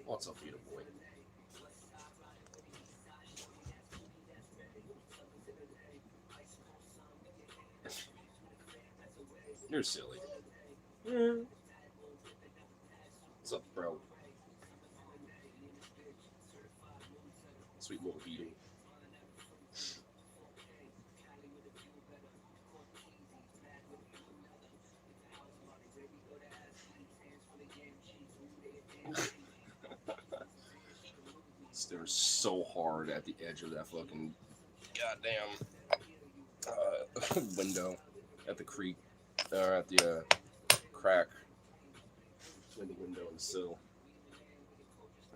What's up, beautiful boy? You're silly. Mm. What's up, bro? Sweet little beetle. They're so hard at the edge of that fucking goddamn window at the creek or at the crack in the window and the sill.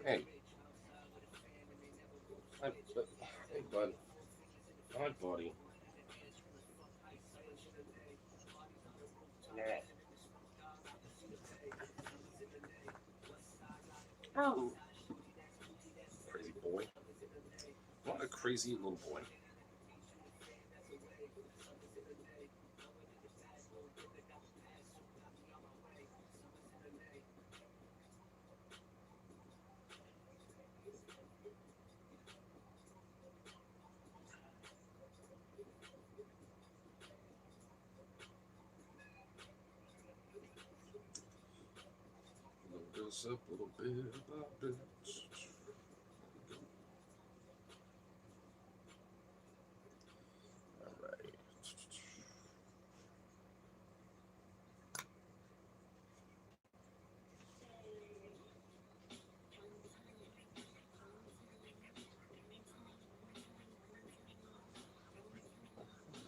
Hey, hey, bud. Hi, buddy. Yeah. Oh, crazy boy. What a crazy little boy. Look this up a little bit about it. All right.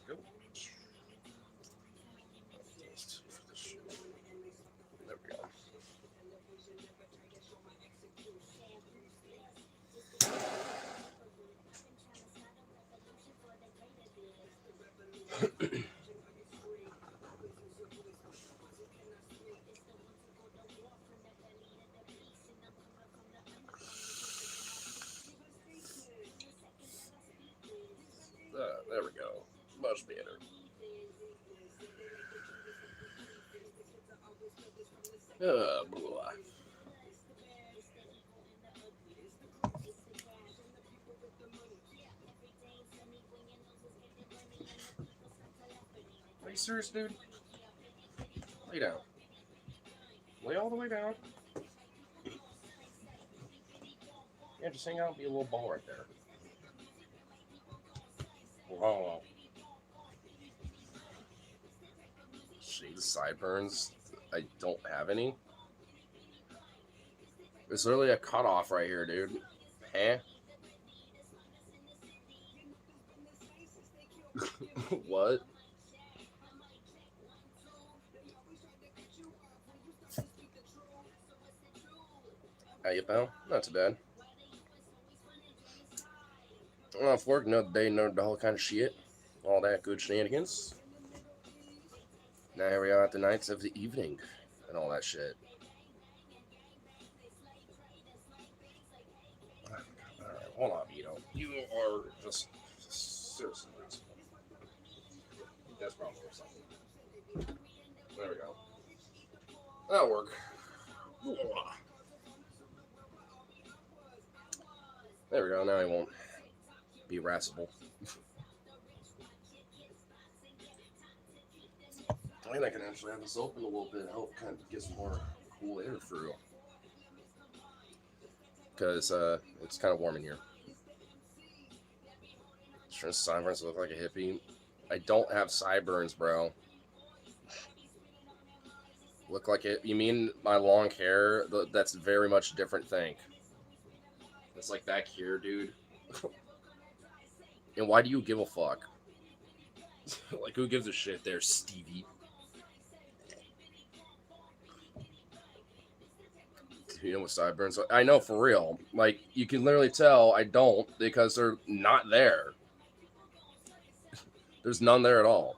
Go. There we go. There we go. Much better. Blah. Are you serious, dude? Lay down. Lay all the way down. Yeah, just hang out and be a little ball right there. Wow. See the sideburns? I don't have any. There's literally a cutoff right here, dude. Eh? What? How you, pal? Not too bad. Off work, another day, another the whole kind of shit. All that good shenanigans. Now here we are at the nights of the evening and all that shit. Alright, hold on, Vito. You are just seriously. That's probably something. There we go. That'll work. There we go. Now he won't be irascible. I think I can actually have this open a little bit, help kind of get some more cool air through. Because it's kind of warm in here. Sure, sideburns look like a hippie. I don't have sideburns, bro. Look like it. You mean my long hair? That's very much a different thing. It's like back here, dude. And why do you give a fuck? Like, who gives a shit there, Stevie? You know what sideburns are? I know, for real. Like, you can literally tell I don't because they're not there. There's none there at all.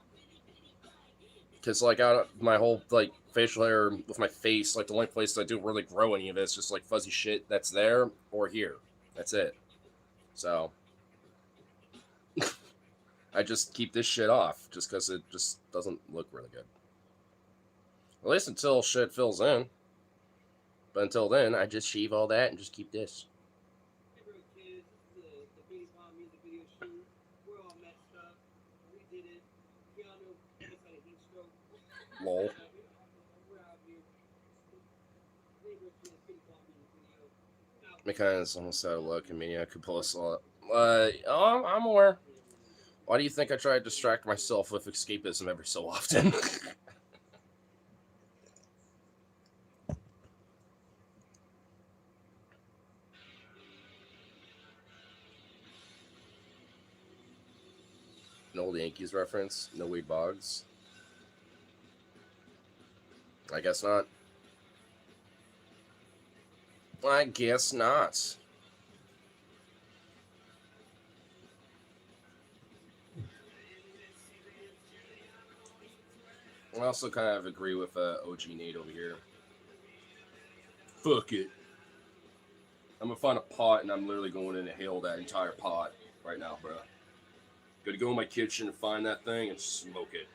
Because, like, my whole, like, facial hair with my face, like, the only place I do really grow any of it is just, like, fuzzy shit that's there or here. That's it. So, I just keep this shit off just because it just doesn't look really good. At least until shit fills in. But until then, I just shave all that and just keep this. Lol. Because almost out of luck and Mania could pull us all. I'm aware. Why do you think I try to distract myself with escapism every so often? An old Yankees reference? No Wade Boggs? I guess not. I guess not. I also kind of agree with OG Nate over here. Fuck it. I'm gonna find a pot and I'm literally going to inhale that entire pot right now, bro. Gotta go in my kitchen and find that thing and smoke it.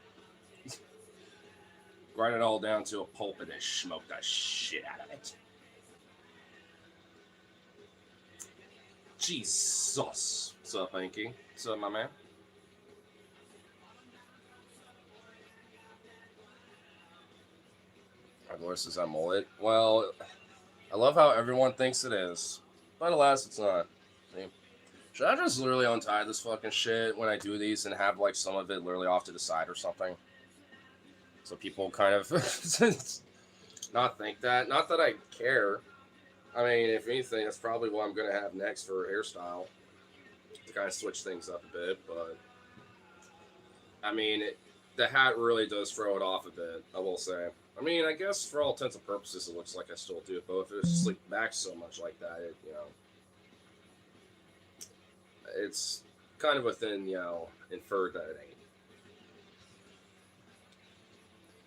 Grind it all down to a pulp and then smoke that shit out of it. Jesus. What's up, Hanky? What's up, my man? My voice is a mullet. Well, I love how everyone thinks it is. But alas, it's not. Should I just literally untie this fucking shit when I do these and have like some of it literally off to the side or something? So people kind of not think that. Not that I care. I mean, if anything, that's probably what I'm gonna have next for hairstyle to kind of switch things up a bit. But I mean, the hat really does throw it off a bit. I will say. I mean, I guess for all intents and purposes, it looks like I still do it. But if it was slicked back so much like that, it's kind of within, inferred that it ain't.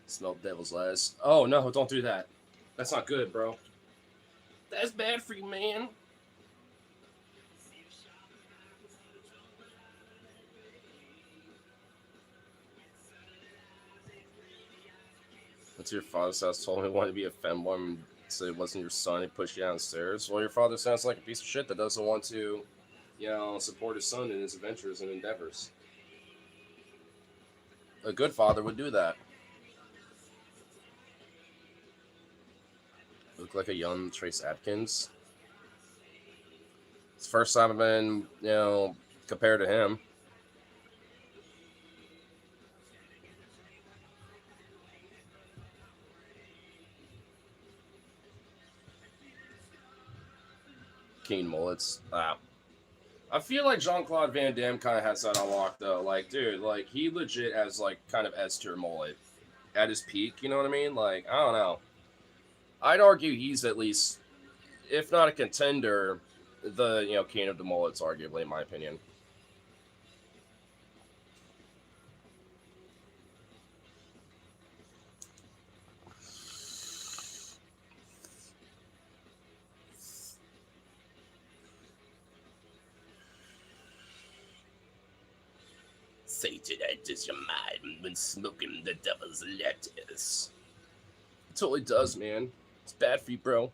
Smell devil's lettuce. Oh no, don't do that. That's not good, bro. That's bad for you, man. What's your father's house told me wanted to be a femboy, said it wasn't your son, he pushed you downstairs. Well, your father sounds like a piece of shit that doesn't want to, support his son in his adventures and endeavors. A good father would do that. Look like a young Trace Adkins. It's the first time I've been, compared to him. Keen mullets. I feel like Jean-Claude Van Damme kind of has that unlocked though. Like, dude, like he legit has like kind of S tier mullet at his peak. You know what I mean? Like, I don't know. I'd argue he's at least, if not a contender, the king of the mullets, arguably, in my opinion. Satan enters your mind when smoking the devil's lettuce. It totally does, man. It's bad for you, bro.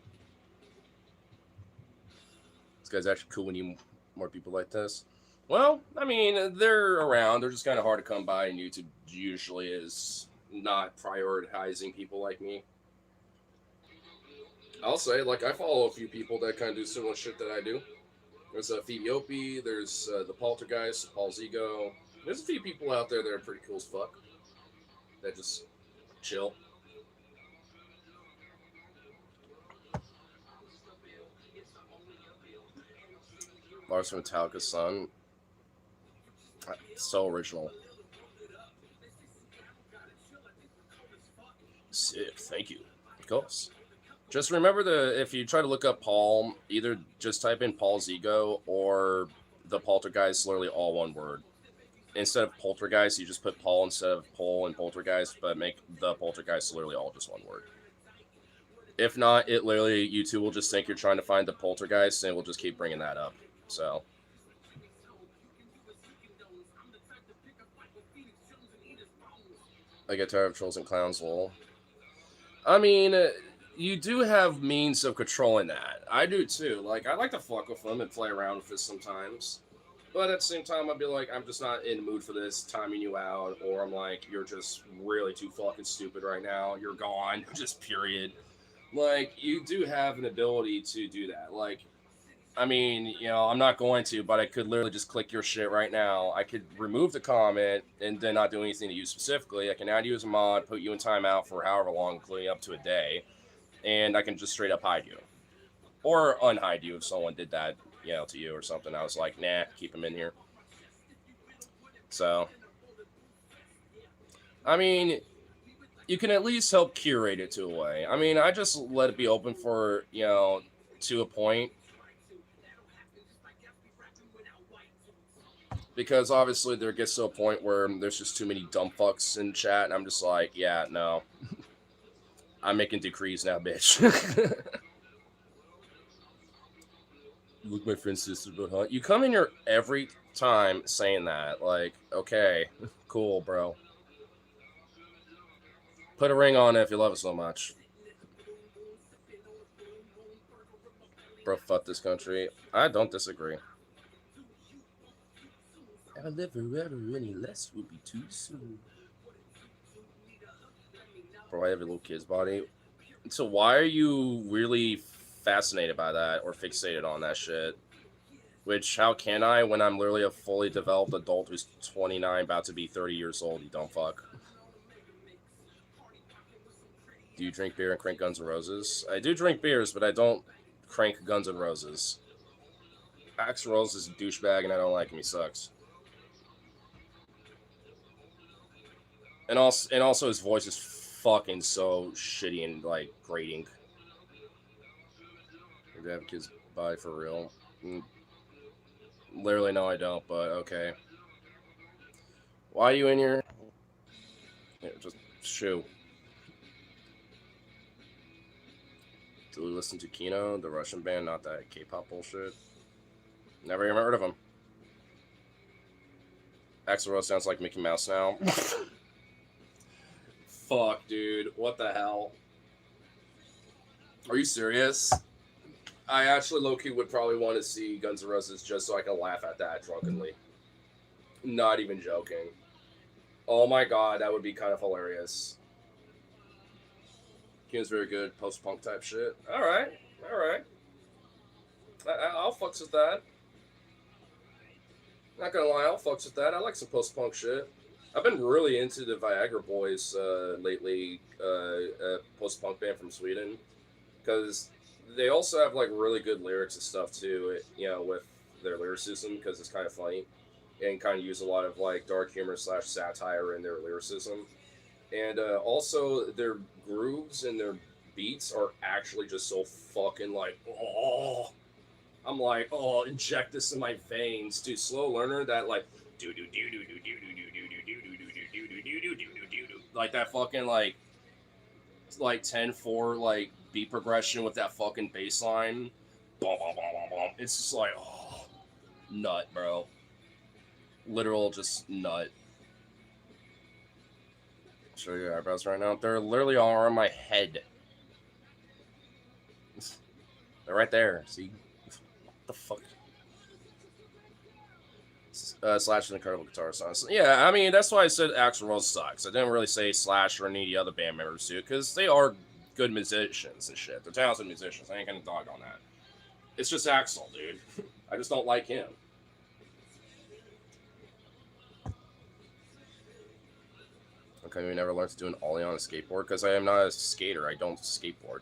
This guy's actually cool when you more people like this. Well, I mean, they're around. They're just kind of hard to come by, and YouTube usually is not prioritizing people like me. I'll say, like, I follow a few people that kind of do similar shit that I do. There's Phoebe, there's the Poltergeist, Paul Zigo. There's a few people out there that are pretty cool as fuck. That just chill. Lars from Metallica's son. So original. Sick, thank you. Of course. Just remember if you try to look up Paul, either just type in Paul's ego or the poltergeist, literally all one word. Instead of poltergeist, you just put Paul instead of Pole and poltergeist, but make the poltergeist literally all just one word. If not, it literally, YouTube will just think you're trying to find the poltergeist and it will just keep bringing that up. So. I get tired of trolls and clowns, lol. I mean, you do have means of controlling that. I do too. Like, I like to fuck with them and play around with this sometimes. But at the same time, I'd be like, I'm just not in the mood for this, timing you out, or I'm like, you're just really too fucking stupid right now. You're gone, just period. Like, you do have an ability to do that. Like, I mean, I'm not going to, but I could literally just click your shit right now. I could remove the comment and then not do anything to you specifically. I can add you as a mod, put you in timeout for however long, including up to a day, and I can just straight up hide you. Or unhide you if someone did that, to you or something. I was like, nah, keep him in here. So, I mean, you can at least help curate it to a way. I mean, I just let it be open for, to a point. Because obviously there gets to a point where there's just too many dumb fucks in chat, and I'm just like, yeah, no. I'm making decrees now, bitch. Look, my friend's sister, but huh? You come in here every time saying that. Like, okay, cool, bro. Put a ring on it if you love it so much. Bro, fuck this country. I don't disagree. If I live forever, any less would be too soon. Bro, I have a little kid's body. So why are you really fascinated by that or fixated on that shit? Which, how can I when I'm literally a fully developed adult who's 29, about to be 30 years old, you dumb fuck? Do you drink beer and crank Guns N' Roses? I do drink beers, but I don't crank Guns N' Roses. Axl Rose is a douchebag and I don't like him, he sucks. And also his voice is fucking so shitty and, like, grating. Do you have kids body for real? Literally, no, I don't, but okay. Why are you in here? Yeah, just shoo. Do we listen to Kino, the Russian band, not that K-pop bullshit? Never even heard of him. Axl Rose sounds like Mickey Mouse now. Fuck, dude. What the hell? Are you serious? I actually low-key would probably want to see Guns N' Roses just so I can laugh at that drunkenly. Not even joking. Oh my god, that would be kind of hilarious. Kino's very good, post-punk type shit. Alright. I'll fucks with that. Not gonna lie, I'll fucks with that. I like some post-punk shit. I've been really into the Viagra Boys lately, post-punk band from Sweden, because they also have like really good lyrics and stuff too. With their lyricism, because it's kind of funny, and kind of use a lot of like dark humor / satire in their lyricism, and also their grooves and their beats are actually just so fucking like, oh, I'm like, oh, inject this in my veins, dude. Slow learner, that like do do do do do do do do do do do do do do do do do do, like that fucking like 10/4 like beat progression with that fucking bass line. It's just like, oh, nut, bro. Literal just nut. Show you your eyebrows right now. They're literally all around my head. They're right there. See? What the fuck? Slash an incredible guitar song. So, yeah, I mean, that's why I said Axl Rose sucks. I didn't really say Slash or any of the other band members do, because they are good musicians and shit. They're talented musicians. I ain't gonna dog on that. It's just Axl, dude. I just don't like him. Okay, we never learned to do an ollie on a skateboard, because I am not a skater. I don't skateboard.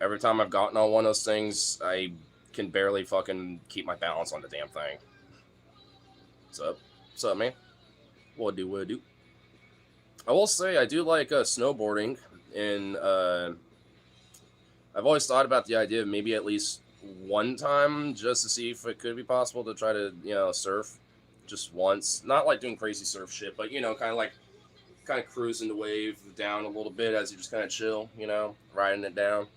Every time I've gotten on one of those things, I can barely fucking keep my balance on the damn thing. What's up? What's up, man? What do? I will say I do like snowboarding, and I've always thought about the idea of maybe at least one time just to see if it could be possible to try to surf just once. Not like doing crazy surf shit, but kind of cruising the wave down a little bit as you just kind of chill, riding it down.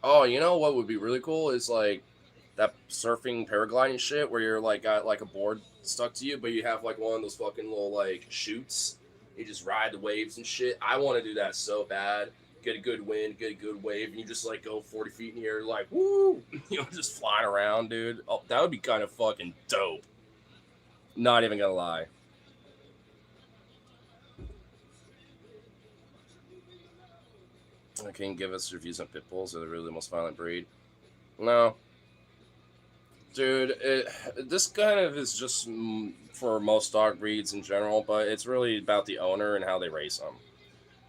Oh, you know what would be really cool is like that surfing paragliding shit where you're like got like a board stuck to you, but you have like one of those fucking little like chutes You just ride the waves and shit. I want to do that so bad. Get a good wind, get a good wave, and you just like go 40 feet in the air, like woo, just flying around, dude. Oh, that would be kind of fucking dope. Not even gonna lie. Can you give us your views on pit bulls? Are they really the most violent breed? No, dude. This kind of is just for most dog breeds in general, but it's really about the owner and how they raise them.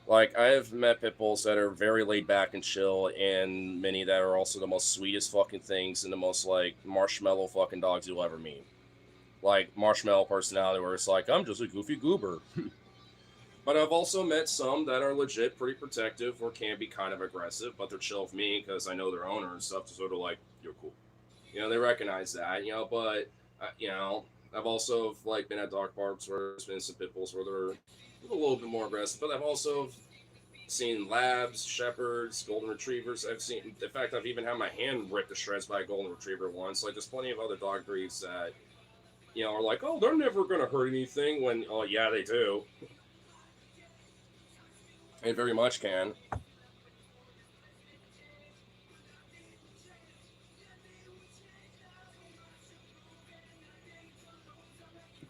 Like I have met pit bulls that are very laid back and chill, and many that are also the most sweetest fucking things and the most like marshmallow fucking dogs you'll ever meet. Like marshmallow personality, where it's like I'm just a goofy goober. But I've also met some that are legit pretty protective or can be kind of aggressive, but they're chill with me because I know their owner and stuff. To sort of like you're cool, they recognize that, But I've also like been at dog parks where there's been some pit bulls where they're a little bit more aggressive, but I've also seen labs, shepherds, golden retrievers. I've seen, in fact, I've even had my hand ripped to shreds by a golden retriever once. Like, there's plenty of other dog breeds that, are like, oh, they're never going to hurt anything when, oh, yeah, they do. They very much can.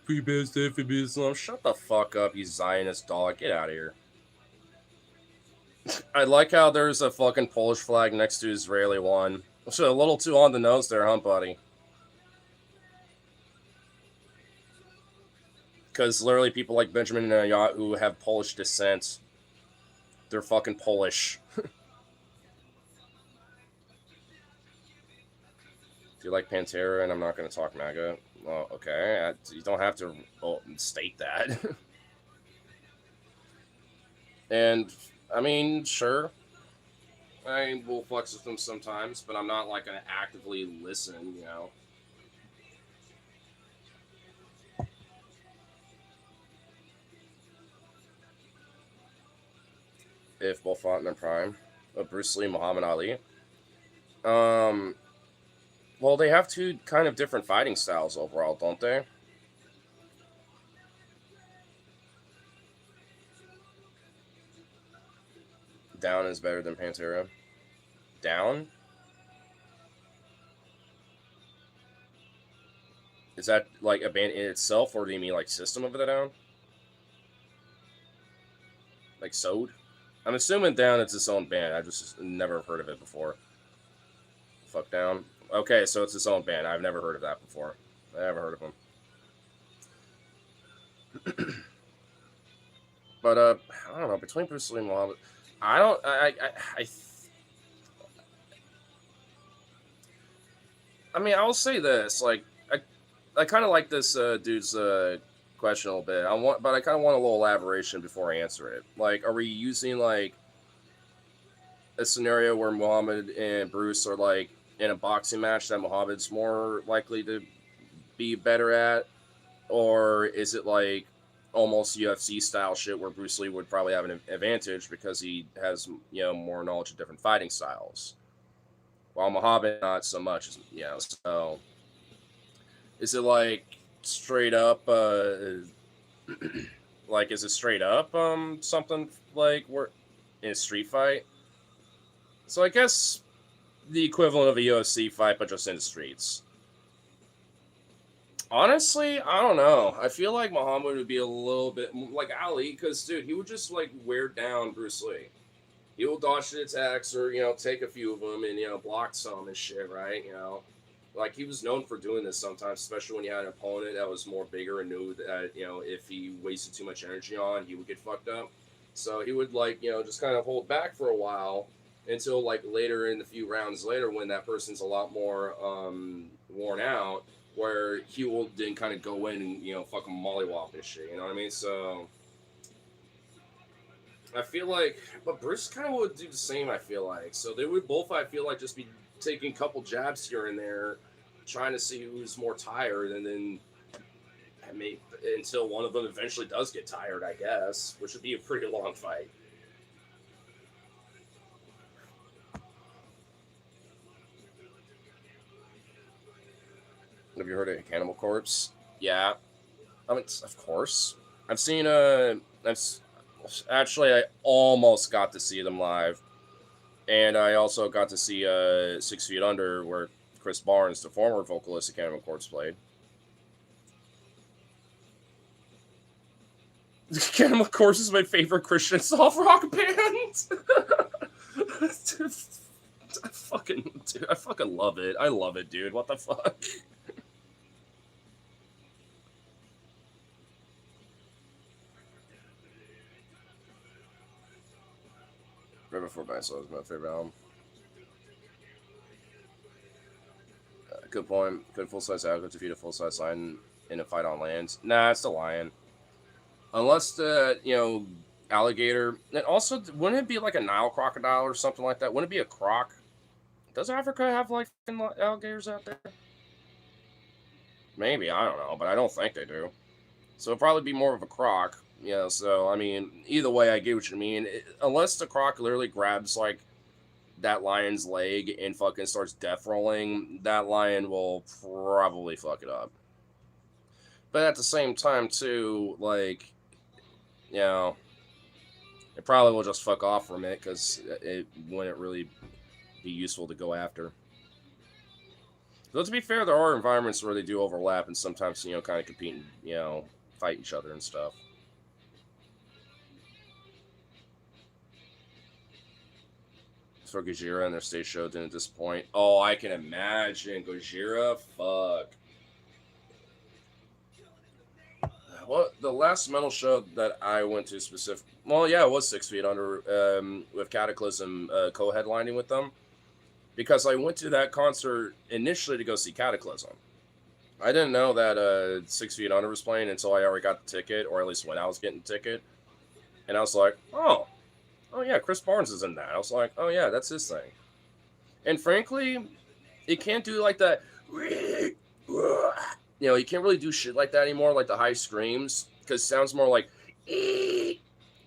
Shut the fuck up, you Zionist dog. Get out of here. I like how there's a fucking Polish flag next to Israeli one. So a little too on the nose there, huh, buddy? Because literally people like Benjamin Netanyahu have Polish descent. They're fucking Polish. Do you like Pantera? And I'm not going to talk MAGA. Well, okay. You don't have to state that. And, I mean, sure. I will flex with them sometimes, but I'm not like going to actively listen. If both fought in their prime. Bruce Lee, Muhammad Ali. Um, well, they have two kind of different fighting styles overall, don't they? Down is better than Pantera. Down? Is that like a band in itself, or do you mean like System of a Down? Like Sode? I'm assuming Down is its own band. I just never heard of it before. Fuck Down. Okay, so it's its own band. I've never heard of that before. I never heard of them. But I don't know. Between Bruce Lee and Muhammad, I don't. I mean, I'll say this. Like, I kind of like this dude's question a little bit. But I kind of want a little elaboration before I answer it. Like, are we using like a scenario where Muhammad and Bruce are like in a boxing match that Muhammad's more likely to be better at, or is it like almost UFC style shit where Bruce Lee would probably have an advantage because he has more knowledge of different fighting styles, while Muhammad not so much. So is it like straight up? Like, is it straight up something like we're in a street fight? So I guess the equivalent of a UFC fight, but just in the streets. Honestly, I don't know. I feel like Muhammad would be a little bit like Ali, because dude, he would just like wear down Bruce Lee. He will dodge the attacks or take a few of them and block some and shit, right? Like he was known for doing this sometimes, especially when you had an opponent that was more bigger and knew that if he wasted too much energy on, he would get fucked up. So he would like just kind of hold back for a while until like later in the few rounds later when that person's a lot more worn out, where he will then kind of go in and fucking mollywop and shit. You know what I mean? So I feel like, but Bruce kind of would do the same. I feel like so they would both. I feel like just be taking a couple jabs here and there, trying to see who's more tired, and then until one of them eventually does get tired, I guess, which would be a pretty long fight. Have you heard of Cannibal Corpse? Yeah, I mean, of course. I've seen That's actually I almost got to see them live, and I also got to see 6 Feet Under, where Chris Barnes, the former vocalist of Cannibal Corpse, played. Cannibal Corpse is my favorite Christian soft rock band. Dude, I fucking love it. I love it, dude. What the fuck? Right Before Dinosaur is my favorite album. Good point. Could full size alligator defeat a full size lion in a fight on land? Nah, it's the lion. Unless the alligator. And also, wouldn't it be like a Nile crocodile or something like that? Wouldn't it be a croc? Does Africa have like alligators out there? Maybe, I don't know, but I don't think they do. So it'd probably be more of a croc. Yeah, so I mean, either way, I get what you mean. Unless the croc literally grabs like that lion's leg and fucking starts death rolling, that lion will probably fuck it up. But at the same time, too, like, it probably will just fuck off from it because it wouldn't really be useful to go after. Though to be fair, there are environments where they do overlap and sometimes, kind of compete and, fight each other and stuff. For Gojira and their stage show didn't disappoint. Oh, I can imagine. Gojira, fuck. Well, the last metal show that I went to well, yeah, it was 6 Feet Under with Cataclysm co-headlining with them. Because I went to that concert initially to go see Cataclysm. I didn't know that 6 Feet Under was playing until I already got the ticket, or at least when I was getting the ticket. And I was like, oh yeah, Chris Barnes is in that. I was like, oh yeah, that's his thing. And frankly, it can't do like that. You can't really do shit like that anymore, like the high screams, because it sounds more like. He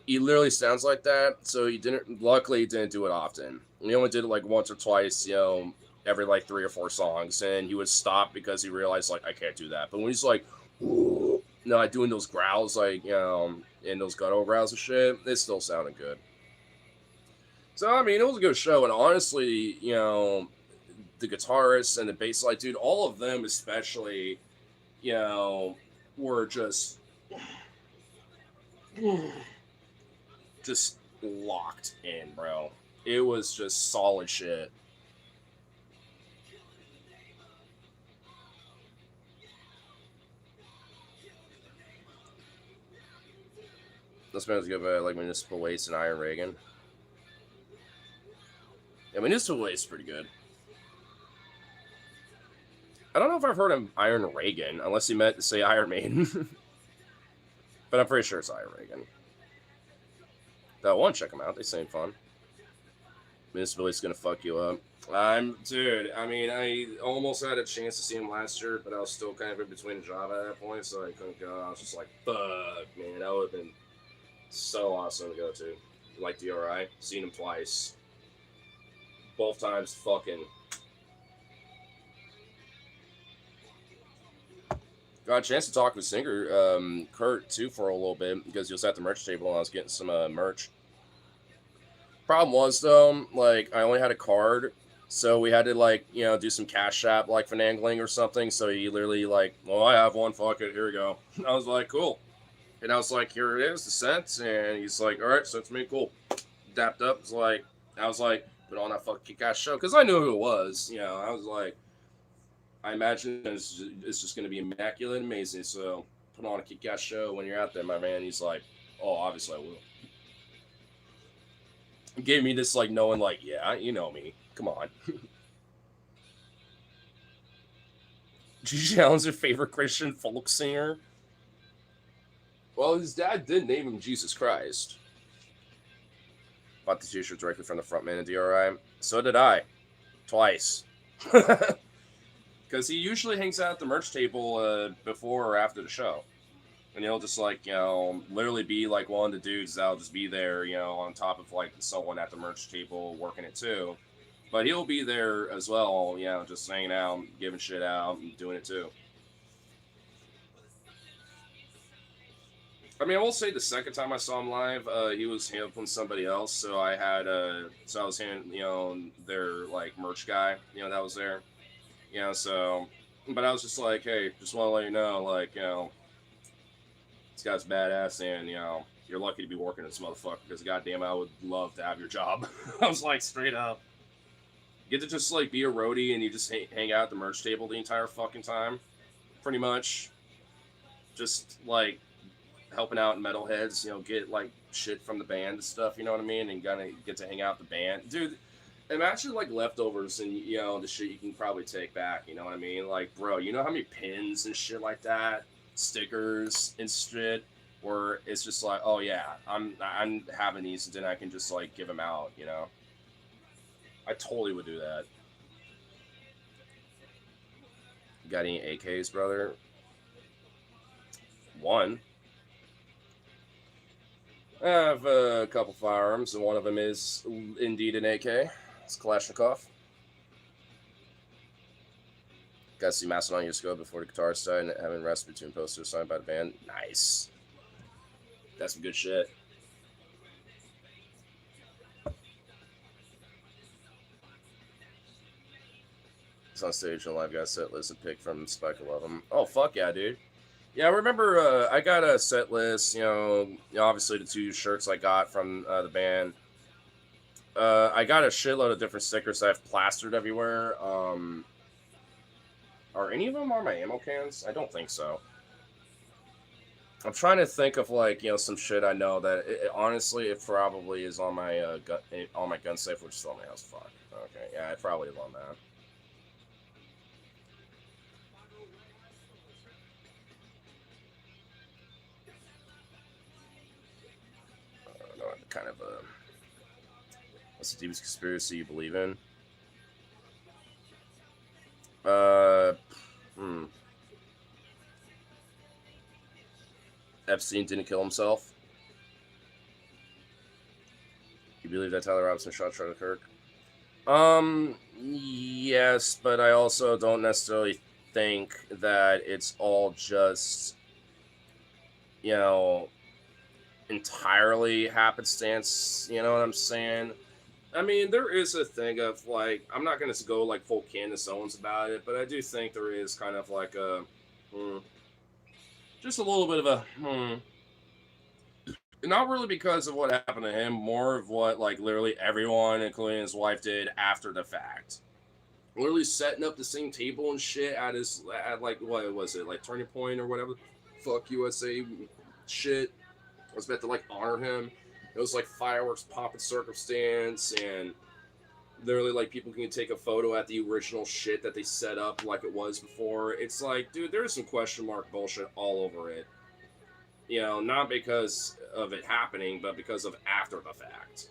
literally sounds like that. So luckily, he didn't do it often. He only did it like once or twice, every like 3 or 4 songs, and he would stop because he realized like I can't do that. But when he's like, doing those growls, like and those guttural growls and shit, it still sounded good. So I mean, it was a good show, and honestly, the guitarist and the bass light dude, all of them especially, were just locked in, bro. It was just solid shit. This man's good by like Municipal Waste and Iron Reagan. Yeah, Municipal Waste is pretty good. I don't know if I've heard of Iron Reagan, unless he meant to say Iron Maiden. But I'm pretty sure it's Iron Reagan. That one, check them out. They seem fun. Municipal Waste is gonna fuck you up. Dude. I mean, I almost had a chance to see him last year, but I was still kind of in between a job at that point, so I couldn't go. I was just like, fuck, man, that would have been so awesome to go to. Like DRI, seen him twice. Both times, fucking. Got a chance to talk with singer Kurt too for a little bit because he was at the merch table and I was getting some merch. Problem was though, like I only had a card, so we had to like do some cash app like finagling or something. So he literally like, well, I have one, fuck it, here we go. I was like, cool, and I was like, here it is, the cents, and he's like, all right, so it's me, cool. Dapped up, I was like, put on that fucking kick-ass show because I knew who it was. I was like, I imagine it's just going to be immaculate and amazing. So put on a kick-ass show when you're out there, my man. He's like, oh, obviously I will. He gave me this like knowing like, yeah, you know me. Come on. Gigi Allen's your favorite Christian folk singer? Well, his dad did name him Jesus Christ. Bought the t-shirt directly from the front man of DRI. So did I. Twice. Because he usually hangs out at the merch table before or after the show. And he'll just like, literally be like one of the dudes that'll just be there, on top of like someone at the merch table working it too. But he'll be there as well, just hanging out, giving shit out, and doing it too. I mean, I will say the second time I saw him live, he was handling somebody else. So I had, so I was handling, their like merch guy, that was there. So, but I was just like, hey, just want to let you know, like, this guy's badass, and you're lucky to be working this motherfucker because goddamn, I would love to have your job. I was like, straight up, get to just like be a roadie and you just hang out at the merch table the entire fucking time, pretty much, just like helping out metalheads, get like shit from the band and stuff, you know what I mean, and gonna get to hang out with the band, dude. Imagine like leftovers and the shit you can probably take back, you know what I mean? Like, bro, you know how many pins and shit like that, stickers and shit, where it's just like, oh yeah, I'm having these, and then I can just like give them out, I totally would do that. You got any AKs, brother? One. I have a couple firearms, and one of them is indeed an AK. It's Kalashnikov. Got to see Mastodon years ago before the guitarist died, and having Rasputin poster signed by the band. Nice. That's some good shit. It's on stage and live got a set list and pick from Spike 11. Oh, fuck yeah, dude. Yeah, I remember I got a set list, obviously the two shirts I got from the band. I got a shitload of different stickers that I've plastered everywhere. Are any of them on my ammo cans? I don't think so. I'm trying to think of like some shit I know that honestly it probably is on my gun safe, which is on my house. Fuck. Okay, yeah, it probably is on that. I don't know, kind of a. What's the deepest conspiracy you believe in? Uh, hmm. Epstein didn't kill himself. You believe that Tyler Robinson shot Charlie Kirk? Yes, but I also don't necessarily think that it's all just, you know, entirely happenstance. You know what I'm saying? I mean, there is a thing of like, I'm not going to go like full Candace Owens about it, but I do think there is kind of like a, just a little bit of a, not really because of what happened to him, more of what like literally everyone, including his wife, did after the fact. Literally setting up the same table and shit at like what was it like Turning Point or whatever, fuck USA shit. I was meant to like honor him. It was like fireworks popping circumstance and literally like people can take a photo at the original shit that they set up like it was before. It's like, dude, there's some question mark bullshit all over it. Not because of it happening, but because of after the fact.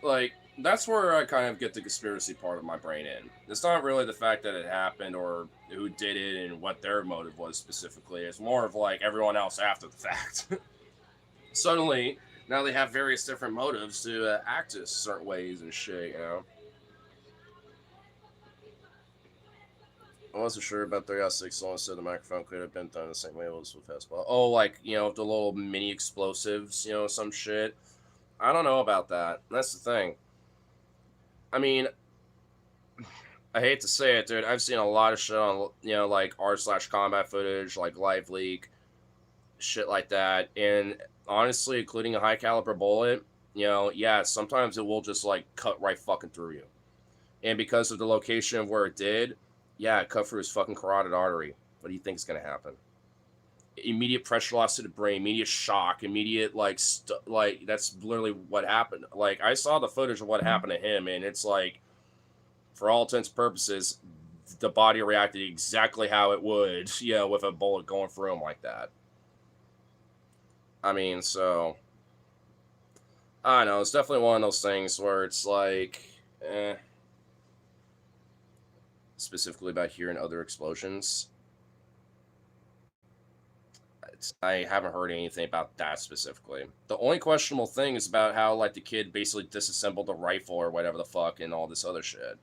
Like, that's where I kind of get the conspiracy part of my brain in. It's not really the fact that it happened or who did it and what their motive was specifically. It's more of like everyone else after the fact. Suddenly, now they have various different motives to act in certain ways and shit. I wasn't sure about 306. Someone said the microphone could have been done the same way it was with fastball. Oh, like, the little mini explosives, some shit. I don't know about that. That's the thing. I mean, I hate to say it, dude. I've seen a lot of shit on, like r/combat footage, like live leak, shit like that. And honestly, including a high caliber bullet, yeah, sometimes it will just like cut right fucking through you. And because of the location of where it did, yeah, it cut through his fucking carotid artery. What do you think is going to happen? Immediate pressure loss to the brain, immediate shock, immediate like that's literally what happened. Like I saw the footage of what happened to him, and it's like, for all intents and purposes, the body reacted exactly how it would, with a bullet going through him like that. I mean, so I don't know. It's definitely one of those things where it's like, specifically about hearing other explosions. I haven't heard anything about that specifically. The only questionable thing is about how like the kid basically disassembled the rifle or whatever the fuck and all this other shit.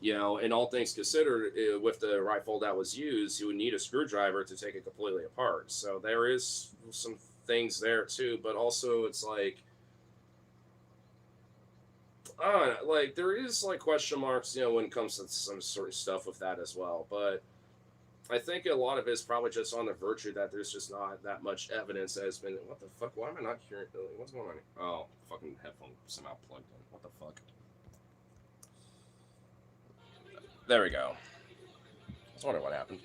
You know, in all things considered, with the rifle that was used, you would need a screwdriver to take it completely apart. So there is some things there too, but also it's I don't know, like there is like question marks, you know, when it comes to some certain stuff with that as well. But I think a lot of it is probably just on the virtue that there's just not that much evidence that has been. What the fuck? Why am I not hearing? What's going on? Oh, fucking headphone somehow plugged in. What the fuck? There we go. I was wondering what happened.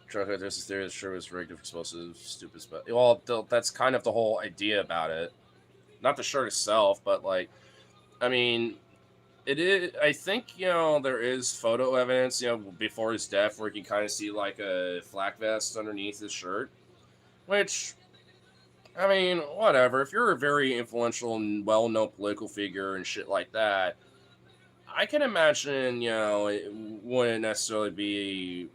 Trucker, there's this theory that sure was rigged with explosives, stupid stuff. Well, that's kind of the whole idea about it. Not the shirt itself, but like, I mean, it is. I think there is photo evidence, before his death, where you can kind of see like a flak vest underneath his shirt. Which, I mean, whatever. If you're a very influential and well-known political figure and shit like that, I can imagine, it wouldn't necessarily be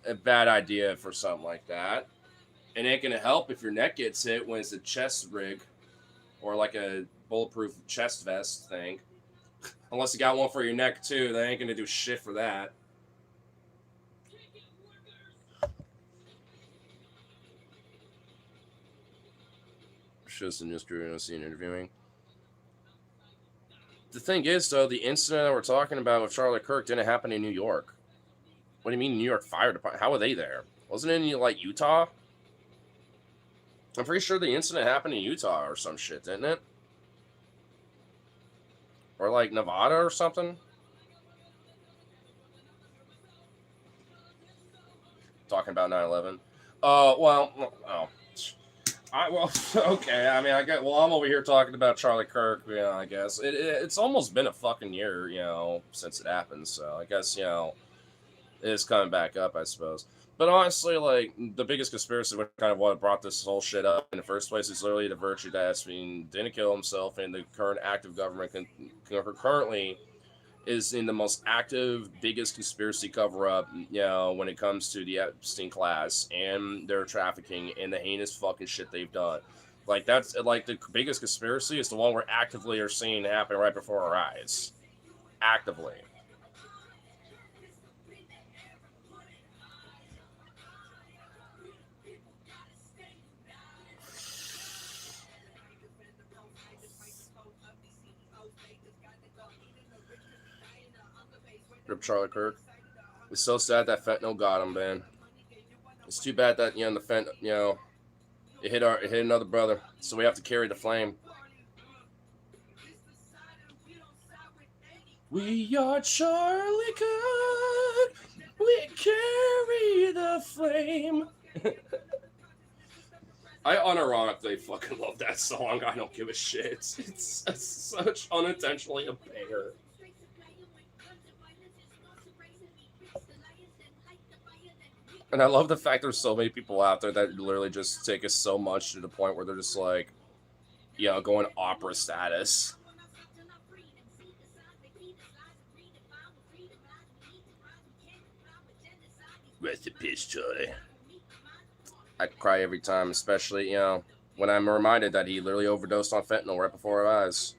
a bad idea for something like that. And it ain't gonna help if your neck gets hit when it's a chest rig or like a bulletproof chest vest thing. Unless you got one for your neck too, they ain't gonna do shit for that. Shows the news crew seen interviewing. The thing is, though, the incident that we're talking about with Charlie Kirk didn't happen in New York. What do you mean, New York Fire Department? How were they there? Wasn't it in like Utah? I'm pretty sure the incident happened in Utah or some shit, didn't it? Or like Nevada or something? Talking about 9/11. Okay. I mean, I'm over here talking about Charlie Kirk. I guess it's almost been a fucking year, since it happened. So I guess it's coming back up, I suppose. But honestly, like the biggest conspiracy, what kind of what brought this whole shit up in the first place, is literally the virtue that Epstein didn't kill himself, and the current active government currently is in the most active, biggest conspiracy cover up, when it comes to the Epstein class and their trafficking and the heinous fucking shit they've done. Like that's like the biggest conspiracy is the one we're actively are seeing happen right before our eyes, actively. Rip Charlie Kirk. It's so sad that fentanyl got him, man. It's too bad that the fent, it hit another brother, so we have to carry the flame. We are Charlie Kirk. We carry the flame. I unironically fucking love that song. I don't give a shit. It's such unintentionally a banger. And I love the fact there's so many people out there that literally just take us so much to the point where they're just like, going opera status. Rest in peace, Charlie. I cry every time, especially, when I'm reminded that he literally overdosed on fentanyl right before our eyes.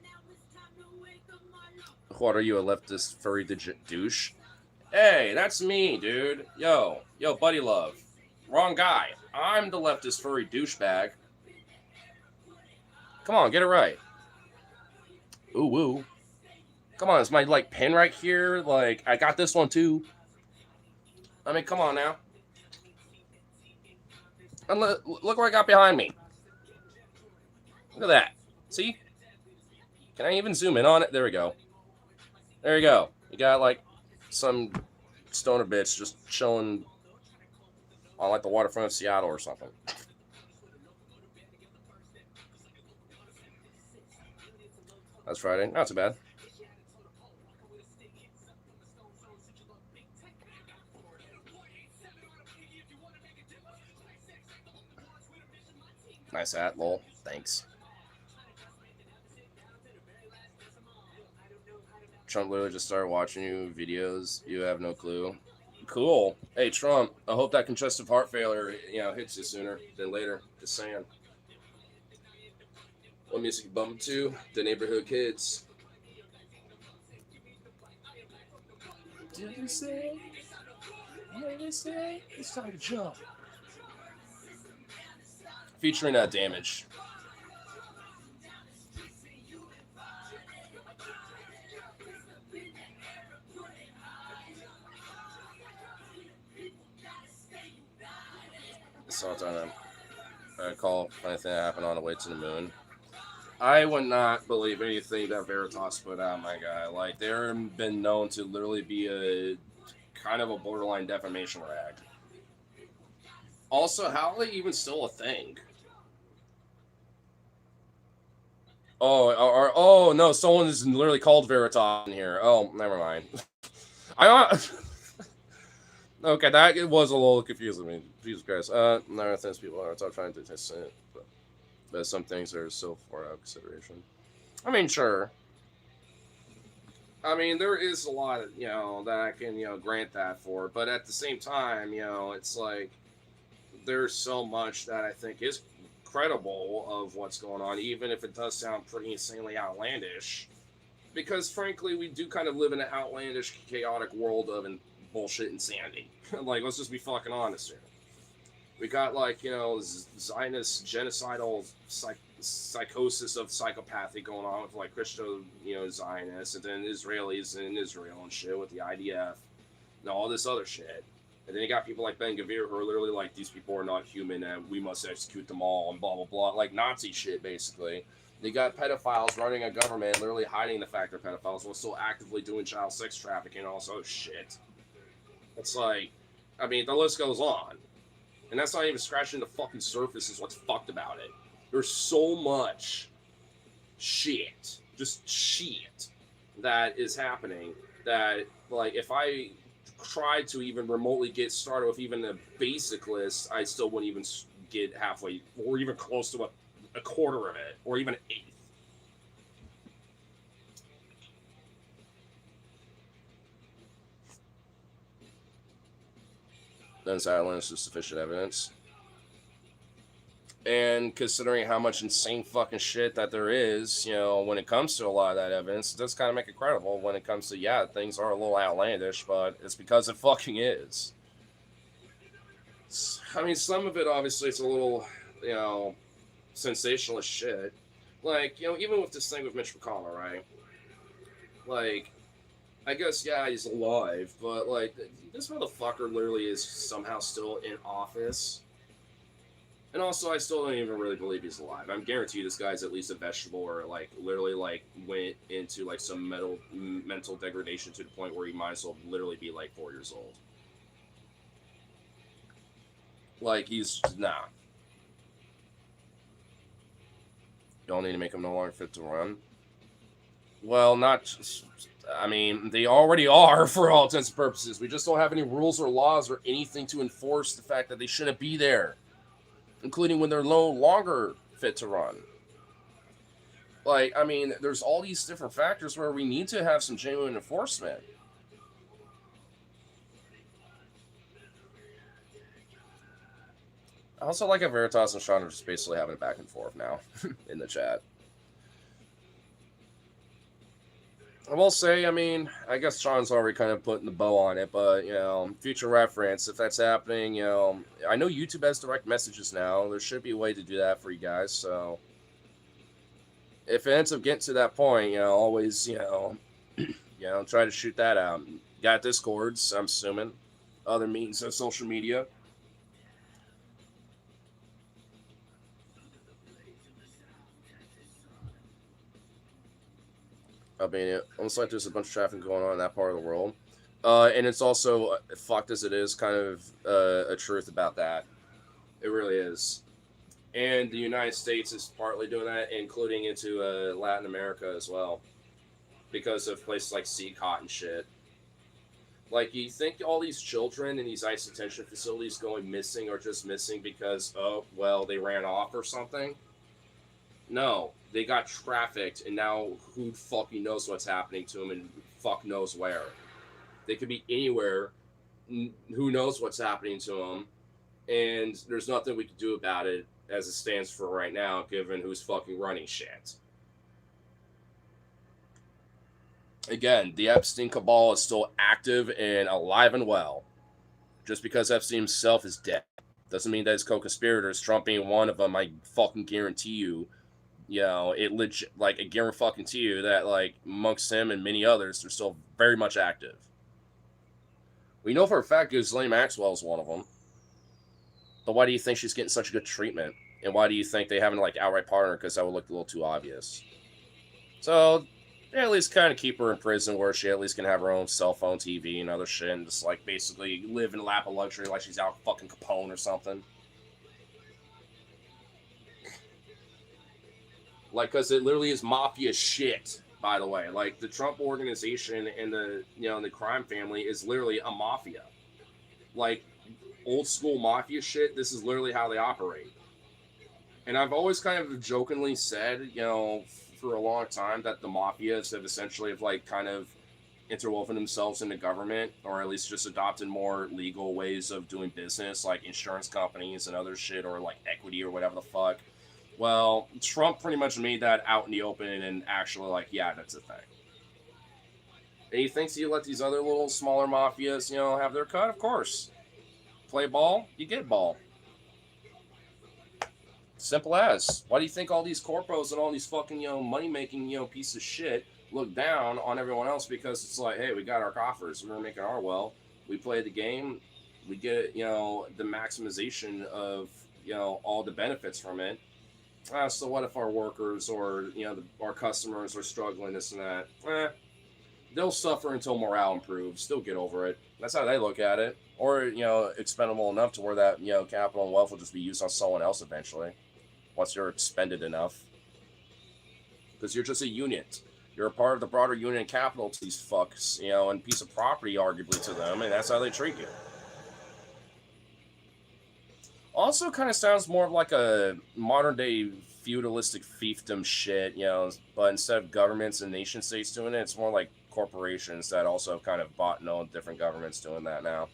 What are you, a leftist furry douche? Hey, that's me, dude. Yo, buddy love. Wrong guy. I'm the leftist furry douchebag. Come on, get it right. Ooh, woo. Come on, is my, like, pen right here? Like, I got this one, too. I mean, come on now. And look what I got behind me. Look at that. See? Can I even zoom in on it? There we go. There you go. You got, like, some stoner bitch just chilling on, like, the waterfront of Seattle or something. That's Friday. Not too bad. Nice hat, lol. Thanks. Trump literally just started watching you videos. You have no clue. Cool. Hey, Trump, I hope that congestive heart failure, hits you sooner than later. Just saying. What music you bump to? The Neighborhood Kids. Do you say? What do you say? It's time to jump. Featuring that damage. So it's on a call anything that happened on the way to the moon. I would not believe anything that Veritas put out, my guy. Like, they're been known to literally be a kind of a borderline defamation rag. Also, how are they even still a thing? Oh no, someone is literally called Veritas in here. Oh, never mind. I okay, that it was a little confusing me. Jesus Christ. No, thanks people are trying to test it, but some things are still far out of consideration. I mean, sure. I mean, there is a lot, that I can, grant that for. But at the same time, it's like there's so much that I think is credible of what's going on, even if it does sound pretty insanely outlandish. Because frankly, we do kind of live in an outlandish, chaotic world of bullshit insanity. Like, let's just be fucking honest here. We got like Zionist genocidal psychosis of psychopathy going on with like Christo Zionists, and then Israelis in Israel and shit with the IDF and all this other shit. And then you got people like Ben Gavir who are literally like, these people are not human and we must execute them all and blah blah blah, like Nazi shit basically. They got pedophiles running a government, literally hiding the fact they're pedophiles while still actively doing child sex trafficking and all this other shit. It's like, I mean, the list goes on. And that's not even scratching the fucking surface is what's fucked about it. There's so much shit, just shit, that is happening that, like, if I tried to even remotely get started with even a basic list, I still wouldn't even get halfway, or even close to a quarter of it, or even an eighth. Then silence is sufficient evidence. And considering how much insane fucking shit that there is, when it comes to a lot of that evidence, it does kind of make it credible when it comes to, yeah, things are a little outlandish, but it's because it fucking is. I mean, some of it, obviously, it's a little, sensationalist shit. Like, even with this thing with Mitch McConnell, right? Like, I guess, yeah, he's alive, but, like, this motherfucker literally is somehow still in office. And also, I still don't even really believe he's alive. I'm guaranteed this guy's at least a vegetable, or like literally like went into like some mental degradation to the point where he might as well literally be like 4 years old. Like he's nah. Y'all need to make him no longer fit to run. Well, not. Just, I mean, they already are for all intents and purposes. We just don't have any rules or laws or anything to enforce the fact that they shouldn't be there, including when they're no longer fit to run. Like, I mean, there's all these different factors where we need to have some genuine enforcement. I also like how Veritas and Sean are just basically having a back and forth now in the chat. I will say, I mean, I guess Sean's already kind of putting the bow on it, but, future reference, if that's happening, I know YouTube has direct messages now. There should be a way to do that for you guys, so if it ends up getting to that point, always, try to shoot that out. Got Discords, I'm assuming, other means of social media. I mean, it looks like there's a bunch of traffic going on in that part of the world. And it's also, fucked as it is, kind of a truth about that. It really is. And the United States is partly doing that, including into Latin America as well. Because of places like CCOT and shit. Like, you think all these children in these ICE detention facilities going missing are just missing because, they ran off or something? No, they got trafficked, and now who fucking knows what's happening to them, and fuck knows where. They could be anywhere. Who knows what's happening to them, and there's nothing we can do about it as it stands for right now, given who's fucking running shit. Again, the Epstein cabal is still active and alive and well. Just because Epstein himself is dead doesn't mean that his co-conspirators, Trump being one of them, I fucking guarantee you, it legit, like, I guarantee you that, like, amongst him and many others, they're still very much active. We know for a fact Ghislaine Maxwell is one of them. But why do you think she's getting such good treatment? And why do you think they haven't, like, outright pardoned her? Because that would look a little too obvious. So, they at least kind of keep her in prison where she at least can have her own cell phone, TV, and other shit, and just, like, basically live in a lap of luxury like she's out fucking Capone or something. Like, because it literally is mafia shit, by the way. Like, the Trump organization and the crime family is literally a mafia. Like, old school mafia shit, this is literally how they operate. And I've always kind of jokingly said, for a long time that the mafias have essentially like kind of interwoven themselves into government, or at least just adopted more legal ways of doing business, like insurance companies and other shit, or like equity or whatever the fuck. Well, Trump pretty much made that out in the open and actually like, yeah, that's a thing. And he thinks he let these other little smaller mafias, have their cut, of course. Play ball, you get ball. Simple as. Why do you think all these corpos and all these fucking, money making, pieces of shit look down on everyone else? Because it's like, hey, we got our coffers. We're making our well. We play the game. We get, the maximization of, all the benefits from it. So what if our workers or, our customers are struggling, this and that? They'll suffer until morale improves. They'll get over it. That's how they look at it. Or, expendable enough to where that, capital and wealth will just be used on someone else eventually. Once you're expended enough. Because you're just a unit. You're a part of the broader unit and capital to these fucks, and piece of property arguably to them, and that's how they treat you. Also kind of sounds more of like a modern day feudalistic fiefdom shit, but instead of governments and nation states doing it, it's more like corporations that also have kind of bought and owned different governments doing that now.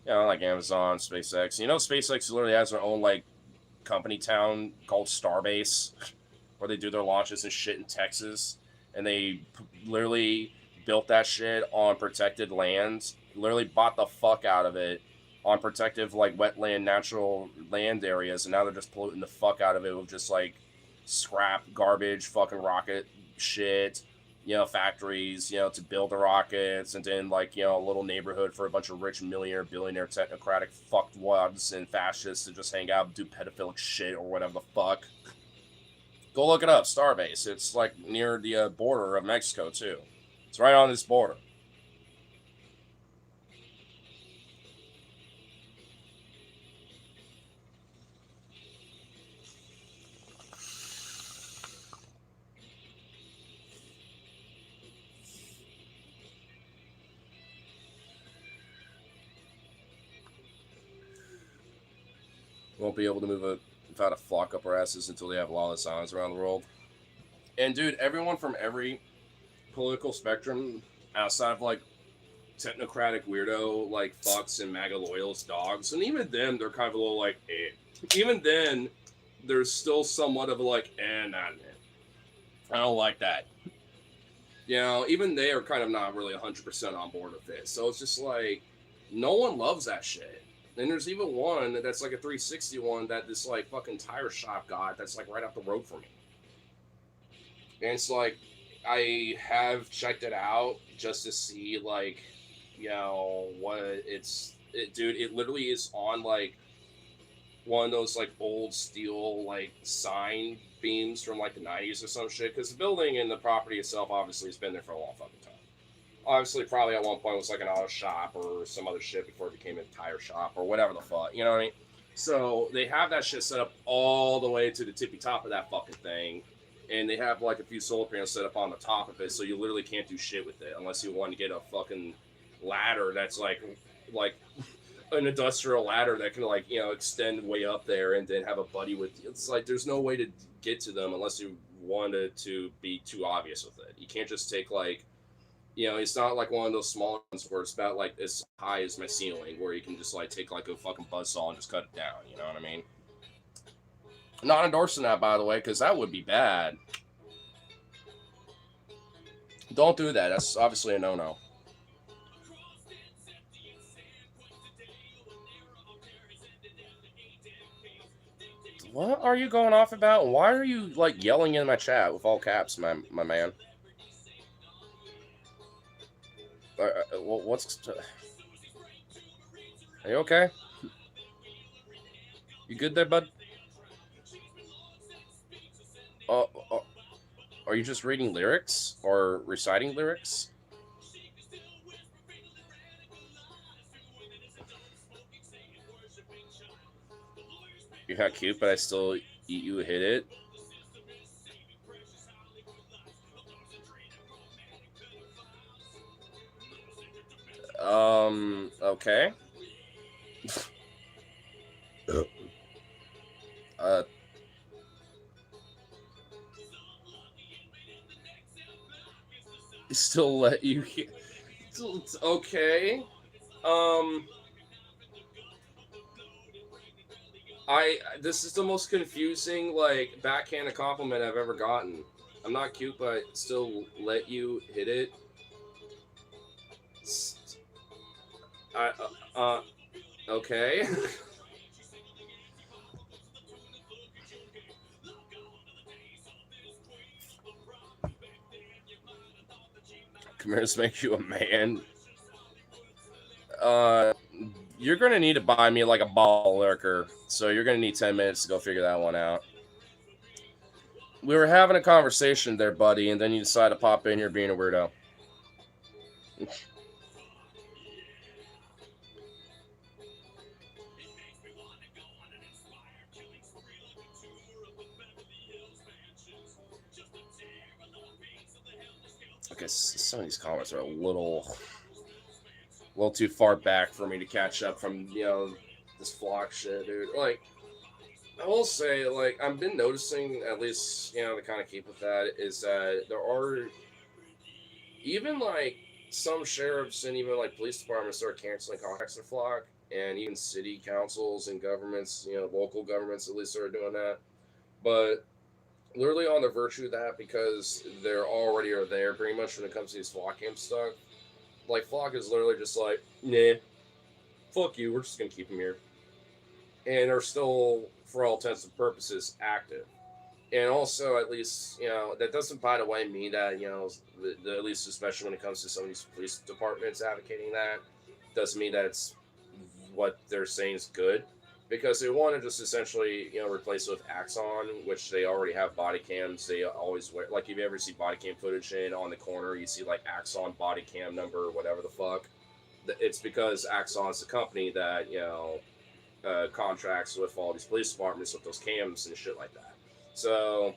Like Amazon, SpaceX. SpaceX literally has their own, like, company town called Starbase, where they do their launches and shit in Texas, and they literally built that shit on protected lands, literally bought the fuck out of it on protective, like, wetland, natural land areas, and now they're just polluting the fuck out of it with just, like, scrap, garbage, fucking rocket shit, factories, to build the rockets, and then, like, a little neighborhood for a bunch of rich millionaire, billionaire, technocratic fuckwads and fascists to just hang out and do pedophilic shit or whatever the fuck. Go look it up, Starbase. It's, like, near the border of Mexico, too. It's right on this border. Won't be able to move without a flock up our asses until they have lawless islands around the world. And dude, everyone from every political spectrum outside of like technocratic weirdo like fucks and MAGA loyalist dogs, and even then they're kind of a little like, eh. Even then, there's still somewhat of a like, nah, I don't like that. Even they are kind of not really 100% on board with it. So it's just like, no one loves that shit. And there's even one that's like a 360 one that this like fucking tire shop got that's like right up the road from me. And it's like, I have checked it out just to see like, what dude, it literally is on like one of those like old steel like sign beams from like the 90s or some shit, because the building and the property itself obviously has been there for a long fucking time. Obviously, probably at one point was like an auto shop or some other shit before it became a tire shop or whatever the fuck, you know what I mean? So they have that shit set up all the way to the tippy top of that fucking thing, and they have like a few solar panels set up on the top of it, so you literally can't do shit with it unless you want to get a fucking ladder that's like an industrial ladder that can like extend way up there and then have a buddy with you. It's like there's no way to get to them unless you wanted to be too obvious with it. You can't just take like it's not like one of those smaller ones where it's about like as high as my ceiling where you can just like take like a fucking buzzsaw and just cut it down. You know what I mean? Not endorsing that, by the way, because that would be bad. Don't do that. That's obviously a no-no. What are you going off about? Why are you like yelling in my chat with all caps, my man? What's? Are you okay? You good there, bud? Uh, are you just reading lyrics or reciting lyrics? You're not cute, but I still you hit it. Okay. Uh, still let you. Okay. Um, this is the most confusing like backhanded compliment I've ever gotten. I'm not cute, but I still let you hit it. I okay. Commerce makes you a man. Uh, you're gonna need to buy me like a ball lurker, so you're gonna need 10 minutes to go figure that one out. We were having a conversation there, buddy, and then you decide to pop in here being a weirdo. Okay, some of these comments are a little too far back for me to catch up from this flock shit, dude. Like, I will say, like, I've been noticing, at least, to kind of keep with that, is that there are even, like, some sheriffs and even, like, police departments start canceling contracts with Flock, and even city councils and governments, local governments at least are doing that. But literally on the virtue of that, because they're already are there pretty much when it comes to these Flock camp stuff. Like, Flock is literally just like, nah, fuck you, we're just gonna keep them here. And are still, for all intents and purposes, active. And also, at least, that doesn't, by the way, mean that, at least especially when it comes to some of these police departments advocating that, doesn't mean that it's what they're saying is good. Because they want to just essentially, replace it with Axon, which they already have body cams. They always wear, like, if you ever see body cam footage in on the corner, you see, like, Axon body cam number, whatever the fuck. It's because Axon's the company that, contracts with all these police departments with those cams and shit like that. So,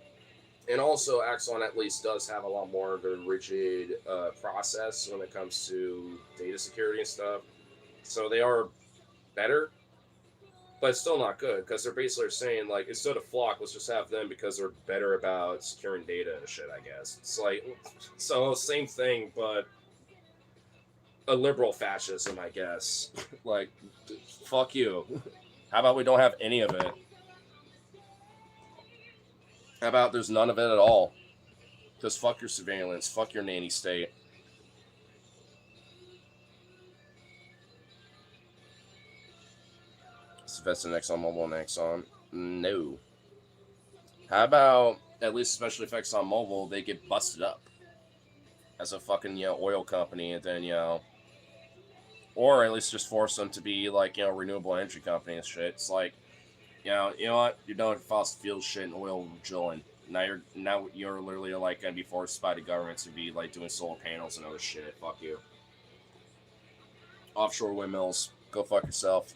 and also Axon at least does have a lot more of a rigid process when it comes to data security and stuff. So they are better, but it's still not good because they're basically saying like instead of Flock, let's just have them because they're better about securing data and shit. I guess it's like so same thing, but a liberal fascism, I guess. Like, fuck you. How about we don't have any of it? How about there's none of it at all? Because fuck your surveillance, fuck your nanny state. Invest in Exxon Mobil and Exxon. No. How about at least special effects on mobile? They get busted up as a fucking oil company, and then or at least just force them to be like renewable energy company and shit. It's like you know what you're done with fossil fuel shit and oil drilling. Now you're literally like gonna be forced by the government to be like doing solar panels and other shit. Fuck you. Offshore windmills. Go fuck yourself.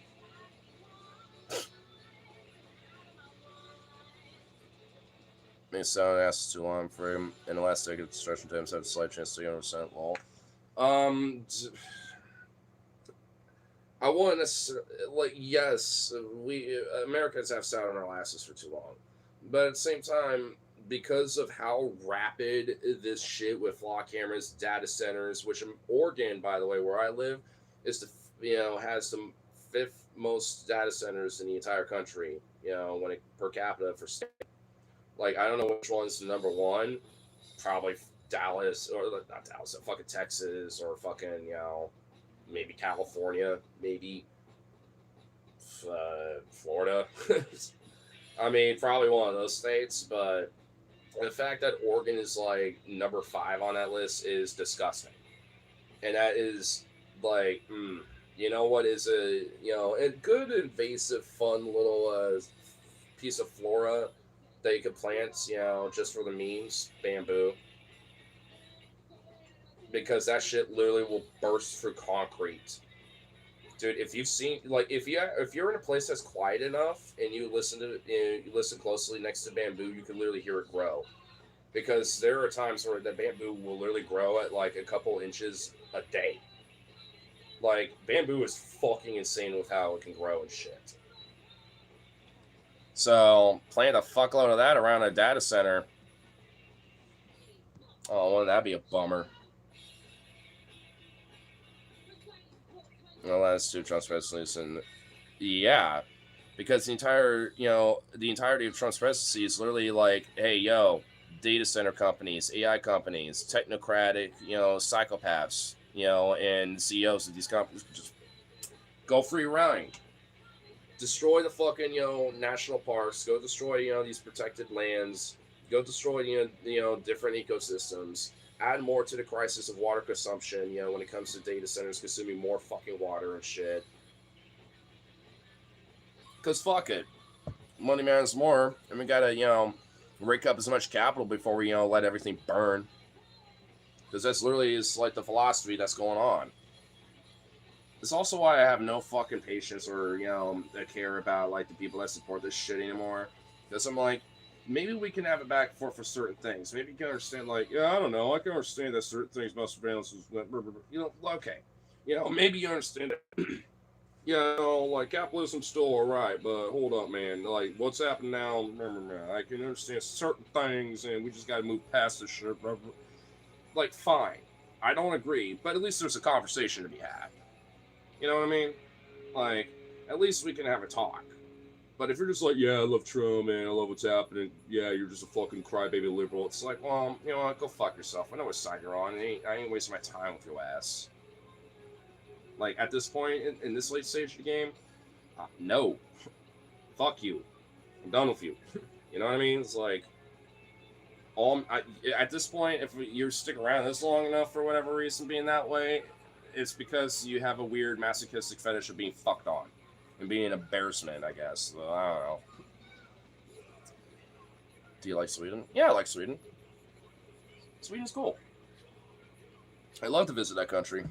May sound ass too long for him. In the last decade, construction times have a slight chance to 100% wall. Um, I wouldn't necessarily like. Yes, we Americans have sat on our asses for too long, but at the same time, because of how rapid this shit with flock cameras, data centers, which in Oregon, by the way, where I live, is has the fifth most data centers in the entire country. When it per capita for state. Like I don't know which one's the number one. Probably Dallas, or not Dallas, fucking Texas, or fucking, maybe California, maybe Florida. I mean, probably one of those states, but the fact that Oregon is like number 5 on that list is disgusting. And that is like, you know what is a good invasive, fun little piece of flora that you could plant, just for the memes, bamboo, because that shit literally will burst through concrete. Dude, if you've seen, like, if you're in a place that's quiet enough and you listen closely next to bamboo, you can literally hear it grow. Because there are times where the bamboo will literally grow at like a couple inches a day. Like, bamboo is fucking insane with how it can grow and shit. So plant a fuckload of that around a data center. Oh, well, that'd be a bummer. Well, that's too Trump's presidency, and yeah, because the entirety of Trump's presidency is literally like, hey, yo, data center companies, AI companies, technocratic, psychopaths, and CEOs of these companies just go free running, destroy the fucking national parks, go destroy these protected lands, go destroy different ecosystems, add more to the crisis of water consumption, when it comes to data centers consuming more fucking water and shit. Because fuck it. Money matters more, and we gotta, rake up as much capital before we, let everything burn. Because that's literally is like the philosophy that's going on. It's also why I have no fucking patience or, I care about, like, the people that support this shit anymore. Because I'm like, maybe we can have it back and forth for certain things. Maybe you can understand, like, I don't know, I can understand that certain things about surveillance is, okay. Maybe you understand that. Like, capitalism's still alright, but hold up, man. Like, what's happening now, I can understand certain things, and we just gotta move past this shit. Like, fine. I don't agree, but at least there's a conversation to be had. You know what I mean? Like, at least we can have a talk. But if you're just like, yeah, I love Trump, man, I love what's happening, yeah, you're just a fucking crybaby liberal, it's like, well, you know what, go fuck yourself. I know what side you're on. I ain't wasting my time with your ass. Like, at this point, in this late stage of the game, no. Fuck you. I'm done with you. You know what I mean? It's like, at this point, if you're sticking around this long enough for whatever reason being that way, it's because you have a weird masochistic fetish of being fucked on and being an embarrassment, I guess. I don't know. Do you like Sweden? Yeah, I like Sweden. Sweden's cool. I'd love to visit that country.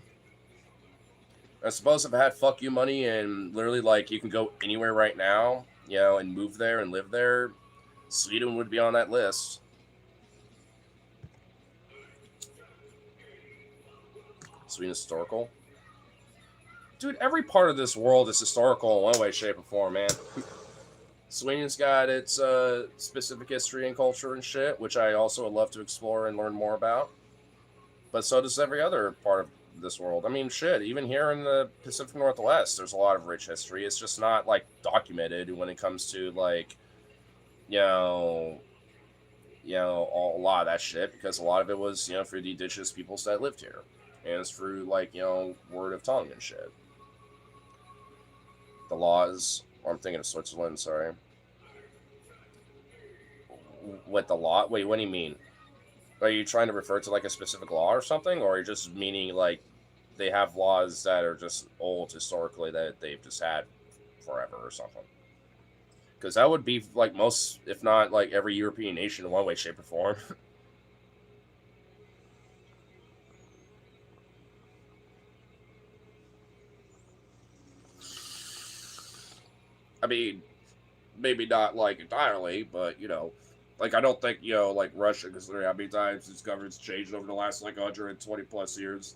I suppose if I had fuck you money and literally, like, you can go anywhere right now, and move there and live there, Sweden would be on that list. Sweden historical. Dude, every part of this world is historical in one way, shape, or form, man. Sweden's got its specific history and culture and shit, which I also would love to explore and learn more about. But so does every other part of this world. I mean, shit, even here in the Pacific Northwest, there's a lot of rich history. It's just not, like, documented when it comes to, like, a lot of that shit, because a lot of it was, through the indigenous peoples that lived here. And it's through, like, word of tongue and shit. The laws, or I'm thinking of Switzerland, sorry. What, the law? Wait, what do you mean? Are you trying to refer to, like, a specific law or something? Or are you just meaning, like, they have laws that are just old historically that they've just had forever or something? Because that would be, like, most, if not, like, every European nation in one way, shape, or form. I mean, maybe not, like, entirely, but, like, I don't think, like, Russia, considering how many times its government's changed over the last, like, 120 plus years.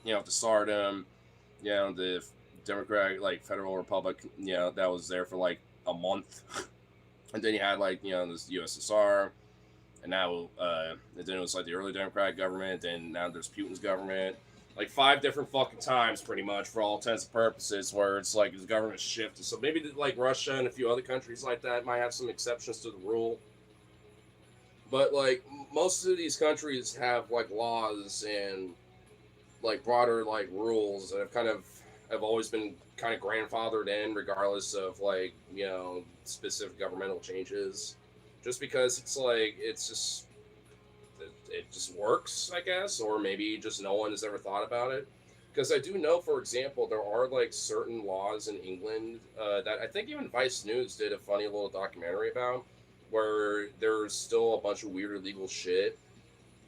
The Tsardom, the Democratic, like, Federal Republic, that was there for, like, a month. And then you had, like, this USSR, and now, and then it was, like, the early Democratic government, and now there's Putin's government. Like, 5 different fucking times, pretty much, for all intents and purposes, where it's like the government shifted. So maybe, like, Russia and a few other countries like that might have some exceptions to the rule. But like most of these countries have like laws and like broader like rules that have always been kind of grandfathered in, regardless of like specific governmental changes. Just because it just works, I guess, or maybe just no one has ever thought about it. Because I do know, for example, there are like certain laws in England that I think even Vice News did a funny little documentary about, where there's still a bunch of weird illegal shit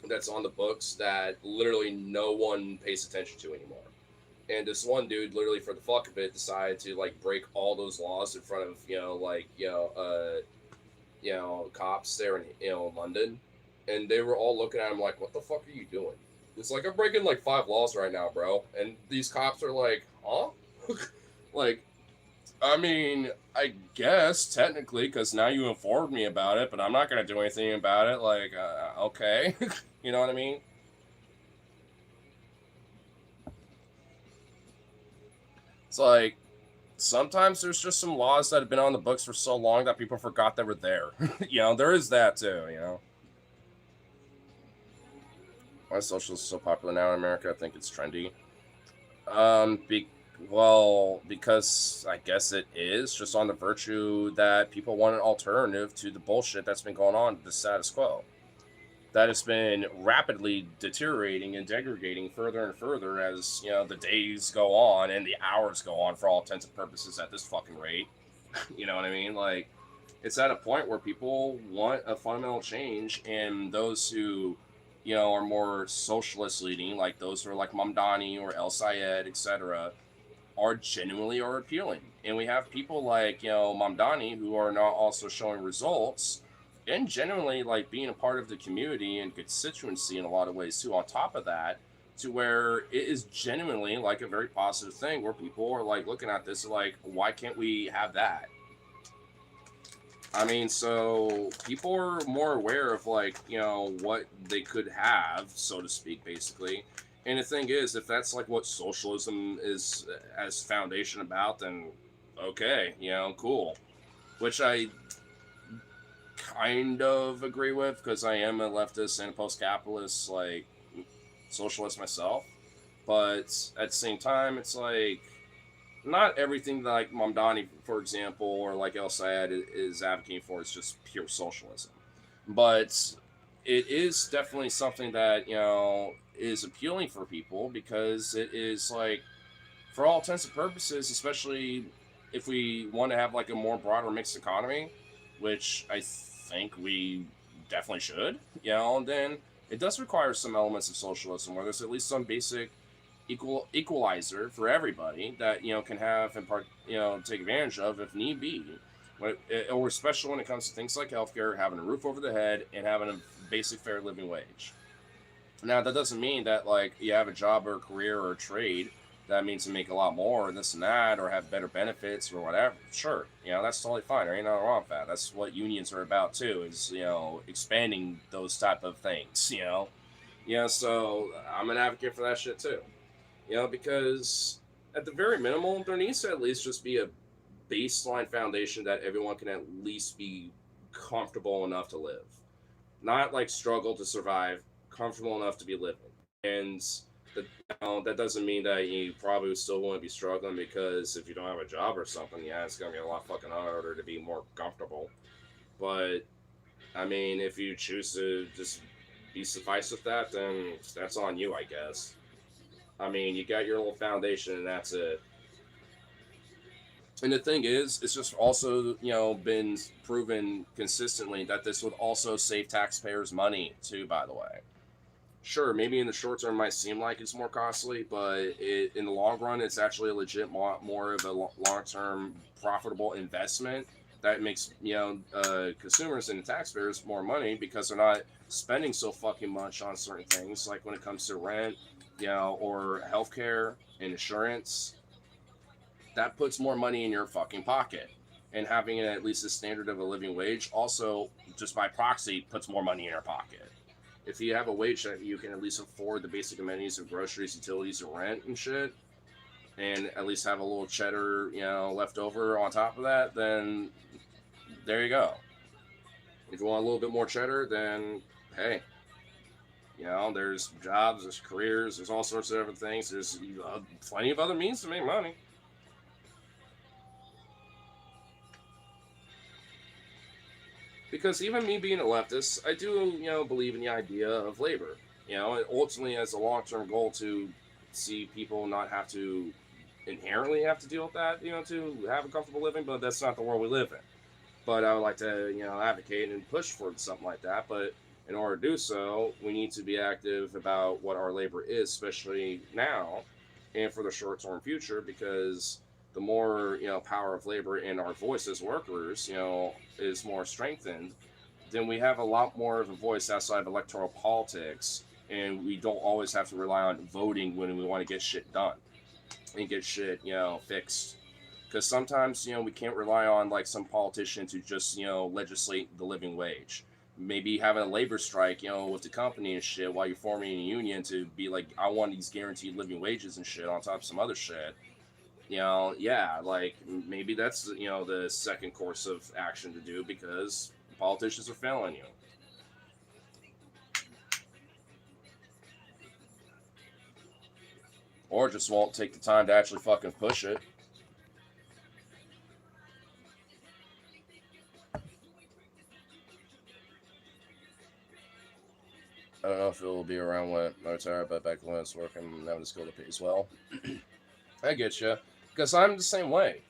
that's on the books that literally no one pays attention to anymore. And this one dude, literally for the fuck of it, decided to like break all those laws in front of cops there in London, and they were all looking at him like, "What the fuck are you doing?" It's like, I'm breaking like 5 laws right now, bro. And these cops are like, "Huh?" Like, I mean, I guess technically, because now you informed me about it, but I'm not gonna do anything about it. Like, okay, you know what I mean? It's like sometimes there's just some laws that have been on the books for so long that people forgot they were there. There is that too. Why is socialism so popular now in America? I think it's trendy. Um, be, because I guess it is just on the virtue that people want an alternative to the bullshit that's been going on, the status quo. That has been rapidly deteriorating and degrading further and further as, the days go on and the hours go on for all intents and purposes at this fucking rate. You know what I mean? Like, it's at a point where people want a fundamental change, and those who are more socialist leaning, like those who are like Mamdani or El Sayed, etc., are appealing. And we have people like Mamdani who are not also showing results and genuinely like being a part of the community and constituency in a lot of ways too. On top of that, to where it is genuinely like a very positive thing where people are like looking at this like, why can't we have that? I mean, so people are more aware of like, what they could have, so to speak, basically. And the thing is, if that's like what socialism is as foundation about, then okay, cool. Which I kind of agree with because I am a leftist and a post-capitalist, like socialist myself. But at the same time, it's like not everything that like Mamdani, for example, or like El Sayed is advocating for is just pure socialism. But it is definitely something that, is appealing for people because it is like, for all intents and purposes, especially if we want to have like a more broader mixed economy, which I think we definitely should, and then it does require some elements of socialism where there's at least some basic equalizer for everybody that can have and part take advantage of if need be, or especially when it comes to things like healthcare, having a roof over the head, and having a basic fair living wage. Now that doesn't mean that like you have a job or a career or a trade that means to make a lot more and this and that or have better benefits or whatever. Sure, that's totally fine. There ain't nothing wrong with that. That's what unions are about too, is expanding those type of things. So I'm an advocate for that shit too. Because at the very minimum, there needs to at least just be a baseline foundation that everyone can at least be comfortable enough to live. Not like struggle to survive, comfortable enough to be living. And that doesn't mean that you probably still want to be struggling because if you don't have a job or something, yeah, it's going to be a lot fucking harder to be more comfortable. But, I mean, if you choose to just be suffice with that, then that's on you, I guess. I mean, you got your little foundation, and that's it. And the thing is, it's just also, been proven consistently that this would also save taxpayers money, too, by the way. Sure, maybe in the short term it might seem like it's more costly, but in the long run, it's actually a legit more of a long-term profitable investment that makes, consumers and taxpayers more money because they're not spending so fucking much on certain things, like when it comes to rent, or healthcare and insurance. That puts more money in your fucking pocket. And having at least a standard of a living wage also, just by proxy, puts more money in your pocket. If you have a wage that you can at least afford the basic amenities of groceries, utilities, and rent and shit, and at least have a little cheddar, left over on top of that, then there you go. If you want a little bit more cheddar, then hey, there's jobs, there's careers, there's all sorts of other things. There's plenty of other means to make money. Because even me being a leftist, I do, believe in the idea of labor. And ultimately as a long-term goal to see people not have to inherently have to deal with that, to have a comfortable living, but that's not the world we live in. But I would like to, advocate and push for something like that. But in order to do so, we need to be active about what our labor is, especially now and for the short-term future, because the more power of labor and our voice as workers, is more strengthened, then we have a lot more of a voice outside of electoral politics, and we don't always have to rely on voting when we want to get shit done and get shit fixed, because sometimes we can't rely on like some politician to just legislate the living wage. Maybe having a labor strike with the company and shit while you're forming a union to be like, I want these guaranteed living wages and shit on top of some other shit. Yeah, like maybe that's the second course of action to do, because politicians are failing you, or just won't take the time to actually fucking push it. I don't know if it will be around when I retire, but back when I was working, having the skill to pay as well. I get you, because I'm the same way.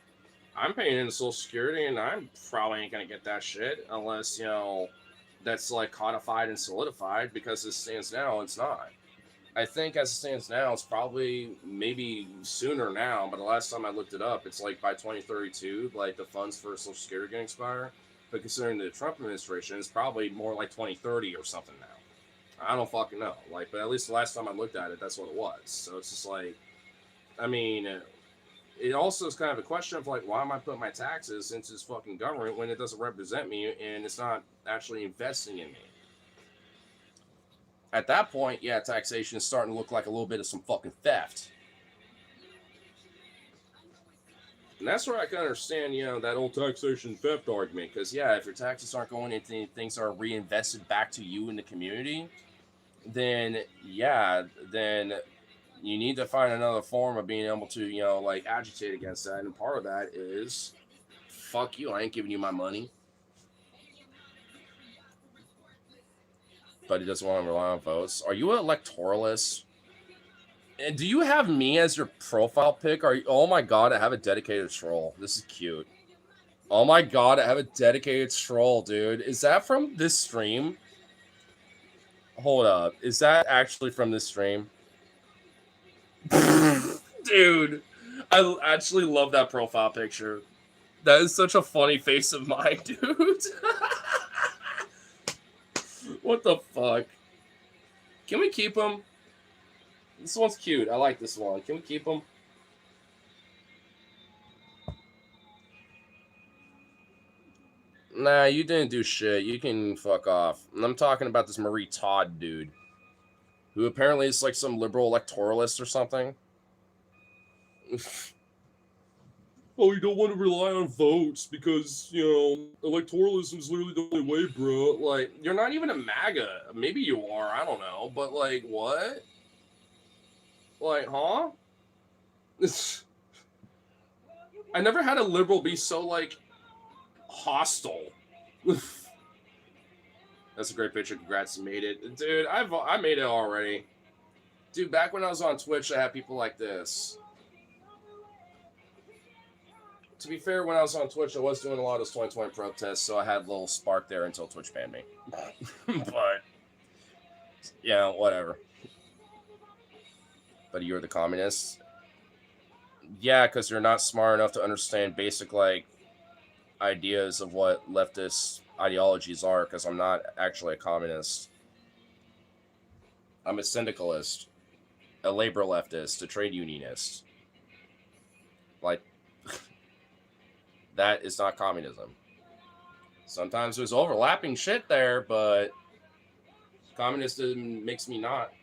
I'm paying into Social Security, and I'm probably ain't gonna get that shit unless that's like codified and solidified. Because as it stands now, it's not. I think as it stands now, it's probably maybe sooner now. But the last time I looked it up, it's like by 2032, like the funds for Social Security going to expire. But considering the Trump administration, it's probably more like 2030 or something now. I don't fucking know. Like, but at least the last time I looked at it, that's what it was. So it's just like, I mean, it also is kind of a question of like, why am I putting my taxes into this fucking government when it doesn't represent me and it's not actually investing in me? At that point, yeah, taxation is starting to look like a little bit of some fucking theft. And that's where I can understand, that old taxation theft argument. Because, yeah, if your taxes aren't going into things that are reinvested back to you in the community, then, yeah, then you need to find another form of being able to, like agitate against that. And part of that is, fuck you, I ain't giving you my money. But he doesn't want to rely on votes. Are you an electoralist? And do you have me as your profile pic? Are you? Oh my god, I have a dedicated troll. This is cute. Oh my god, I have a dedicated troll, dude. Is that from this stream? Hold up. Is that actually from this stream? Dude, I actually love that profile picture. That is such a funny face of mine, dude. What the fuck? Can we keep him? This one's cute. I like this one. Can we keep him? Nah, you didn't do shit. You can fuck off. And I'm talking about this Marie Todd dude, who apparently is like some liberal electoralist or something. Oh, you don't want to rely on votes because, electoralism is literally the only way, bro. Like, you're not even a MAGA. Maybe you are. I don't know. But, like, what? Like, huh? I never had a liberal be so, like, hostile. That's a great picture. Congrats, you made it. Dude, I made it already. Dude, back when I was on Twitch, I had people like this. To be fair, when I was on Twitch, I was doing a lot of those 2020 protests, so I had a little spark there until Twitch banned me. But, yeah, whatever. But you're the communist? Yeah, because you're not smart enough to understand basic, like, ideas of what leftist ideologies are, because I'm not actually a communist. I'm a syndicalist, a labor leftist, a trade unionist. Like, that is not communism. Sometimes there's overlapping shit there, but communism makes me not.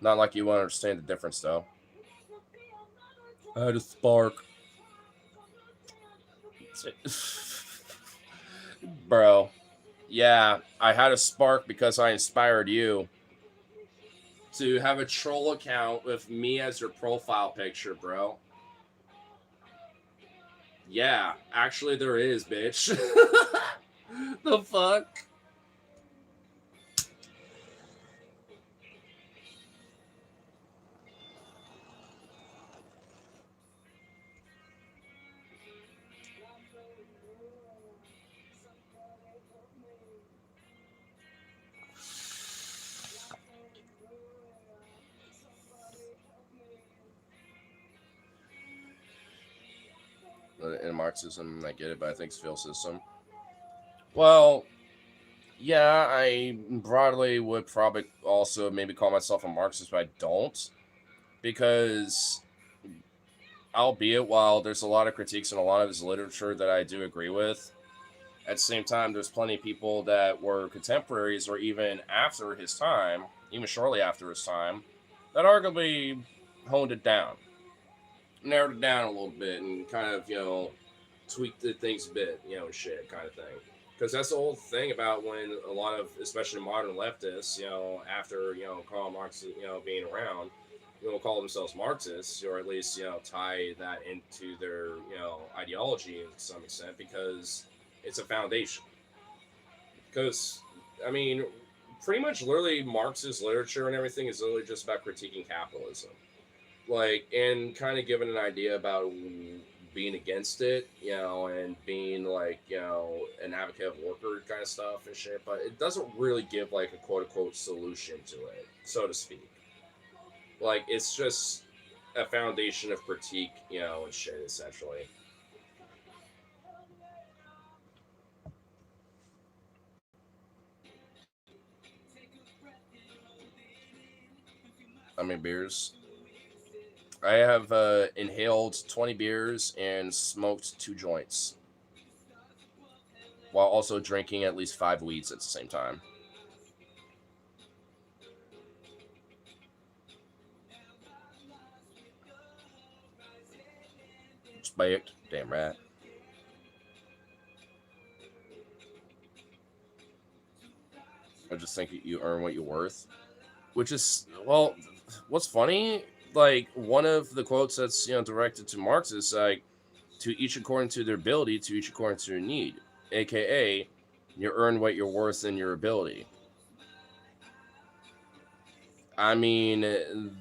Not like you want to understand the difference, though. I had a spark. Bro, yeah, I had a spark because I inspired you to have a troll account with me as your profile picture, bro. Yeah, actually there is, bitch. The fuck? In Marxism, I get it, but I think it's field system. Well, yeah, I broadly would probably also maybe call myself a Marxist, but I don't. Because, albeit while there's a lot of critiques in a lot of his literature that I do agree with, at the same time, there's plenty of people that were contemporaries or even after his time, even shortly after his time, that arguably honed it down, narrowed it down a little bit, and kind of, tweaked the things a bit, shit kind of thing. Because that's the whole thing about when a lot of, especially modern leftists, after, Karl Marx, being around, call themselves Marxists, or at least, tie that into their, ideology to some extent, because it's a foundation. Because, I mean, pretty much literally Marxist literature and everything is literally just about critiquing capitalism. Like, and kind of giving an idea about being against it, and being like, an advocate of worker kind of stuff and shit, but it doesn't really give like a quote unquote solution to it, so to speak. Like, it's just a foundation of critique, and shit, essentially. I mean, beers. I have inhaled 20 beers and smoked 2 joints while also drinking at least 5 weeds at the same time. Spiked. Damn right. I just think you earn what you're worth. Which is, well, what's funny, like, one of the quotes that's, directed to Marx is like, to each according to their ability, to each according to their need. AKA, you earn what you're worth in your ability. I mean,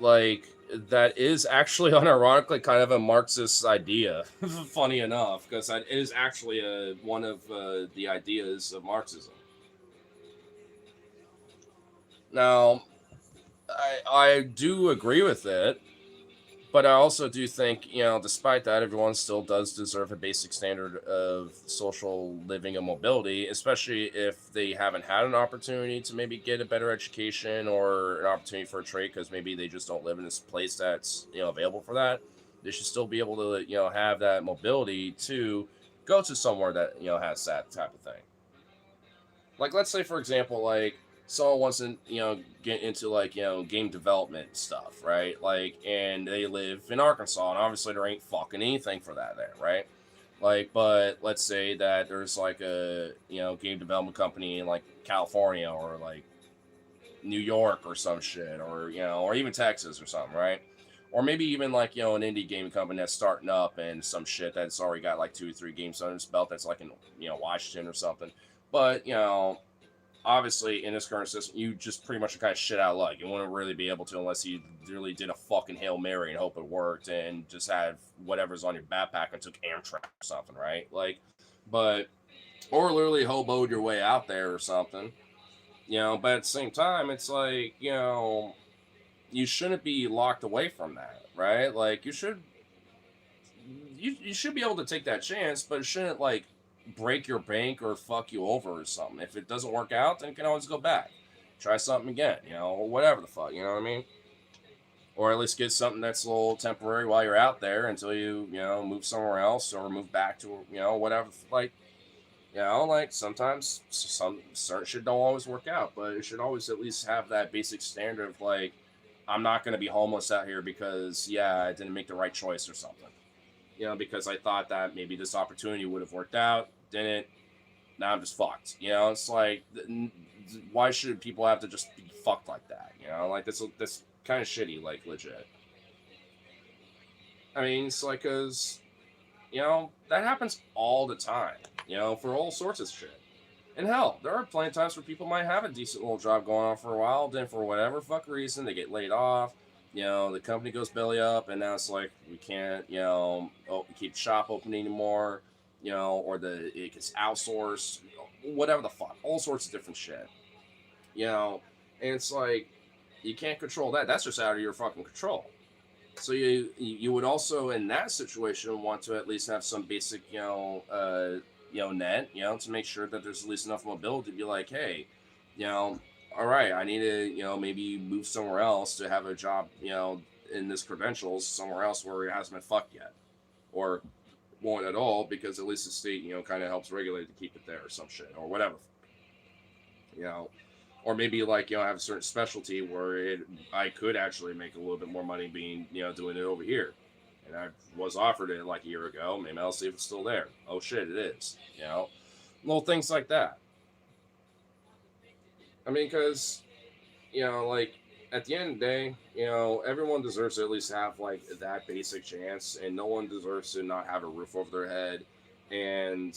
like, that is actually unironically kind of a Marxist idea. Funny enough, because that is actually one of the ideas of Marxism. Now, I do agree with it, but I also do think, despite that, everyone still does deserve a basic standard of social living and mobility, especially if they haven't had an opportunity to maybe get a better education or an opportunity for a trade because maybe they just don't live in this place that's, available for that. They should still be able to, have that mobility to go to somewhere that, has that type of thing. Like, let's say, for example, like, someone wants to, get into, like, game development stuff, right? Like, and they live in Arkansas, and obviously there ain't fucking anything for that there, right? Like, but let's say that there's like a, game development company in like California or like New York or some shit, or, or even Texas or something, right? Or maybe even like, an indie game company that's starting up and some shit that's already got like 2 or 3 games under its belt that's like in, Washington or something. But, obviously in this current system, you just pretty much kind of shit out of luck. You wouldn't really be able to unless you really did a fucking Hail Mary and hope it worked and just had whatever's on your backpack and took Amtrak or something, right? Like, but, or literally hoboed your way out there or something, but at the same time, it's like, you shouldn't be locked away from that, right? Like, you should be able to take that chance, but it shouldn't like break your bank or fuck you over or something. If it doesn't work out, then you can always go back, try something again, or whatever the fuck, you know what I mean? Or at least get something that's a little temporary while you're out there until you, move somewhere else or move back to, whatever. Like, like sometimes some certain shit don't always work out, but it should always at least have that basic standard of like, I'm not going to be homeless out here because, yeah, I didn't make the right choice or something. because I thought that maybe this opportunity would have worked out. Didn't. Now I'm just fucked. It's like, why should people have to just be fucked like that? Like this kind of shitty, like legit. I mean, it's like, cause that happens all the time. For all sorts of shit. And hell, there are plenty of times where people might have a decent little job going on for a while, then for whatever fuck reason they get laid off. The company goes belly up, and now it's like we can't, keep the shop open anymore. Or it gets outsourced, whatever the fuck, all sorts of different shit. And it's like you can't control that. That's just out of your fucking control. So you would also in that situation want to at least have some basic net to make sure that there's at least enough mobility to be like, hey, all right, I need to maybe move somewhere else to have a job in this credentials somewhere else where it hasn't been fucked yet, or won't at all, because at least the state kind of helps regulate to keep it there or some shit or whatever. you know or maybe like have a certain specialty where I could actually make a little bit more money being doing it over here, and I was offered it like a year ago. Maybe I'll see if it's still there. Oh shit, it is. Little things like that. I mean, because like at the end of the day, everyone deserves to at least have like that basic chance, and no one deserves to not have a roof over their head, and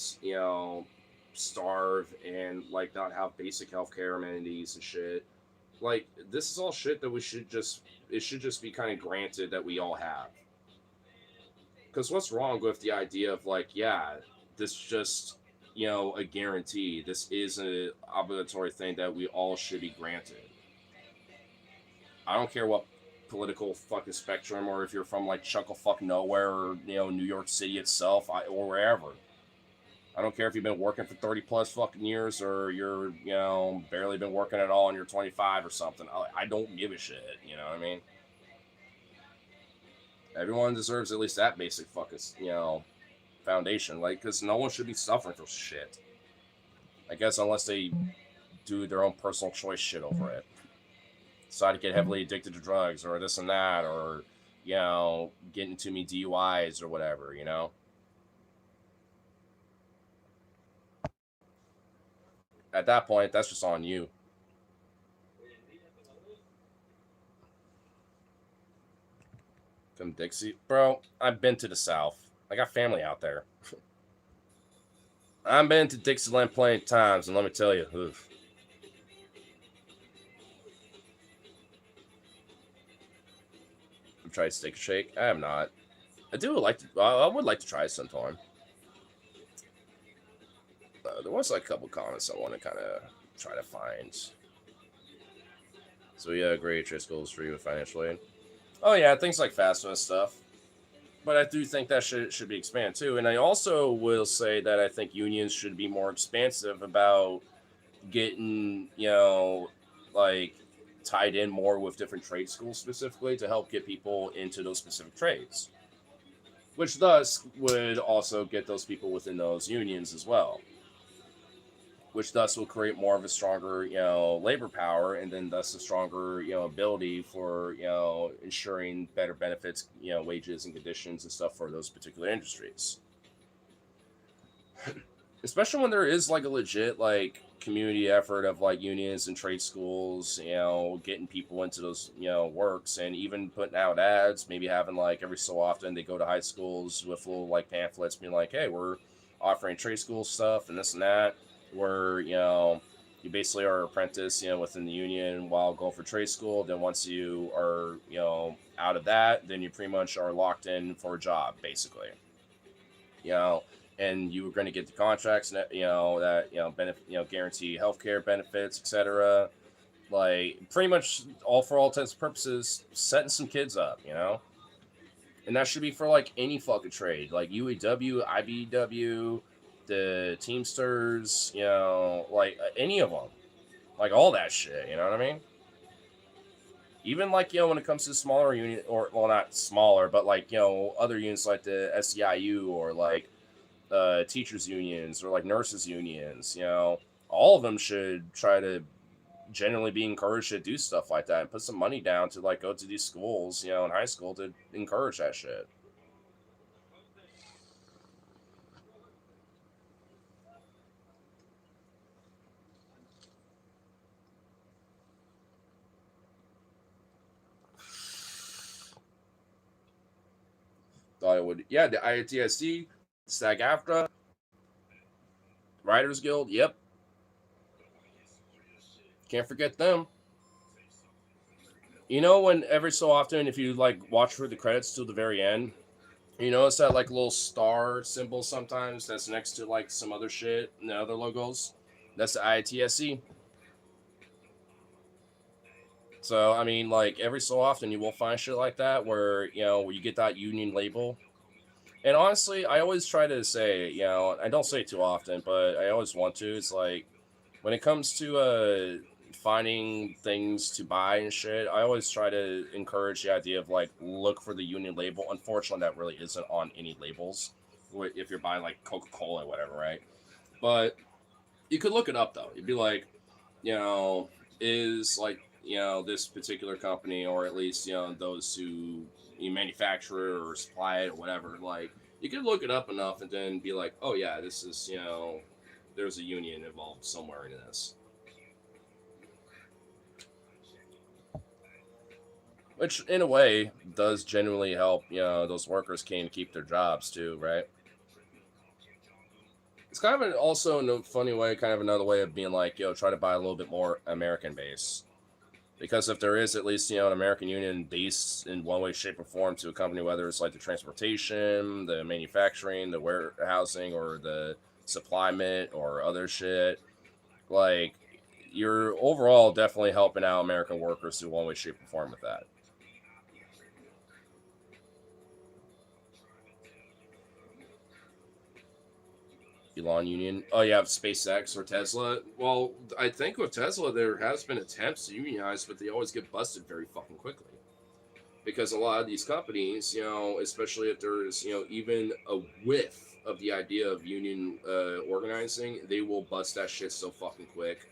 starve, and like not have basic healthcare amenities and shit. Like this is all shit that it should just be kind of granted that we all have. Because what's wrong with the idea of like, yeah, this just a guarantee. This is an obligatory thing that we all should be granted. I don't care what political fucking spectrum, or if you're from like chuckle fuck nowhere, or New York City itself, or wherever. I don't care if you've been working for 30 plus fucking years, or you're barely been working at all and you're 25 or something. I don't give a shit. You know what I mean? Everyone deserves at least that basic fucking foundation, like, because no one should be suffering for shit. I guess unless they do their own personal choice shit over it. Decide to get heavily addicted to drugs or this and that, or getting too many DUIs or whatever. At that point, that's just on you. From Dixie, bro. I've been to the South. I got family out there. I've been to Dixieland plenty of times, and let me tell you, oof. I've tried Steak and Shake. I have not. I do like to. I would like to try it sometime. There was like a couple comments I want to kind of try to find. So yeah, great Driscoll's for you with financial aid. Oh yeah, things like FAFSA and stuff. But I do think that should be expanded too. And I also will say that I think unions should be more expansive about getting, like tied in more with different trade schools specifically to help get people into those specific trades. Which thus would also get those people within those unions as well. Which thus will create more of a stronger, labor power, and then thus a stronger, ability for, ensuring better benefits, wages and conditions and stuff for those particular industries. Especially when there is like a legit like community effort of like unions and trade schools, getting people into those, works, and even putting out ads, maybe having like every so often they go to high schools with little like pamphlets being like, hey, we're offering trade school stuff and this and that, where you basically are an apprentice within the union while going for trade school. Then once you are out of that, then you pretty much are locked in for a job basically. And you were going to get the contracts that benefit, guarantee healthcare benefits, etc. Like pretty much all for all intents and purposes, setting some kids up. And that should be for like any fucking trade, like UAW, IBEW, the Teamsters, like any of them, like all that shit. You know what I mean? Even like when it comes to smaller unit, or well, not smaller, but like other units like the SEIU, or like teachers unions, or like nurses unions. All of them should try to generally be encouraged to do stuff like that and put some money down to like go to these schools, in high school to encourage that shit. thought it would. Yeah, the IATSC, SAG-AFTRA, Writers Guild. Yep, can't forget them. You know, when every so often, if you like watch for the credits to the very end, you notice that like little star symbol sometimes that's next to like some other shit and the other logos. That's the IATSC. So I mean, like every so often, you will find shit like that where where you get that union label. And honestly, I always try to say, I don't say it too often, but I always want to. It's like when it comes to finding things to buy and shit, I always try to encourage the idea of like look for the union label. Unfortunately, that really isn't on any labels if you're buying like Coca Cola or whatever, right? But you could look it up though. You'd be like, you know, is like this particular company, or at least those who you manufacture or supply it or whatever. Like you could look it up enough and then be like, oh yeah, this is there's a union involved somewhere in this. Which, in a way, does genuinely help, those workers can keep their jobs too, right? It's kind of also in a funny way, kind of another way of being like, try to buy a little bit more American base. Because if there is at least, an American union based in one way, shape, or form to a company, whether it's like the transportation, the manufacturing, the warehousing, or the supplyment, or other shit, like, you're overall definitely helping out American workers through one way, shape, or form with that. Elon Union. Oh yeah, SpaceX or Tesla. Well, I think with Tesla there has been attempts to unionize, but they always get busted very fucking quickly. Because a lot of these companies, especially if there's even a whiff of the idea of union organizing, they will bust that shit so fucking quick.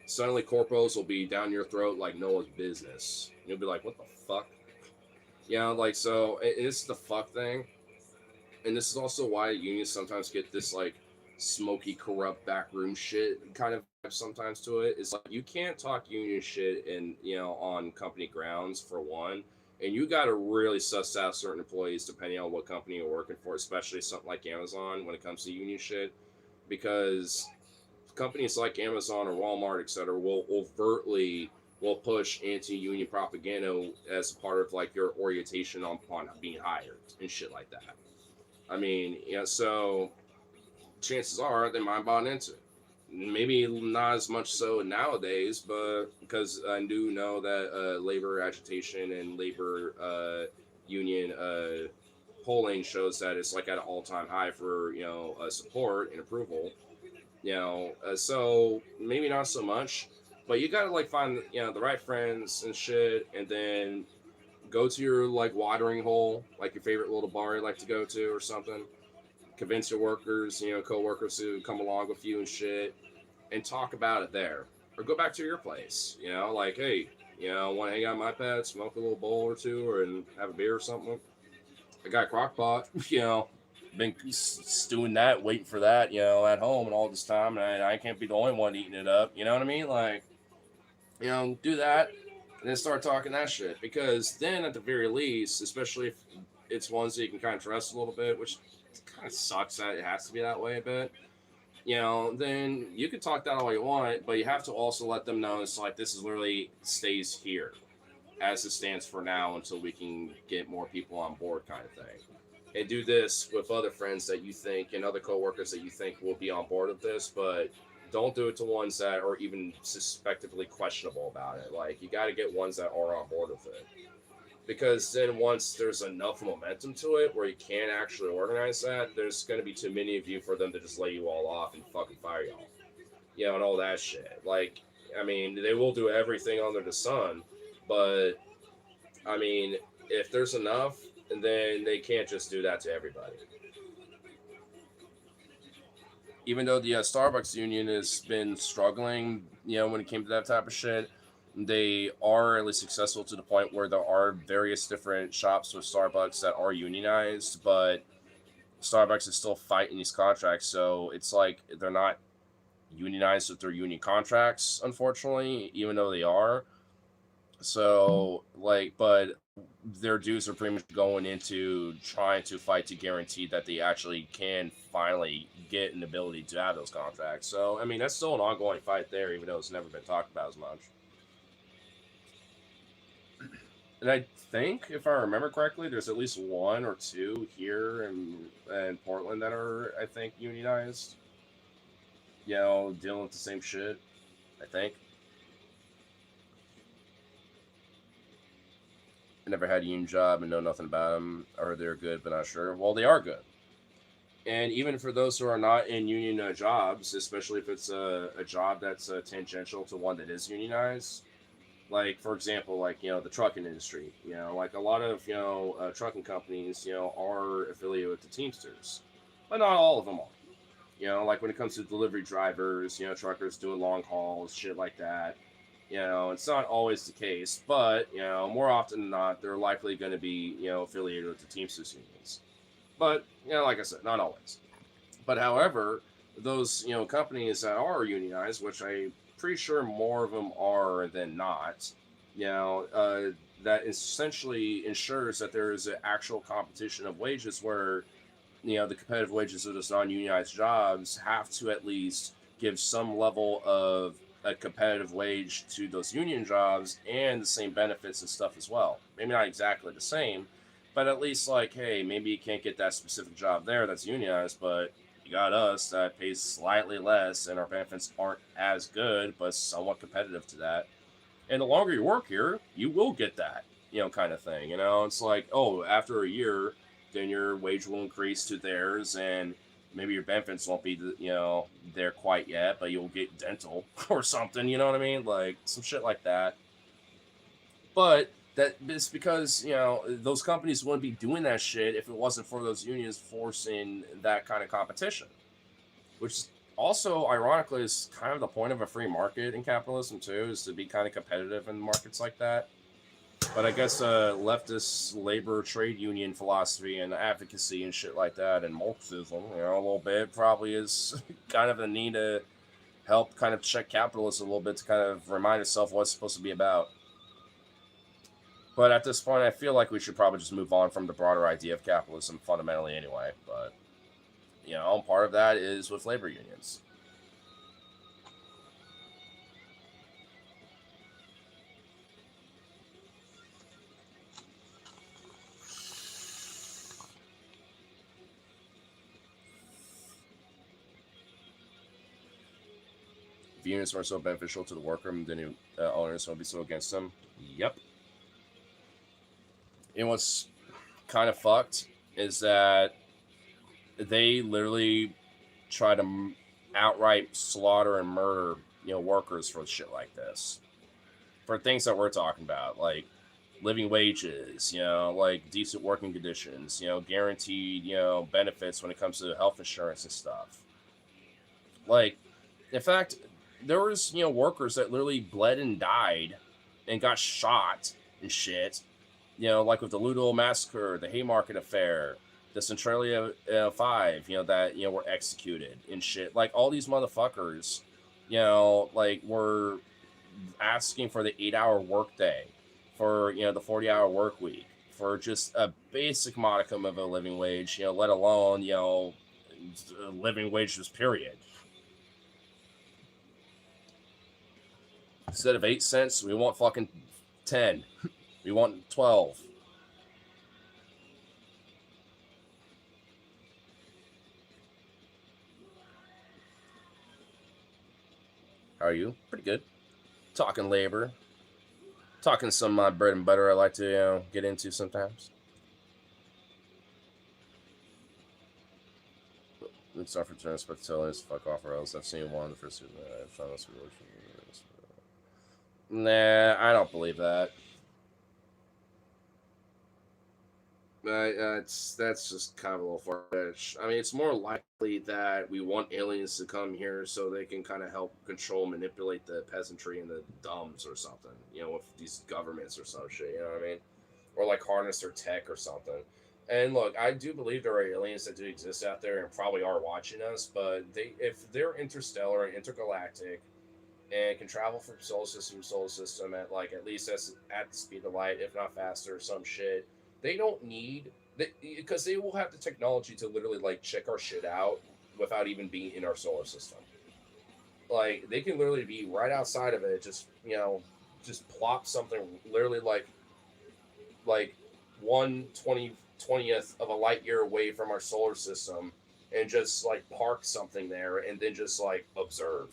Suddenly, corpos will be down your throat like no one's business. You'll be like, "What the fuck?" Like so. And this is the fuck thing. And this is also why unions sometimes get this like smoky, corrupt backroom shit kind of sometimes to it. It's like you can't talk union shit and on company grounds for one, and you got to really suss out certain employees depending on what company you're working for, especially something like Amazon when it comes to union shit, because companies like Amazon or Walmart, etc., will overtly will push anti-union propaganda as a part of like your orientation on being hired and shit like that. I mean, so chances are they might buy into it. Maybe not as much so nowadays, but because I do know that labor agitation and labor union polling shows that it's like at an all-time high for support and approval. So maybe not so much, but you gotta like find the right friends and shit, and then go to your like watering hole, like your favorite little bar you like to go to or something. Convince your workers, co-workers to come along with you and shit, and talk about it there. Or go back to your place, like, hey, want to hang out in my pad, smoke a little bowl or two, or and have a beer or something. I got a crock pot, been stewing that, waiting for that, at home and all this time, and I can't be the only one eating it up. You know what I mean? Like, do that, and then start talking that shit. Because then, at the very least, especially if it's ones that you can kind of trust a little bit, which kind of sucks that it has to be that way a bit, then you can talk that all you want, but you have to also let them know it's like this is literally stays here as it stands for now until we can get more people on board, kind of thing. And do this with other friends that you think and other coworkers that you think will be on board with this, but don't do it to ones that are even suspectively questionable about it. Like you got to get ones that are on board with it, because then once there's enough momentum to it where you can actually organize that, there's going to be too many of you for them to just lay you all off and fucking fire y'all, and all that shit. Like, I mean, they will do everything under the sun, but I mean, if there's enough, then they can't just do that to everybody. Even though the Starbucks union has been struggling, when it came to that type of shit, they are really successful to the point where there are various different shops with Starbucks that are unionized, but Starbucks is still fighting these contracts. So it's like they're not unionized with their union contracts, unfortunately, even though they are. So like, but their dues are pretty much going into trying to fight to guarantee that they actually can finally get an ability to have those contracts. So I mean, that's still an ongoing fight there, even though it's never been talked about as much. And I think, if I remember correctly, there's at least one or two here in Portland that are, I think, unionized. You know, dealing with the same shit. I think. I never had a union job and know nothing about them. I heard they're good, but not sure. Well, they are good. And even for those who are not in union jobs, especially if it's a job that's tangential to one that is unionized, like for example, like the trucking industry, like a lot of trucking companies, are affiliated with the Teamsters, but not all of them are. Like when it comes to delivery drivers, truckers doing long hauls, shit like that. It's not always the case, but more often than not, they're likely going to be affiliated with the Teamsters unions. But like I said, not always. But however, those companies that are unionized, which I'm pretty sure more of them are than not, you know, uh, that essentially ensures that there is an actual competition of wages where the competitive wages of those non-unionized jobs have to at least give some level of a competitive wage to those union jobs and the same benefits and stuff as well. Maybe not exactly the same, but at least like, hey, maybe you can't get that specific job there that's unionized, but you got us that pays slightly less and our benefits aren't as good, but somewhat competitive to that. And the longer you work here, you will get that, kind of thing. It's like, oh, after a year, then your wage will increase to theirs, and maybe your benefits won't be, there quite yet, but you'll get dental or something. You know what I mean? Like some shit like that. But that is because those companies wouldn't be doing that shit if it wasn't for those unions forcing that kind of competition, which also ironically is kind of the point of a free market in capitalism too, is to be kind of competitive in markets like that. But I guess leftist labor trade union philosophy and advocacy and shit like that and Marxism, a little bit probably is kind of a need to help kind of check capitalism a little bit to kind of remind itself what it's supposed to be about. But at this point, I feel like we should probably just move on from the broader idea of capitalism fundamentally anyway. But, part of that is with labor unions. If unions are so beneficial to the worker, then the owners will be so against them. Yep. And what's kind of fucked is that they literally try to outright slaughter and murder workers for shit like this, for things that we're talking about, like living wages, like decent working conditions, guaranteed benefits when it comes to health insurance and stuff. Like, in fact, there was workers that literally bled and died and got shot and shit. Like with the Ludo massacre, the Haymarket affair, the Centralia Five, that were executed and shit. Like all these motherfuckers, like were asking for the 8-hour workday, for the 40-hour work week, for just a basic modicum of a living wage, let alone living wages period. Instead of 8 cents, we want fucking 10. We want 12. How are you? Pretty good. Talking labor, talking some of my bread and butter I like to get into sometimes. It's not for turns, but telling us fuck off or else. I've seen one of the first two. Nah, I don't believe that. It's that's just kind of a little far fetched. I mean, it's more likely that we want aliens to come here so they can kind of help control, manipulate the peasantry and the dumbs or something. With these governments or some shit. You know what I mean? Or like harness their tech or something. And look, I do believe there are aliens that do exist out there and probably are watching us. But if they're interstellar and intergalactic, and can travel from solar system to solar system at like at least at the speed of light, if not faster, or some shit. They don't need because they will have the technology to literally like check our shit out without even being in our solar system. Like they can literally be right outside of it, just just plop something literally like 1/20th of a light year away from our solar system, and just like park something there, and then just like observe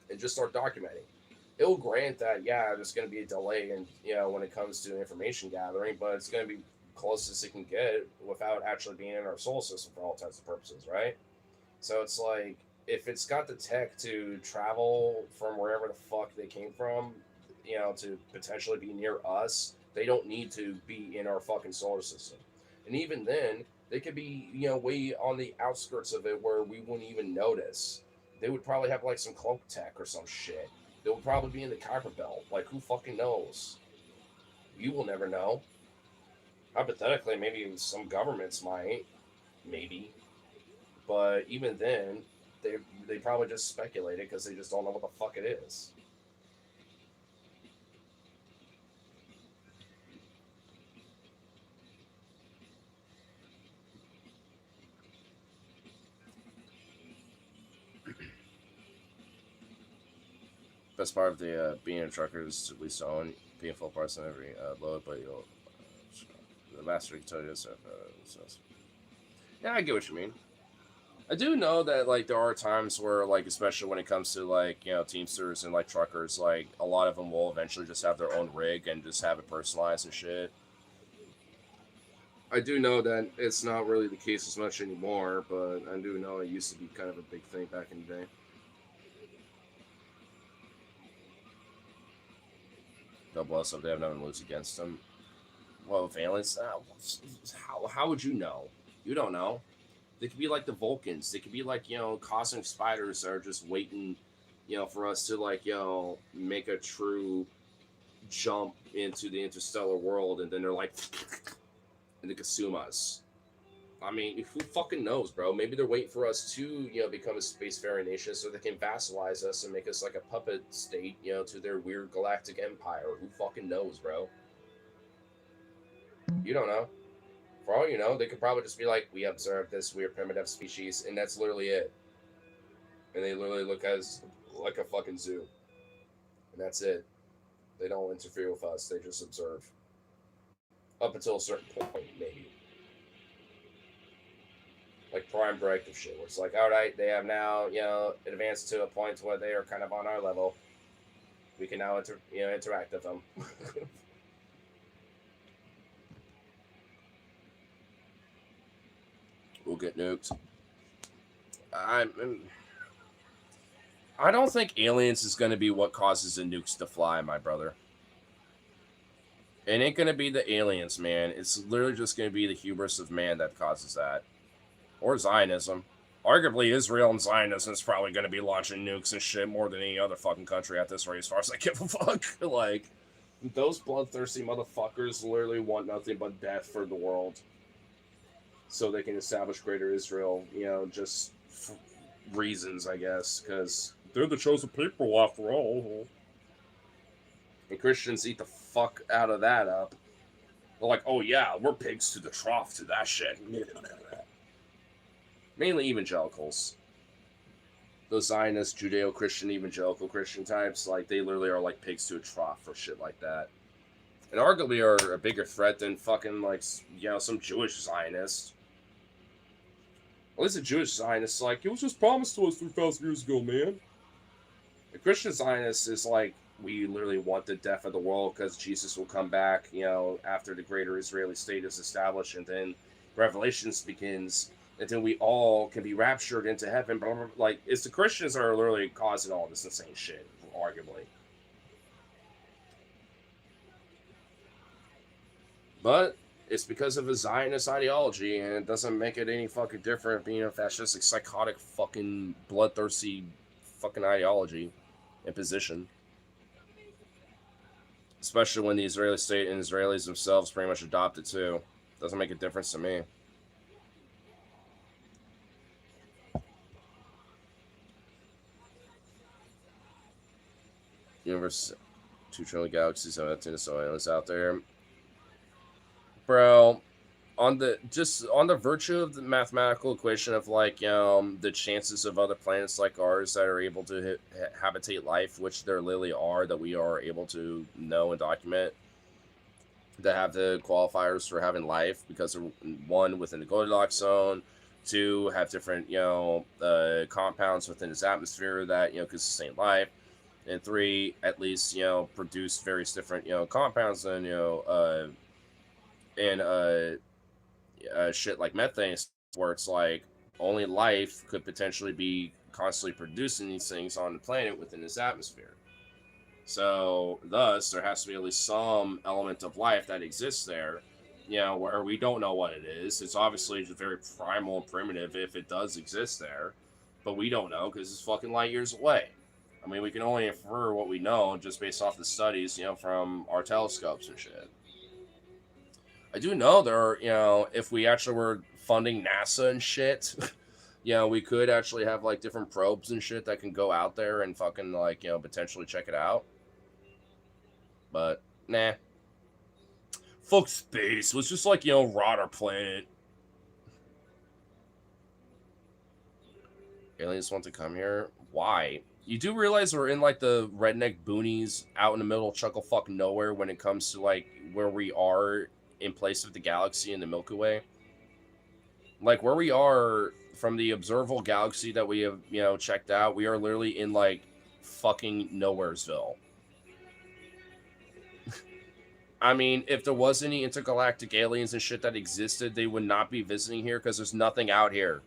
and just start documenting. It'll grant that, yeah, there's going to be a delay, and when it comes to information gathering, but it's going to be closest it can get without actually being in our solar system for all intents and purposes, right? So it's like if it's got the tech to travel from wherever the fuck they came from, to potentially be near us, they don't need to be in our fucking solar system. And even then, they could be, way on the outskirts of it where we wouldn't even notice. They would probably have like some cloak tech or some shit. They would probably be in the Kuiper Belt. Like, who fucking knows? You will never know. Hypothetically, maybe some governments might, maybe. But even then, they probably just speculated because they just don't know what the fuck it is. Best part of the being a trucker is at least own paying full price on every load, but you'll the master can tell you this. Yeah, I get what you mean. I do know that like there are times where like especially when it comes to like Teamsters and like truckers, like a lot of them will eventually just have their own rig and just have it personalized and shit. I do know that it's not really the case as much anymore, but I do know it used to be kind of a big thing back in the day. God bless them. They have nothing to lose against them. Well, Valence, how would you know? You don't know. They could be like the Vulcans. They could be like cosmic spiders that are just waiting, for us to like make a true jump into the interstellar world, and then they're like, and they consume us. I mean, who fucking knows, bro? Maybe they're waiting for us to, become a spacefaring nation so they can vassalize us and make us like a puppet state, to their weird galactic empire. Who fucking knows, bro? You don't know. For all you know, they could probably just be like, we observed this weird primitive species, and that's literally it. And they literally look at us like a fucking zoo. And that's it. They don't interfere with us, they just observe. Up until a certain point, maybe. Like prime directive shit, where it's like, all right, they have now, advanced to a point where they are kind of on our level. We can now, interact with them. We'll get nuked. I I don't think aliens is going to be what causes the nukes to fly, my brother. It ain't going to be the aliens, man. It's literally just going to be the hubris of man that causes that. Or Zionism. Arguably, Israel and Zionism is probably going to be launching nukes and shit more than any other fucking country at this rate, as far as I give a fuck. Like, those bloodthirsty motherfuckers literally want nothing but death for the world. So they can establish Greater Israel, just reasons, I guess, because they're the chosen people after all. And Christians eat the fuck out of that up. They're like, oh yeah, we're pigs to the trough to that shit. Mainly evangelicals. Those Zionist, Judeo-Christian, evangelical Christian types, like they literally are like pigs to a trough for shit like that. And arguably are a bigger threat than fucking like some Jewish Zionists. At least a Jewish Zionist, like, it was just promised to us 3,000 years ago, man. The Christian Zionist is like, we literally want the death of the world because Jesus will come back, after the greater Israeli state is established, and then Revelations begins, and then we all can be raptured into heaven. Blah, blah, blah. Like, it's the Christians that are literally causing all this insane shit, arguably. But it's because of a Zionist ideology, and it doesn't make it any fucking different being a fascistic, psychotic, fucking bloodthirsty fucking ideology and position. Especially when the Israeli state and Israelis themselves pretty much adopt it too. Doesn't make a difference to me. Universe, 2 trillion galaxies, so that's so aliens out there, bro. On the just on the virtue of the mathematical equation of like the chances of other planets like ours that are able to habitate life, which there literally are, that we are able to know and document, that have the qualifiers for having life because they're one within the Goldilocks zone, two have different compounds within its atmosphere that could sustain life, and three at least produce various different compounds and shit like methane, where it's like only life could potentially be constantly producing these things on the planet within its atmosphere. So, thus, there has to be at least some element of life that exists there, where we don't know what it is. It's obviously just very primal and primitive if it does exist there, but we don't know because it's fucking light years away. I mean, we can only infer what we know just based off the studies, from our telescopes and shit. I do know there are, if we actually were funding NASA and shit, we could actually have like different probes and shit that can go out there and fucking like, potentially check it out. But nah. Fuck space. Let's just like, rot our planet. Aliens want to come here? Why? You do realize we're in like the redneck boonies out in the middle of chuckle fuck nowhere when it comes to like where we are in place of the galaxy and the Milky Way? Like where we are from the observable galaxy that we have, checked out, we are literally in like fucking Nowheresville. I mean, if there was any intergalactic aliens and shit that existed, they would not be visiting here because there's nothing out here.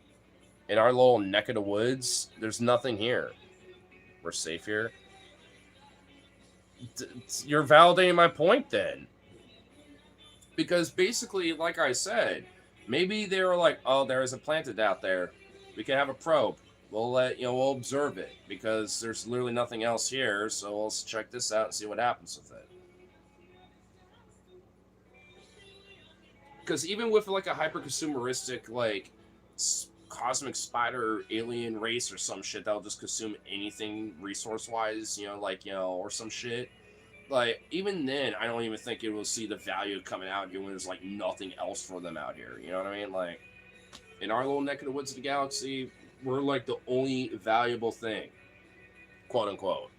In our little neck of the woods, there's nothing here. We're safe here. You're validating my point then. Because basically, like I said, maybe they were like, oh, there is a planet out there. We can have a probe. We'll we'll observe it because there's literally nothing else here. So let's check this out and see what happens with it. Because even with like a hyper consumeristic like cosmic spider alien race or some shit that'll just consume anything resource wise, or some shit. Like even then, I don't even think it will see the value of coming out here when there's like nothing else for them out here. You know what I mean? Like in our little neck of the woods of the galaxy, we're like the only valuable thing, quote unquote.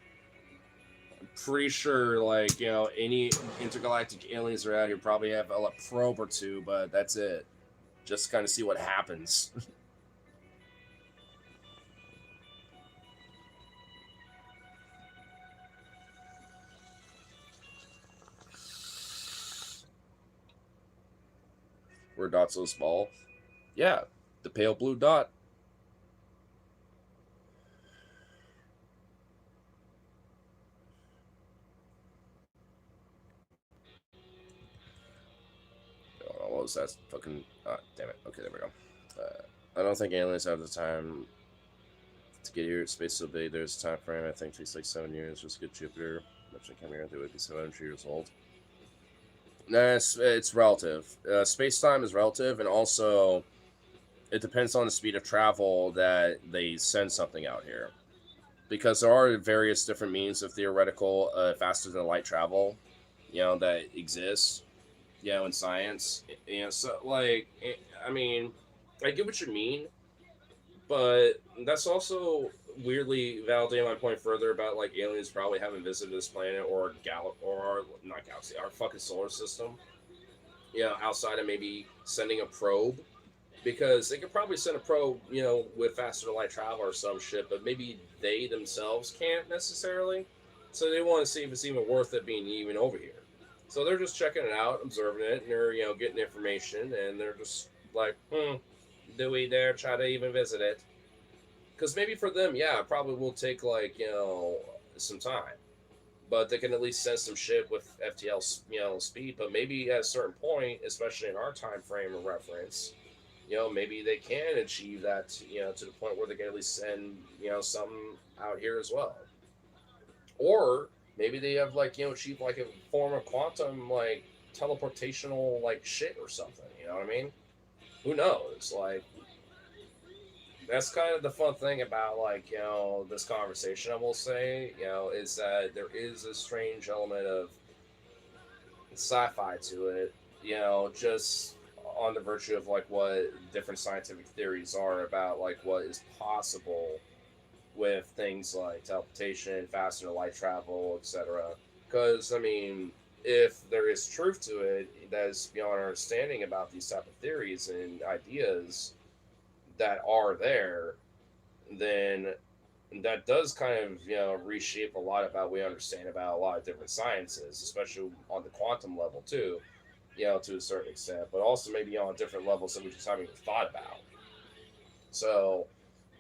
I'm pretty sure, like any intergalactic aliens are out here probably have a probe or two, but that's it. Just to kind of see what happens. Where dots so small? Yeah, the pale blue dot. Oh, what was that? Fucking. Damn it. Okay, there we go. I don't think aliens have the time to get here. Space so big. There's a time frame. I think it takes like 7 years. Just get Jupiter. Eventually come here. They would be 700 years old. Nah, it's relative. Space time is relative, and also it depends on the speed of travel that they send something out here. Because there are various different means of theoretical faster than light travel, that exists, in science. So like, I mean, I get what you mean, but that's also weirdly validating my point further about like aliens probably haven't visited this planet or not galaxy, our fucking solar system. Outside of maybe sending a probe, because they could probably send a probe, with faster than light travel or some shit, but maybe they themselves can't necessarily. So they want to see if it's even worth it being even over here. So they're just checking it out, observing it, and they're getting information, and they're just like, do we dare try to even visit it? Because maybe for them, yeah, it probably will take like some time, but they can at least send some shit with FTL speed. But maybe at a certain point, especially in our time frame of reference, maybe they can achieve that, to the point where they can at least send, something out here as well. Or maybe they have like, achieved like a form of quantum like teleportational like shit or something. You know what I mean? Who knows? Like, that's kind of the fun thing about like this conversation. I will say is that there is a strange element of sci-fi to it. Just on the virtue of like what different scientific theories are about like what is possible with things like teleportation, faster light travel, etc. Because I mean, if there is truth to it, that is beyond our understanding about these type of theories and ideas that are there, then that does kind of reshape a lot about we understand about a lot of different sciences, especially on the quantum level too. To a certain extent, but also maybe on different levels that we just haven't even thought about. So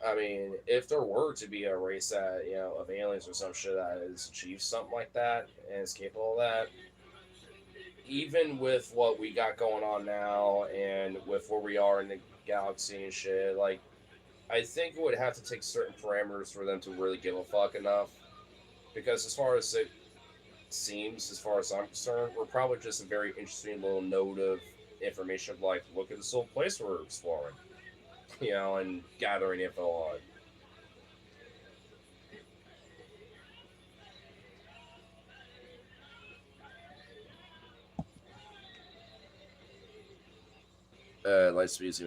I mean, if there were to be a race that of aliens or some shit that has achieved something like that and is capable of that, even with what we got going on now and with where we are in the galaxy and shit, like I think it would have to take certain parameters for them to really give a fuck enough. Because as far as it seems, as far as I'm concerned, we're probably just a very interesting little node of information of like, look at this little place we're exploring, and gathering info on. Light speed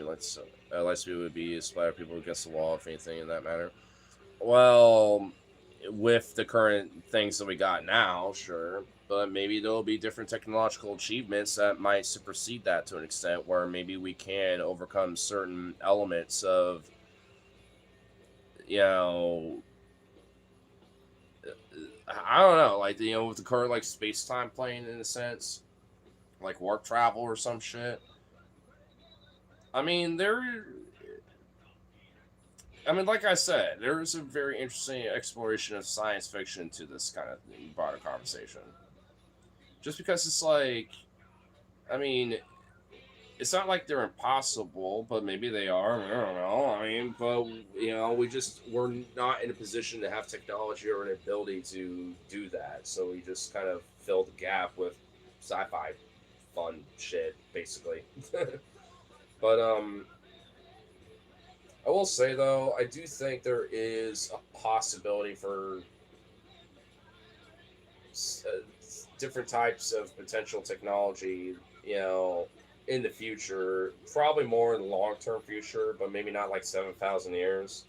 would be splatter people against the wall, if anything, in that matter. Well, with the current things that we got now, sure, but maybe there'll be different technological achievements that might supersede that to an extent, where maybe we can overcome certain elements of, you know, I don't know, like with the current like space time plane in a sense, like warp travel or some shit. I mean, like I said, there is a very interesting exploration of science fiction to this kind of broader conversation. Just because it's like, I mean, it's not like they're impossible, but maybe they are. I don't know. I mean, but we're not in a position to have technology or an ability to do that. So we just kind of fill the gap with sci-fi fun shit, basically. But I will say though, I do think there is a possibility for uh, different types of potential technology, in the future. Probably more in the long term future, but maybe not like 7,000 years.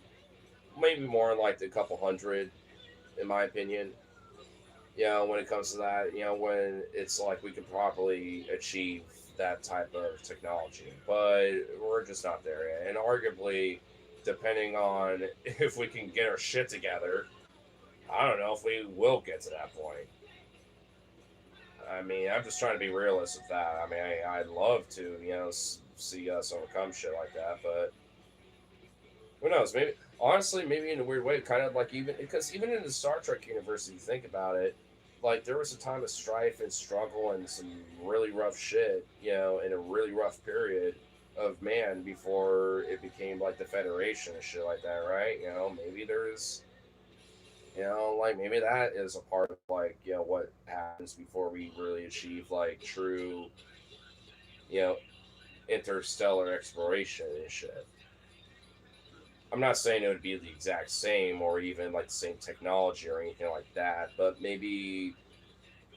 Maybe more in like a couple hundred, in my opinion. When it comes to that, when it's like we can properly achieve that type of technology, but we're just not there yet. And arguably, depending on if we can get our shit together, I don't know if we will get to that point. I mean, I'm just trying to be realist with that. I mean, I'd love to, see us overcome shit like that, but who knows? Maybe, honestly, maybe in a weird way, kind of like even because even in the Star Trek universe, if you think about it, like there was a time of strife and struggle and some really rough shit, in a really rough period of man before it became like the Federation and shit like that, right? Maybe there's like maybe that is a part of like what happens before we really achieve like true you know interstellar exploration and shit. I'm not saying it would be the exact same or even like the same technology or anything like that, but maybe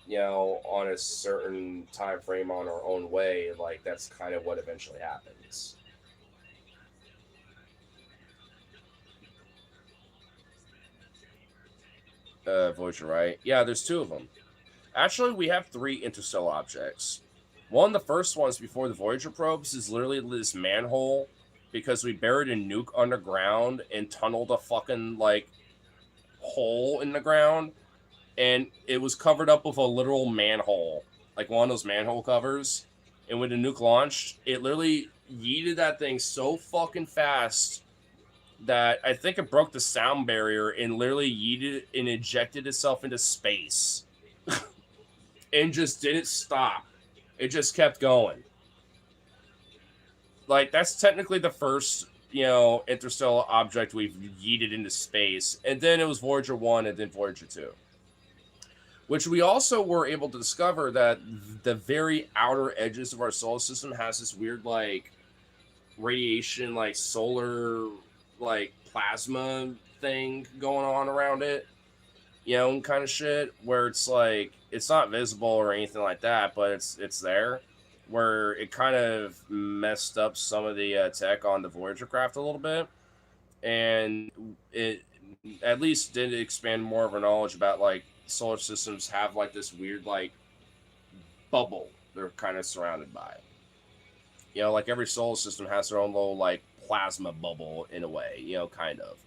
on a certain time frame on our own way, like that's kind of what eventually happens. Voyager, right? Yeah, there's two of them. Actually, we have three interstellar objects. One, the first one's before the Voyager probes, is literally this manhole because we buried a nuke underground and tunneled a fucking like hole in the ground, and it was covered up with a literal manhole, like one of those manhole covers. And when the nuke launched, it literally yeeted that thing so fucking fast that I think it broke the sound barrier and literally yeeted and ejected itself into space and just didn't stop. It just kept going. Like that's technically the first, interstellar object we've yeeted into space, and then it was Voyager 1 and then Voyager 2. Which we also were able to discover that the very outer edges of our solar system has this weird like radiation, like solar like plasma thing going on around it, kind of shit, where it's like it's not visible or anything like that, but it's there, where it kind of messed up some of the tech on the Voyager craft a little bit, and it at least did expand more of our knowledge about like solar systems have like this weird like bubble they're kind of surrounded by. Like every solar system has their own little like plasma bubble in a way, kind of.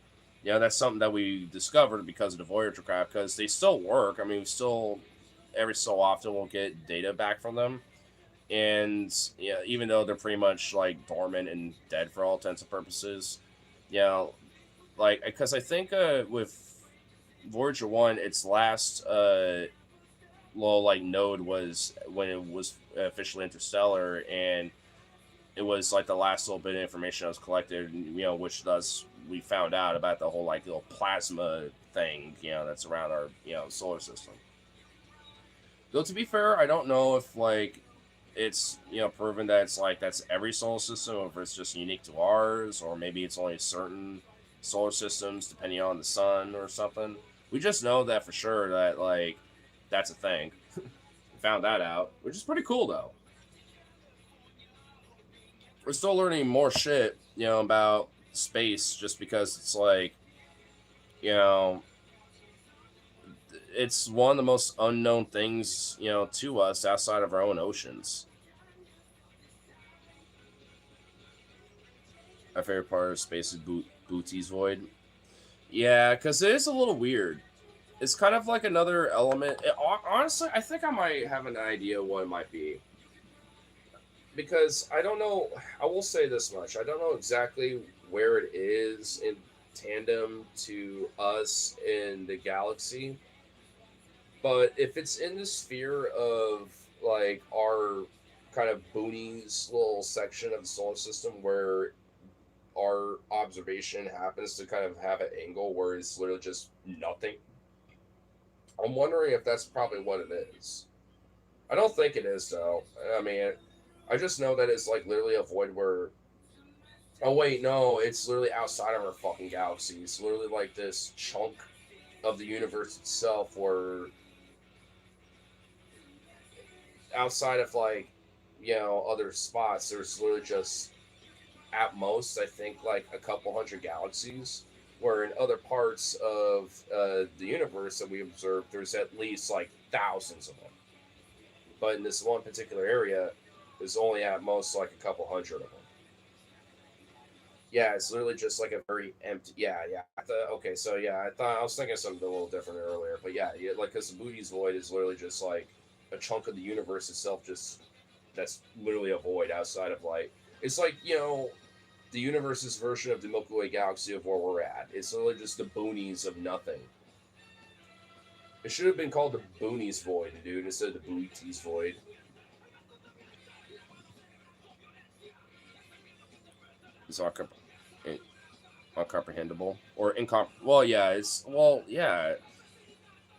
That's something that we discovered because of the Voyager craft, because they still work. I mean, we still every so often we'll get data back from them, and even though they're pretty much like dormant and dead for all intents and purposes, like because I think with Voyager 1, its last little like node was when it was officially interstellar, and it was like the last little bit of information that was collected, which thus we found out about the whole like little plasma thing, that's around our solar system. Though to be fair, I don't know if like it's proven that it's like that's every solar system, or if it's just unique to ours, or maybe it's only certain solar systems depending on the sun or something. We just know that for sure that like that's a thing. We found that out, which is pretty cool though. We're still learning more shit, about space, just because it's like, you know, it's one of the most unknown things, to us outside of our own oceans. My favorite part of space is Bootie's Void. Yeah, because it is a little weird. It's kind of like another element. Honestly, I think I might have an idea what it might be. Because I don't know, I will say this much. I don't know exactly where it is in tandem to us in the galaxy. But if it's in the sphere of like our kind of boonies little section of the solar system where our observation happens to kind of have an angle where it's literally just nothing, I'm wondering if that's probably what it is. I don't think it is though. I mean, I just know that it's like literally a void where. Oh wait, no, it's literally outside of our fucking galaxy. It's literally like this chunk of the universe itself where outside of like other spots, there's literally just at most I think like a couple hundred galaxies. Where in other parts of the universe that we observe, there's at least like thousands of them. But in this one particular area, there's only at most like a couple hundred of them. Yeah, it's literally just like a very empty. Yeah, yeah. Okay, so yeah, I was thinking something a little different earlier, but yeah, like because the Booty's void is literally just like a chunk of the universe itself, just that's literally a void outside of like it's like the universe's version of the Milky Way galaxy of where we're at. It's literally just the boonies of nothing. It should have been called the Boonies Void, dude, instead of the Booties Void. It's uncomprehendable or Well, yeah, yeah.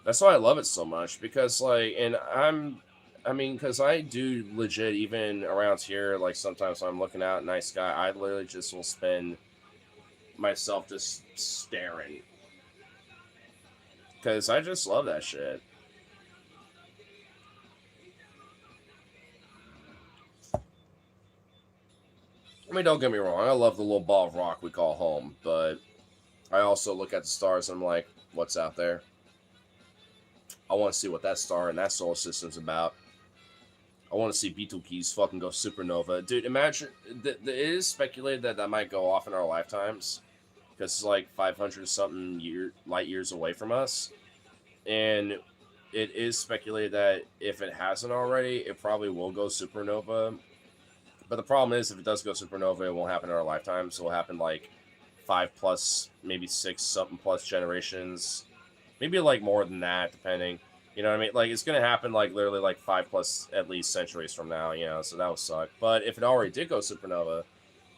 That's why I love it so much because, like, and I mean, because I do legit even around here. Like sometimes when I'm looking out night sky, I literally just will spend myself just staring because I just love that shit. I mean, don't get me wrong. I love the little ball of rock we call home, but I also look at the stars and I'm like, what's out there? I want to see what that star and that solar system's about. I want to see Betelgeuse fucking go supernova. Dude, imagine, it is speculated that that might go off in our lifetimes, because it's like 500 something light years away from us. And it is speculated that if it hasn't already, it probably will go supernova. But the problem is, if it does go supernova, it won't happen in our lifetime. So it'll happen like 5 plus, maybe 6 something plus generations, maybe like more than that, depending. You know what I mean? Like it's gonna happen like literally like 5 plus at least centuries from now. So that would suck. But if it already did go supernova,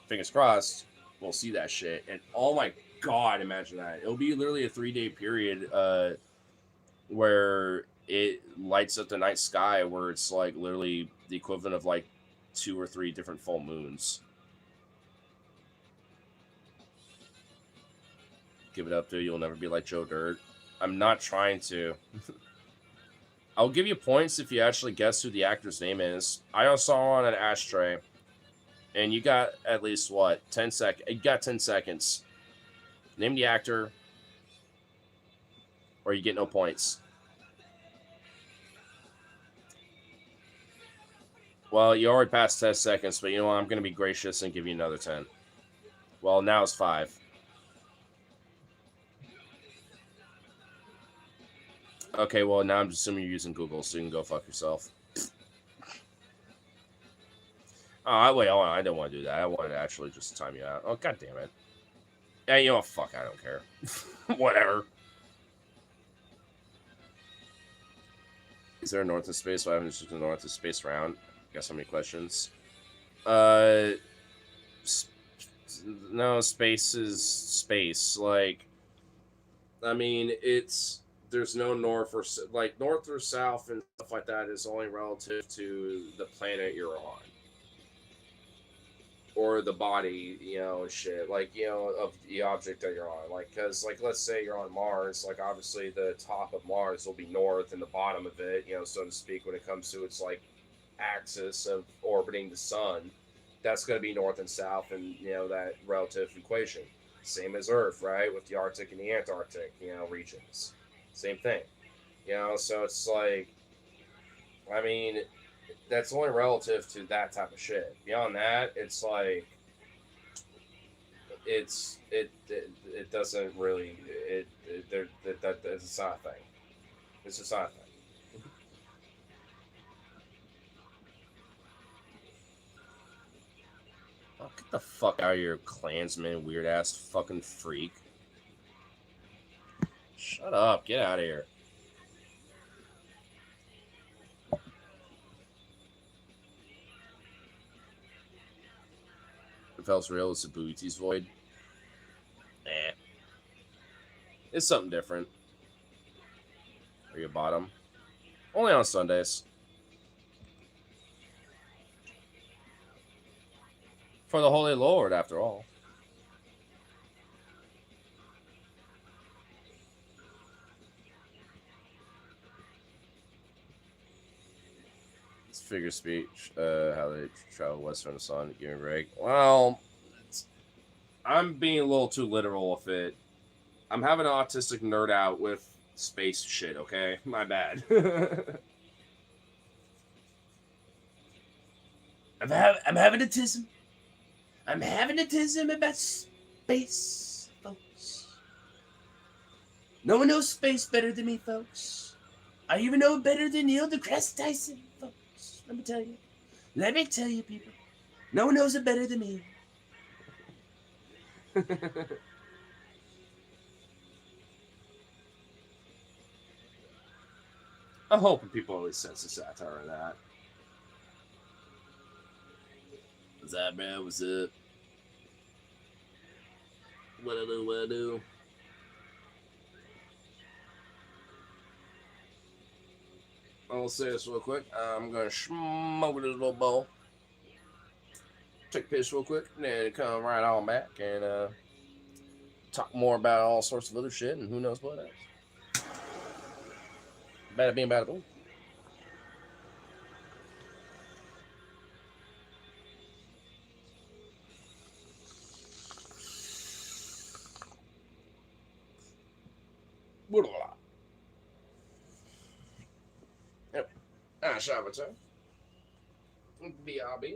fingers crossed, we'll see that shit. And oh my god, imagine that! It'll be literally a 3 day period where it lights up the night sky, where it's like literally the equivalent of like 2 or 3 different full moons. Give it up, dude. You'll never be like Joe Dirt. I'm not trying to. I'll give you points if you actually guess who the actor's name is. I also saw on an ashtray, and you got at least what 10 seconds. You got 10 seconds. Name the actor, or you get no points. Well, you already passed 10 seconds, but you know what? I'm going to be gracious and give you another 10. Well, now it's 5. Okay, well, now I'm assuming you're using Google, so you can go fuck yourself. Oh, wait, hold on. I didn't want to do that. I wanted to actually just time you out. Oh, god damn it. Yeah, you know what? Fuck, I don't care. Whatever. Is there a North of Space? Well, I haven't just looked at North of Space round. Guess how many questions? No, space is space. Like, I mean, there's no north or like north or south and stuff like that is only relative to the planet you're on or the body, and shit. Like, of the object that you're on. Like, because like let's say you're on Mars, like obviously the top of Mars will be north and the bottom of it, so to speak, when it comes to its like axis of orbiting the sun. That's going to be north and south, and that relative equation. Same as Earth, right, with the Arctic and the Antarctic, regions. Same thing, So it's like, I mean, that's only relative to that type of shit. Beyond that, it's like, it doesn't really it's not a thing. It's just not a thing. Oh, get the fuck out of here, Klansman, weird ass fucking freak. Shut up, get out of here. If else real, it's a Booty's Void. Eh. It's something different. Or you bottom. Only on Sundays. For the Holy Lord, after all. It's figure speech. How they travel west from the sun. Give me a break. Well, I'm being a little too literal with it. I'm having an autistic nerd out with space shit, okay? My bad. I'm having a tism. I'm having a tism about space, folks. No one knows space better than me, folks. I even know it better than Neil deGrasse Tyson, folks. Let me tell you. Let me tell you, people. No one knows it better than me. I'm hoping people always sense the satire in that. What's up, bro? What's up? What I do, what I do. I'll say this real quick. I'm going to smoke this little bowl. Take a piss real quick, and then come right on back and talk more about all sorts of other shit and who knows what else. Bada bing, bada boom. Yep. I shall return. BRB.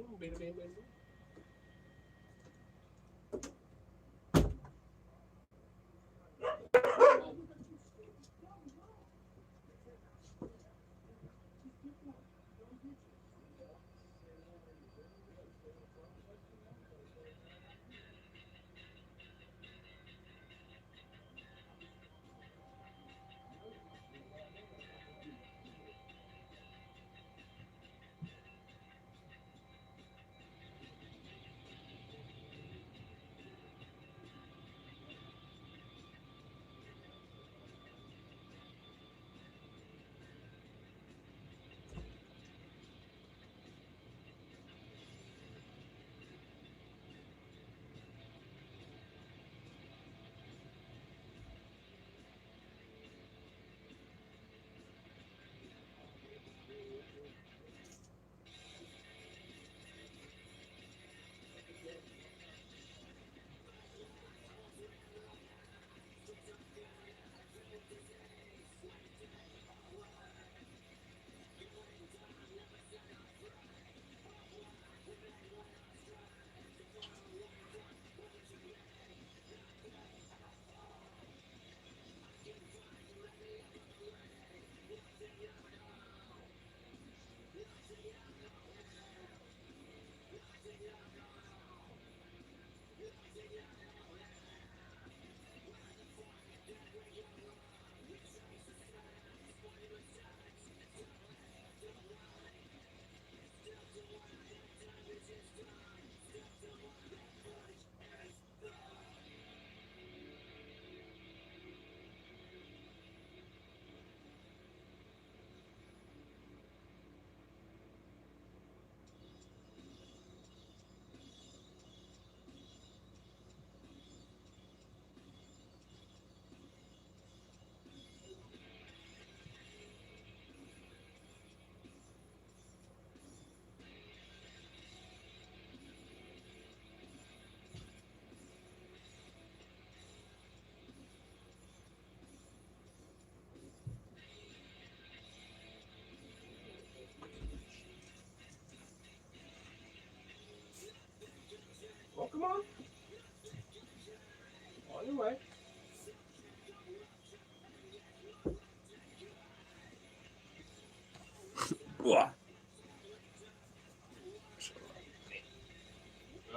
away.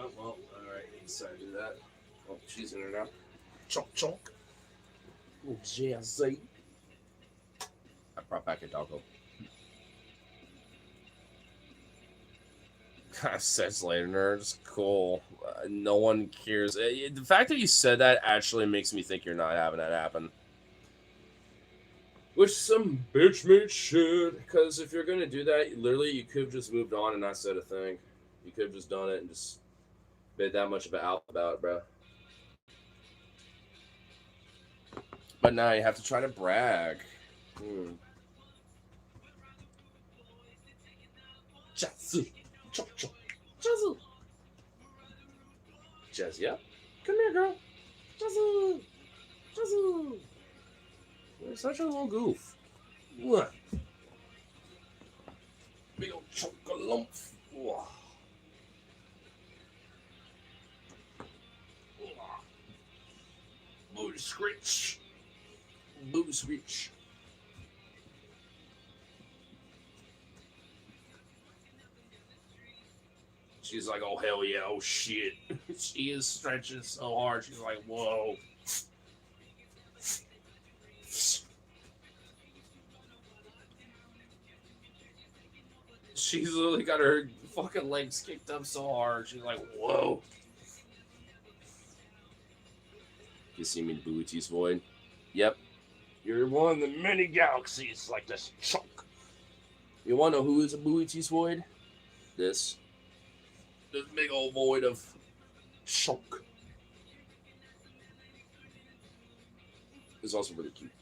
Oh, well, alright, he decided to do that. Oh, she's in there now. Chunk, chunk. Oh, jazzy. I brought back a doggo. Says later, nerds. Cool. No one cares. The fact that you said that actually makes me think you're not having that happen. Which some bitch made shit. Because if you're gonna do that, literally, you could have just moved on and not said a thing. You could have just done it and just made that much of an out about it, bro. But now you have to try to brag. Jazzy. Jazzy. Jazzy, yeah. Come here, girl. Jazzy. Jazzy. You're such a little goof. What? Big old chunk of lump. Wow. Booty screech. Booty screech. She's like, oh, hell yeah, oh, shit. She is stretching so hard. She's like, whoa. She's literally got her fucking legs kicked up so hard. She's like, whoa. You see me in Booty's Void? Yep. You're one of the many galaxies like this chunk. You want to know who is a Booty's Void? This big old void of chunk. It's also really cute.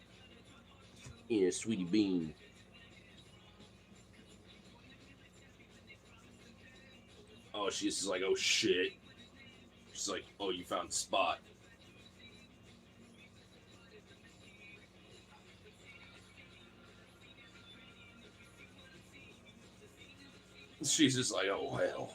Yeah, sweetie bean. Oh, she's just like, oh shit. She's like, oh, you found the spot. She's just like, oh, hell.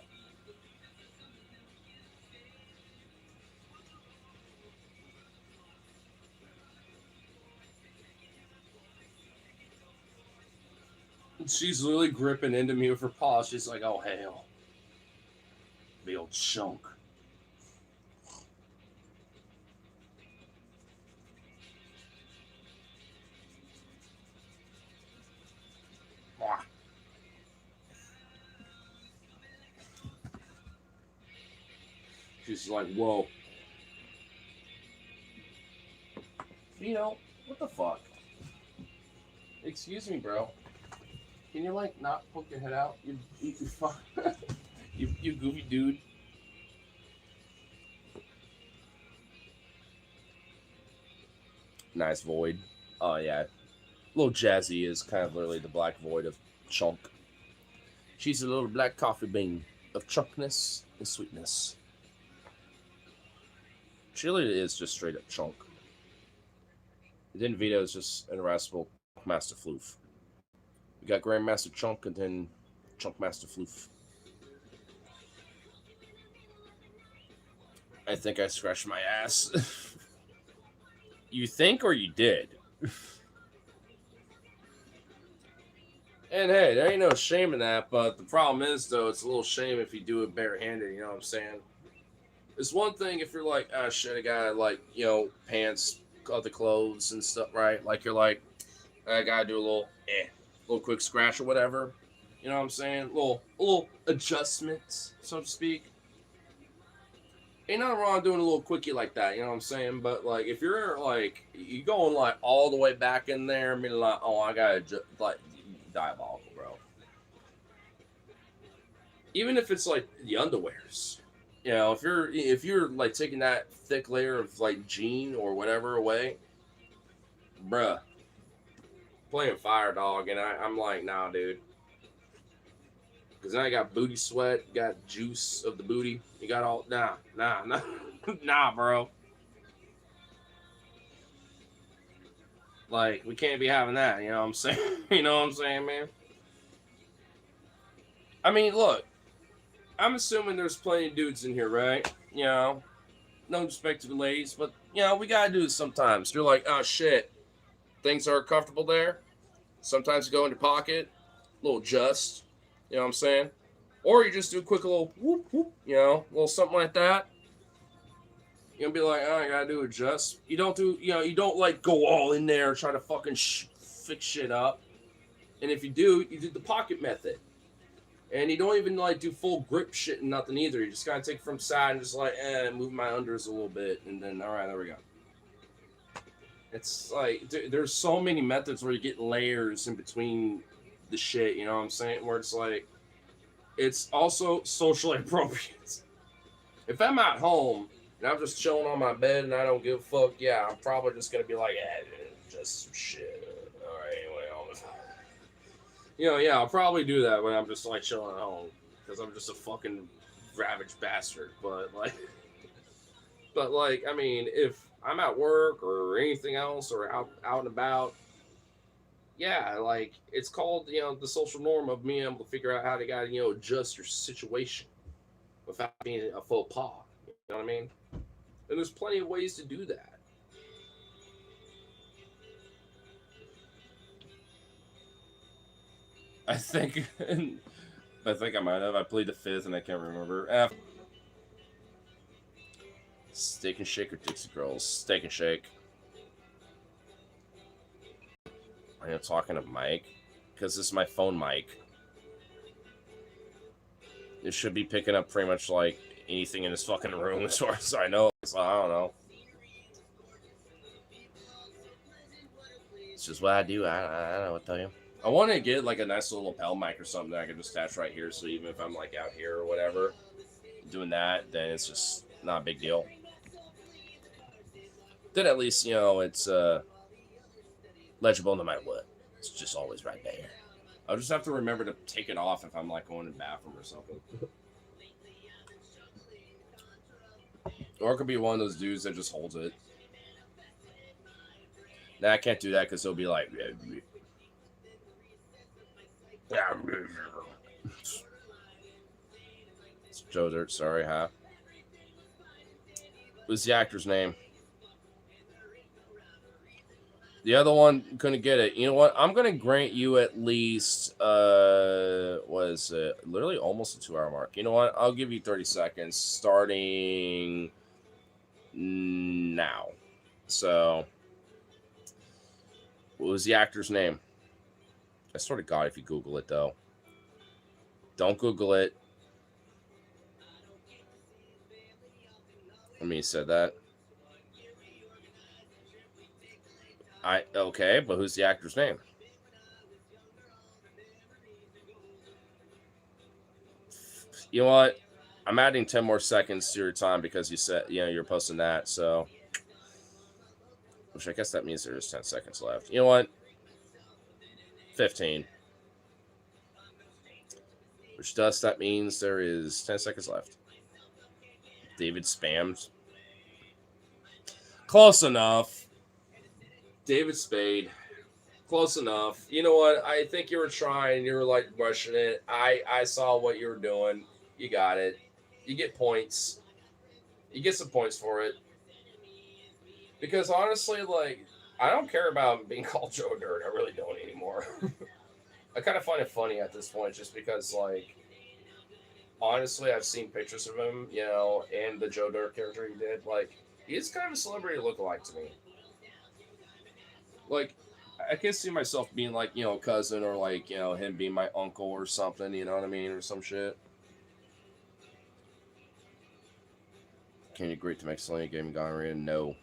She's literally gripping into me with her paws. She's like, oh, hell. Big old chunk. She's like, whoa. You know, what the fuck? Excuse me, bro. Can you, like, not poke your head out? You fuck. you goofy dude. Nice void. Oh, yeah. Little Jazzy is kind of literally the black void of chunk. She's a little black coffee bean of chunkness and sweetness. She really is just straight up chunk. Then Vito is just an irascible Master Floof. We got Grandmaster Chunk and then Chunk Master Floof. I think I scratched my ass. You think or you did? And hey, there ain't no shame in that, but the problem is, though, it's a little shame if you do it barehanded, you know what I'm saying? It's one thing if you're like, ah, shit, I got, like, you know, pants, other clothes and stuff, right? Like, you're like, I gotta do a little quick scratch or whatever. You know what I'm saying? A little adjustment, so to speak. Ain't nothing wrong doing a little quickie like that, you know what I'm saying? But, like, if you're, like, you going, like, all the way back in there, I mean, like, oh, I gotta, like, diabolical, bro. Even if it's, like, the underwears. You know, if you're like taking that thick layer of like jean or whatever away, bruh, playing fire dog, and I'm like, nah, dude, because now you got booty sweat, you got juice of the booty, you got all nah, nah, bro. Like, we can't be having that, you know what I'm saying? You know what I'm saying, man? I mean, look. I'm assuming there's plenty of dudes in here, right? You know, No respect to the ladies, but we gotta do this sometimes. You're like, oh shit, things are comfortable there. Sometimes you go in your pocket, a little just, you know what I'm saying? Or you just do a quick little whoop whoop, a little something like that. You're gonna be like, oh, I gotta do adjust. You don't do, you don't like go all in there and try to fucking fix shit up. And if you do, you do the pocket method. And you don't even like do full grip shit and nothing either. You just gotta take it from side and just like, move my unders a little bit, and then all right, there we go. It's like there's so many methods where you get layers in between the shit. You know what I'm saying? Where it's like, it's also socially appropriate. If I'm at home and I'm just chilling on my bed and I don't give a fuck, yeah, I'm probably just gonna be like, just some shit. All right, anyway, yeah, I'll probably do that when I'm just like chilling at home because I'm just a fucking ravaged bastard. But I mean, if I'm at work or anything else or out and about, yeah, like it's called the social norm of being able to figure out how to adjust your situation without being a faux pas. You know what I mean? And there's plenty of ways to do that. I think I might have. I played the fifth and I can't remember. Steak and Shake or Dixie Girls? Steak and Shake. I am talking to Mike because this is my phone mic. It should be picking up pretty much like anything in this fucking room as far as I know. So I don't know. It's just what I do. I don't know what to tell you. I want to get like a nice little lapel mic or something that I can just attach right here. So even if I'm like out here or whatever, doing that, then it's just not a big deal. Then at least it's legible no matter what. It's just always right there. I'll just have to remember to take it off if I'm like going to the bathroom or something. Or it could be one of those dudes that just holds it. Nah, I can't do that because he'll be like, it's Joe Dirt. Sorry, huh? What's the actor's name? The other one couldn't get it. You know what? I'm gonna grant you at least was it literally almost a 2-hour mark. You know what? I'll give you 30 seconds starting now. So what was the actor's name? I sort of got it if you Google it though. Don't Google it. I mean, you said that. Okay, but who's the actor's name? You know what? I'm adding 10 more seconds to your time because you said you're posting that. So, which I guess that means there's 10 seconds left. You know what? 15. Which that means there is 10 seconds left. David spams. Close enough. David Spade. Close enough. You know what? I think you were trying. You were like rushing it. I saw what you were doing. You got it. You get points. You get some points for it. Because honestly, like, I don't care about being called Joe Dirt. I really don't anymore. I kind of find it funny at this point just because, like, honestly, I've seen pictures of him, and the Joe Dirt character he did. Like, he's kind of a celebrity lookalike to me. Like, I can see myself being like, a cousin or like, him being my uncle or something, you know what I mean? Or some shit. Can you agree to make Selena game gonorrhea? No.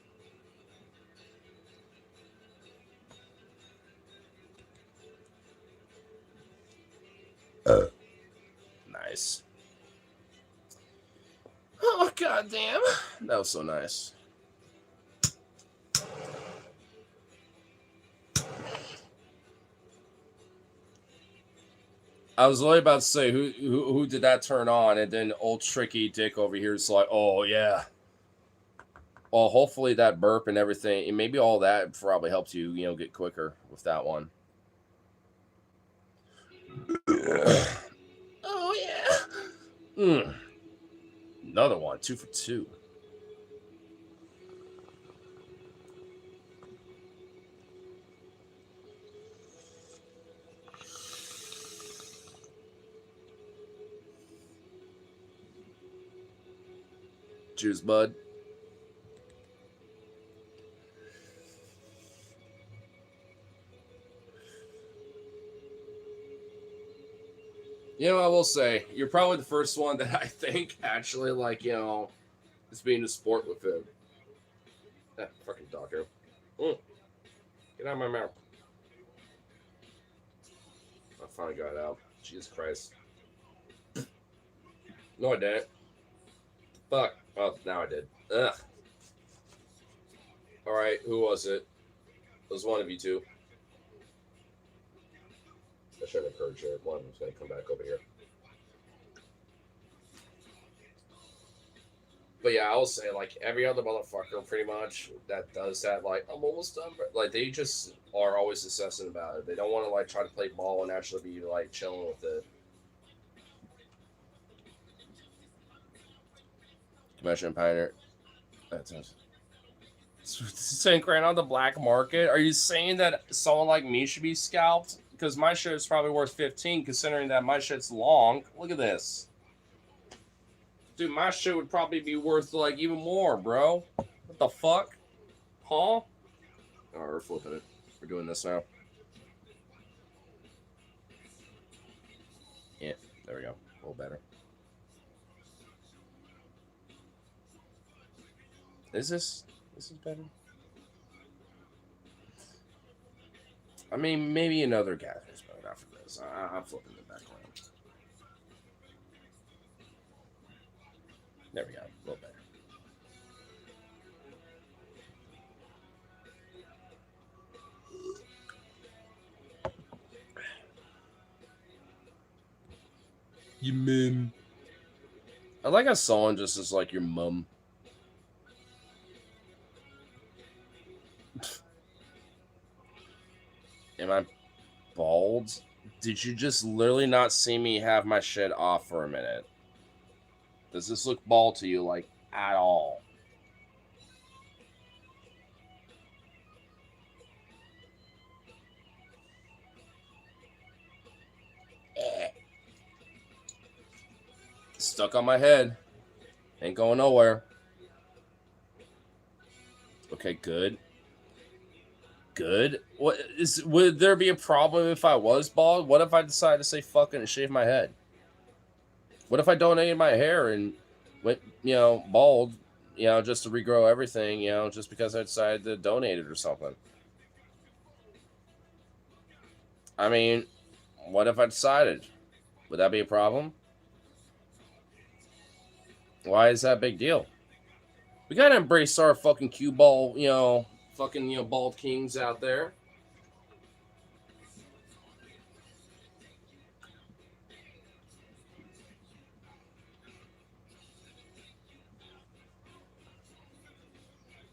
Nice. Oh, goddamn. That was so nice. I was really about to say who did that turn on, and then old tricky dick over here is like, oh yeah. Well, hopefully that burp and everything, and maybe all that probably helps you, get quicker with that one. Oh yeah. Another one, 2 for 2. Cheers, bud. You know, I will say, you're probably the first one that I think actually, like, is being a sport with food. That fucking doggo. Mm, get out of my mouth. I finally got it out. Jesus Christ. No, I didn't. Fuck. Oh, now I did. Ugh. Alright, who was it? It was one of you two. I should have encouraged you. One of them's going to come back over here. But yeah, I'll say, like, every other motherfucker pretty much that does that, like, I'm almost done. But, like, they just are always assessing about it. They don't want to, like, try to play ball and actually be, like, chilling with it. Commission Pioneer. That's it. Saying grand on the black market. Are you saying that someone like me should be scalped? Because my shit's probably worth 15, considering that my shit's long. Look at this. Dude, my shit would probably be worth, like, even more, bro. What the fuck? Huh? Oh, we're flipping it. We're doing this now. Yeah, there we go. A little better. Is this better? I mean, maybe another gather's better after this. I'm flipping it back around. There we go. A little better. You mum. I like how someone just is like your mum. Am I bald? Did you just literally not see me have my shit off for a minute? Does this look bald to you, like, at all? Stuck on my head. Ain't going nowhere. Okay, good. Good. Would there be a problem if I was bald? What if I decided to say fucking and shave my head? What if I donated my hair and went, bald, just to regrow everything, just because I decided to donate it or something? I mean, what if I decided? Would that be a problem? Why is that a big deal? We gotta embrace our fucking cue ball, fucking, bald kings out there.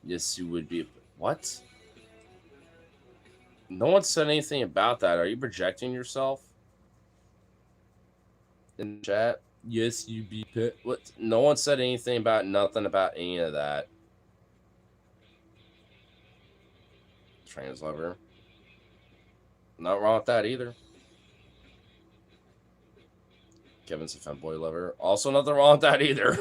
Yes, you would be. What? No one said anything about that. Are you projecting yourself in the chat? Yes, you be pit. What? No one said anything about nothing about any of that. Trans lover. Not wrong with that either. Kevin's a femboy lover. Also, nothing wrong with that either.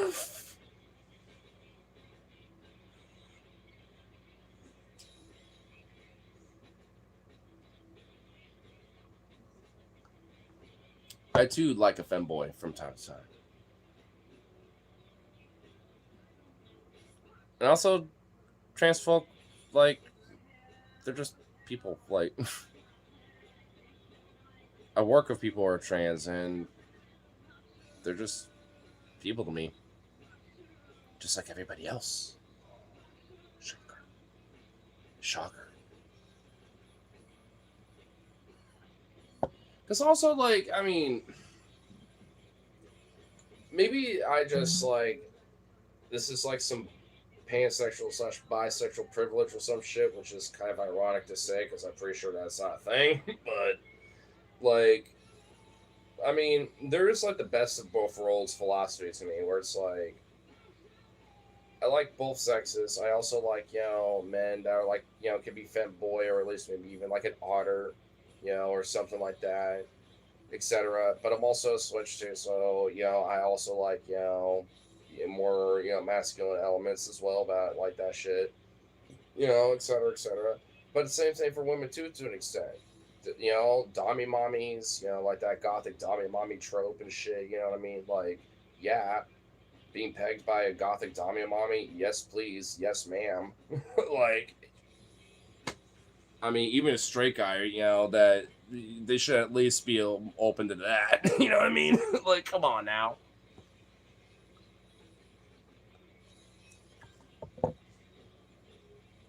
I too like a femboy from time to time. And also, trans folk, like, they're just people. Like, I work with people who are trans, and they're just people to me. Just like everybody else. Shocker. Shocker. Because also, like, I mean, maybe I just, like, this is like some pansexual / bisexual privilege or some shit, which is kind of ironic to say because I'm pretty sure that's not a thing. But, like, I mean, there is, like, the best of both worlds philosophy to me, where it's like, I like both sexes. I also like, men that are, like, can be femboy or at least maybe even like an otter, or something like that, etc. But I'm also a switch too, so, I also like, more, masculine elements as well about like that shit, et cetera, et cetera. But the same thing for women too, to an extent. Dommy mommies, like that gothic dommy mommy trope and shit. You know what I mean? Like, yeah, being pegged by a gothic dommy mommy, yes, please, yes, ma'am. Like, I mean, even a straight guy, that they should at least be open to that. You know what I mean? Like, come on now.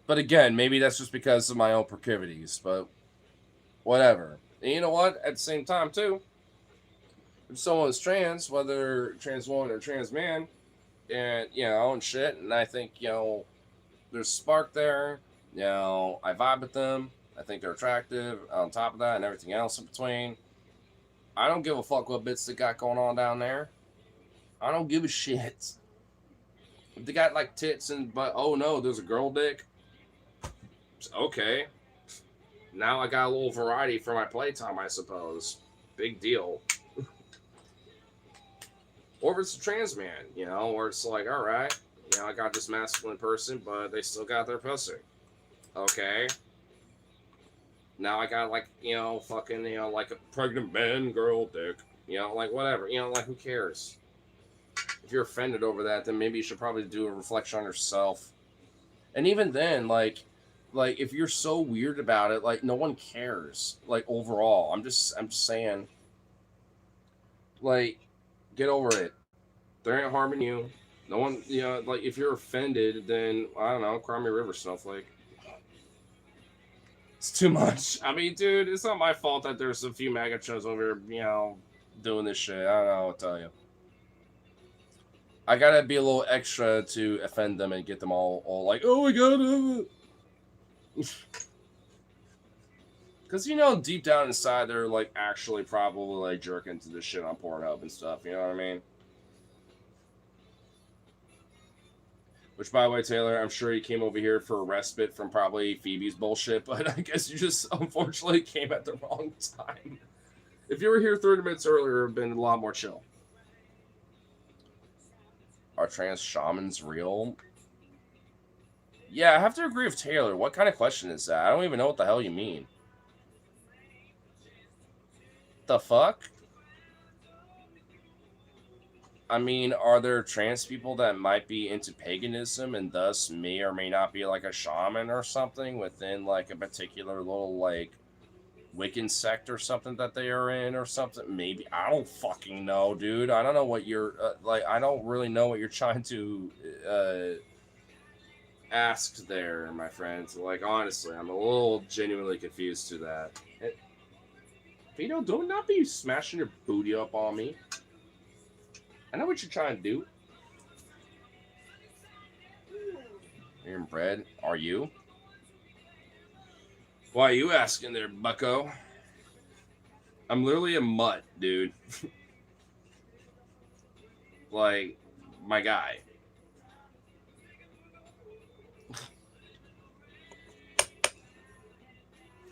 But again, maybe that's just because of my own proclivities, but whatever. And you know what? At the same time, too, if someone's trans, whether trans woman or trans man, and, and shit, and I think, there's a spark there, I vibe with them, I think they're attractive, on top of that, and everything else in between, I don't give a fuck what bits they got going on down there. I don't give a shit. If they got, like, tits and, but, oh no, there's a girl dick, okay. Now I got a little variety for my playtime, I suppose. Big deal. Or if it's a trans man, where it's like, all right, I got this masculine person, but they still got their pussy. Okay. Now I got, like, fucking, like a pregnant man, girl, dick. Like, whatever. Like, who cares? If you're offended over that, then maybe you should probably do a reflection on yourself. And even then, like if you're so weird about it, like, no one cares. Like, overall, I'm just saying, like, get over it. They ain't harming you. No one, like, if you're offended, then I don't know, cry me a river, snowflake. It's too much. I mean, dude, it's not my fault that there's a few maggot shows over here, doing this shit. I don't know what to tell you. I gotta be a little extra to offend them and get them all like, oh my god. Because, deep down inside, they're, like, actually probably, like, jerking to this shit on Pornhub and stuff, you know what I mean? Which, by the way, Taylor, I'm sure you came over here for a respite from probably Phoebe's bullshit, but I guess you just, unfortunately, came at the wrong time. If you were here 30 minutes earlier, it would have been a lot more chill. Are trans shamans real? Yeah, I have to agree with Taylor. What kind of question is that? I don't even know what the hell you mean. The fuck? I mean, are there trans people that might be into paganism and thus may or may not be like a shaman or something within like a particular little like Wiccan sect or something that they are in or something? Maybe. I don't fucking know, dude. I don't know what you're like. I don't really know what you're trying to ask there, my friend. Like, honestly, I'm a little genuinely confused to that. Vito, don't not be smashing your booty up on me. I know what you're trying to do. You're inbred. Are you? Why are you asking there, bucko? I'm literally a mutt, dude. Like, my guy.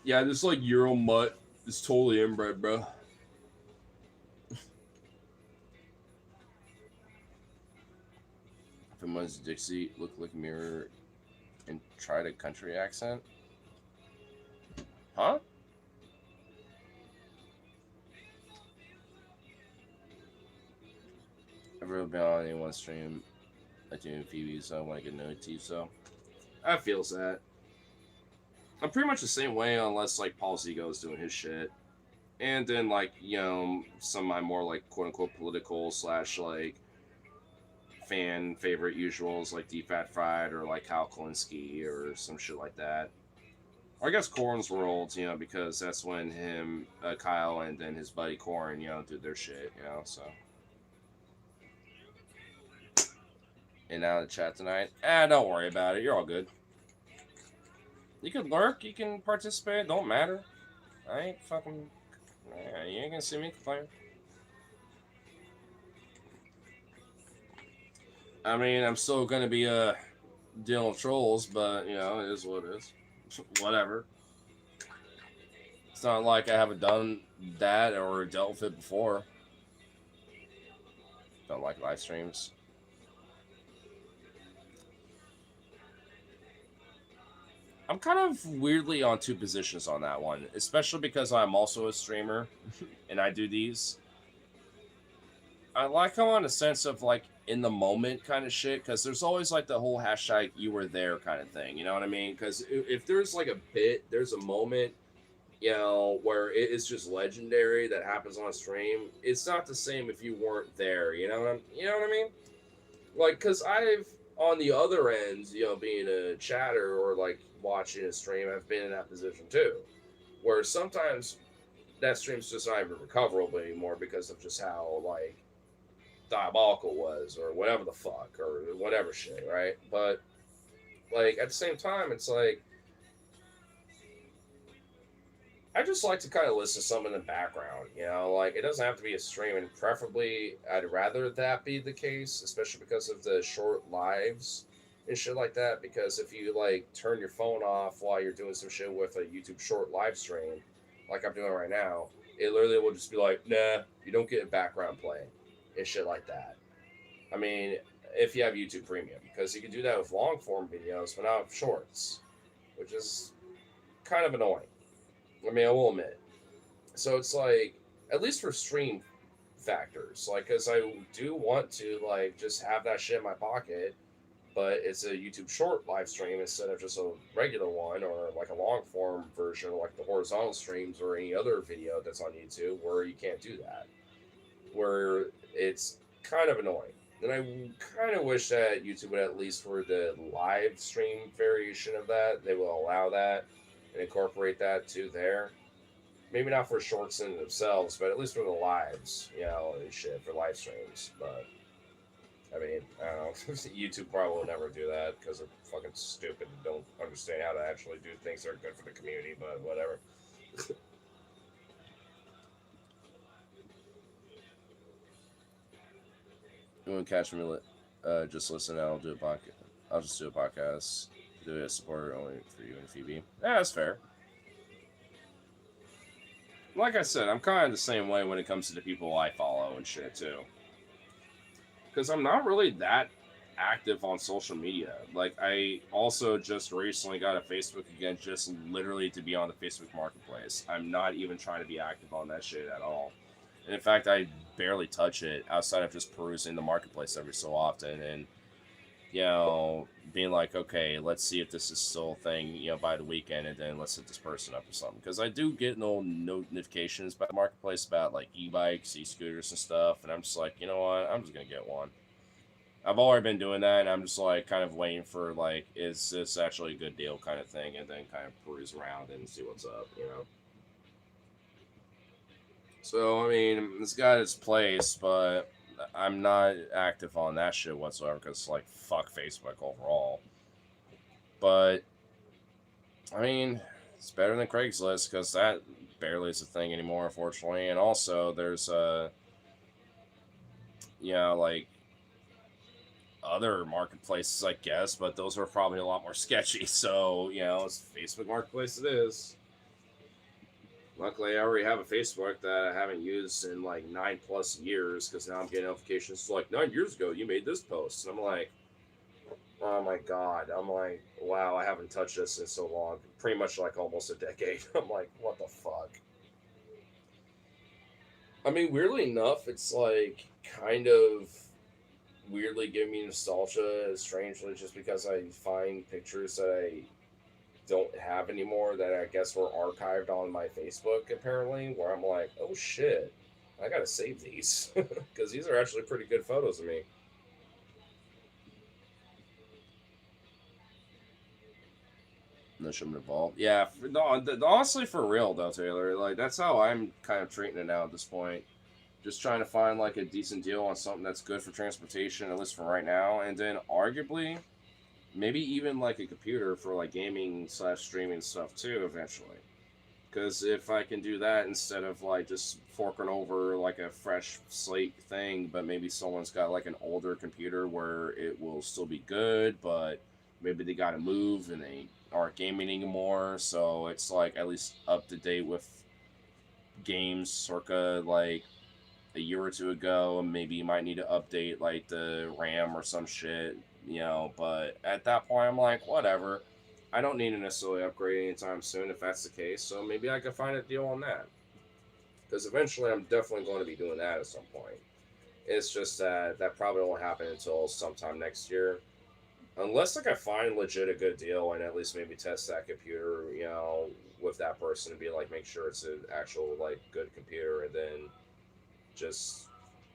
Yeah, this like Euro mutt is totally inbred, bro. If it was Dixie, look like a mirror and tried a country accent. Huh? I've really been on any one stream. I do Phoebe, so I want to get no tea, so I feels that. I'm pretty much the same way, unless like Paul Zigo is doing his shit, and then like some of my more like quote unquote political / like fan favorite usuals like D Fat Fried or like Kyle Kalinske or some shit like that. Or I guess Corn's World, because that's when him, Kyle, and then his buddy Corn, did their shit, so. And now the chat tonight. Don't worry about it. You're all good. You can lurk. You can participate. Don't matter. I ain't fucking. You ain't gonna see me complain. I mean, I'm still gonna be dealing with trolls, but it is what it is. Whatever. It's not like I haven't done that or dealt with it before. Don't like live streams. I'm kind of weirdly on two positions on that one, especially because I'm also a streamer and I do these. I like how on a sense of like in the moment kind of shit, because there's always like the whole hashtag you were there kind of thing. You know what I mean? Because if there's like a bit, there's a moment, you know, where it is just legendary that happens on stream. It's not the same if you weren't there. You know what I mean? Like, because I've on the other end, you know, being a chatter or like watching a stream, I've been in that position too, where sometimes that stream's just not even recoverable anymore because of just how like diabolical it was or whatever the fuck or whatever shit, right? But like at the same time, it's like I just like to kind of listen to something in the background, you know, like it doesn't have to be a stream, and preferably I'd rather that be the case, especially because of the short lives and shit like that. Because if you like turn your phone off while you're doing some shit with a YouTube short live stream, like I'm doing right now, it literally will just be like, nah, you don't get a background playing and shit like that. I mean, if you have YouTube Premium, because you can do that with long form videos, but not with shorts, which is kind of annoying. I mean, I will admit. So it's like, at least for stream factors, like, because I do want to like just have that shit in my pocket, but it's a YouTube short live stream instead of just a regular one or like a long form version, like the horizontal streams or any other video that's on YouTube, where you can't do that, where it's kind of annoying. And I kind of wish that YouTube would, at least for the live stream variation of that, they will allow that and incorporate that to there. Maybe not for shorts in themselves, but at least for the lives, you know, and shit for live streams. But I mean, I don't know. YouTube probably will never do that because they're fucking stupid and don't understand how to actually do things that are good for the community. But whatever. You want to catch me? Just listen. I'll do a podcast. I'll just do a podcast. Do it support only for you and Phoebe. Yeah, that's fair. Like I said, I'm kind of the same way when it comes to the people I follow and shit too. Because I'm not really that active on social media. Like I also just recently got a Facebook again, just literally to be on the Facebook Marketplace. I'm not even trying to be active on that shit at all. And in fact, I barely touch it outside of just perusing the marketplace every so often and being like, okay, let's see if this is still a thing, by the weekend, and then let's hit this person up or something. Because I do get no notifications about the marketplace about like e-bikes, e-scooters, and stuff, and I'm just like, you know what, I'm just gonna get one. I've already been doing that, and I'm just like kind of waiting for like, is this actually a good deal kind of thing, and then kind of peruse around and see what's up. So I mean, it's got its place, but I'm not active on that shit whatsoever because like fuck Facebook overall. But I mean, it's better than Craigslist because that barely is a thing anymore, unfortunately. And also, there's like other marketplaces, I guess, but those are probably a lot more sketchy. So it's Facebook Marketplace. It is. Luckily, I already have a Facebook that I haven't used in like 9+ years because now I'm getting notifications like 9 years ago you made this post, and I'm like, oh my god! I'm like, wow, I haven't touched this in so long, pretty much like almost a decade. I'm like, what the fuck? I mean, weirdly enough, it's like kind of weirdly giving me nostalgia, strangely, just because I find pictures that I don't have anymore that I guess were archived on my Facebook apparently, where I'm like, oh shit, I gotta save these because these are actually pretty good photos of me. No, shouldn't involved. Yeah, no, honestly, for real though, Taylor, like that's how I'm kind of treating it now at this point. Just trying to find like a decent deal on something that's good for transportation, at least for right now, and then arguably maybe even like a computer for like gaming slash streaming stuff too eventually. Because if I can do that instead of like just forking over like a fresh slate thing, but maybe someone's got like an older computer where it will still be good, but maybe they got to move and they aren't gaming anymore, so it's like at least up to date with games circa like a year or two ago, and maybe you might need to update like the RAM or some shit. But at that point, I'm like, whatever. I don't need to necessarily upgrade anytime soon if that's the case. So maybe I could find a deal on that because eventually I'm definitely going to be doing that at some point. It's just that that probably won't happen until sometime next year, unless like I find legit a good deal and at least maybe test that computer, with that person and be like, make sure it's an actual like good computer, and then just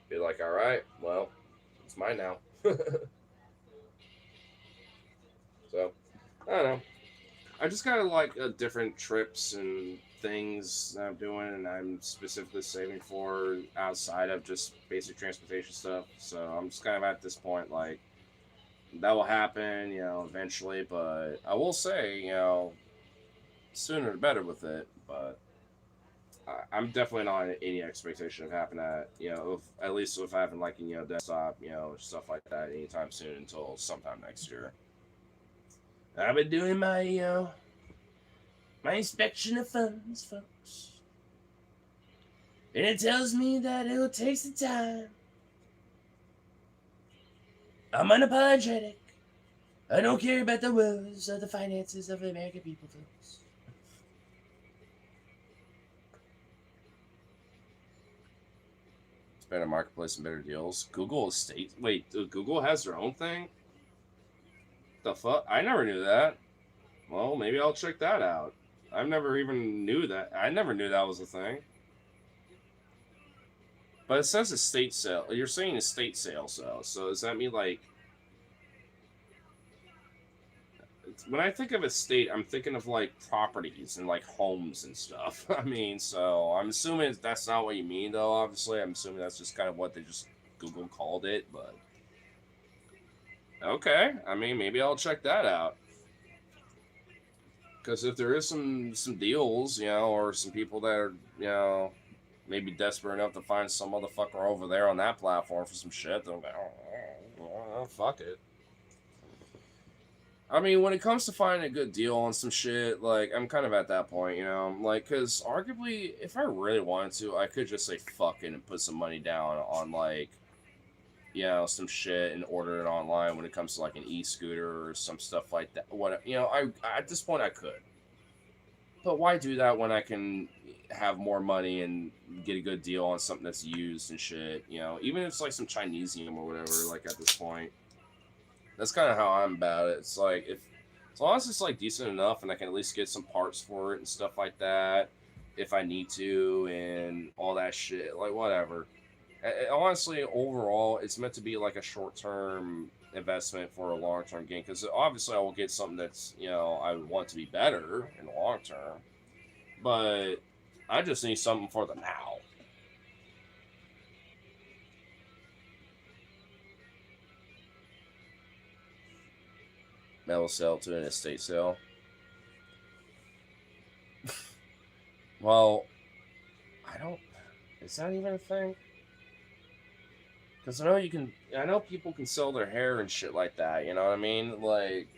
be like, all right, well, it's mine now. So I don't know. I just kind of like different trips and things that I'm doing, and I'm specifically saving for outside of just basic transportation stuff. So I'm just kind of at this point like that will happen, eventually. But I will say, sooner the better with it. But I'm definitely not in any expectation of having that, if, at least if having like desktop, stuff like that anytime soon until sometime next year. I've been doing my my inspection of funds, folks, and it tells me that it'll take some time. I'm unapologetic. I don't care about the woes or the finances of the American people, folks. It's better marketplace and better deals. Google Estate. Wait, Google has their own thing? The fuck? I never knew that. Well, maybe I'll check that out. I've never even knew that. I never knew that was a thing. But it says estate sale. You're saying estate sale, so does that mean like when I think of estate, I'm thinking of like properties and like homes and stuff. I mean, so I'm assuming that's not what you mean, though. Obviously, I'm assuming that's just kind of what they just Google called it. But okay, I mean, maybe I'll check that out. Because if there is some deals, or some people that are, maybe desperate enough to find some motherfucker over there on that platform for some shit, they'll be like, fuck it. I mean, when it comes to finding a good deal on some shit, like, I'm kind of at that point, like, because arguably, if I really wanted to, I could just say fuck it and put some money down on, like, some shit and order it online when it comes to, like, an e-scooter or some stuff like that. What, at this point, I could. But why do that when I can have more money and get a good deal on something that's used and shit, even if it's, like, some Chinesium or whatever, like, at this point. That's kind of how I'm about it. It's like if as long as it's like decent enough and I can at least get some parts for it and stuff like that if I need to and all that shit, like whatever. Honestly, overall, it's meant to be like a short-term investment for a long-term gain because obviously I will get something that's I would want to be better in the long term, but I just need something for the now. Metal sale to an estate sale. Well, I don't. Is that even a thing? Because I know people can sell their hair and shit like that. You know what I mean? Like,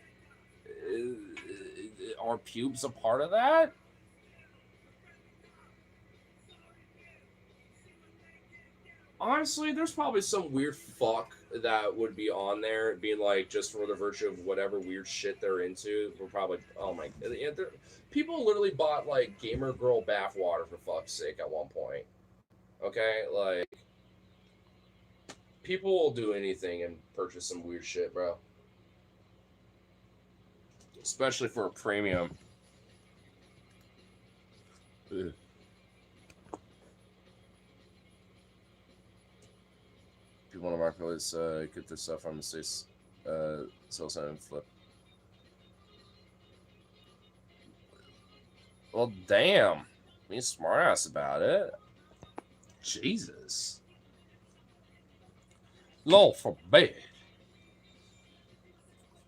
are pubes a part of that? Honestly, there's probably some weird fuck that would be on there, being like, just for the virtue of whatever weird shit they're into. We're probably, oh my, people literally bought like gamer girl bathwater for fuck's sake at one point. Okay, like people will do anything and purchase some weird shit, bro. Especially for a premium. Ugh. People want to marketplace get this stuff from the states, sell sign and flip. Well, damn. Be smart ass about it. Jesus. Lord forbid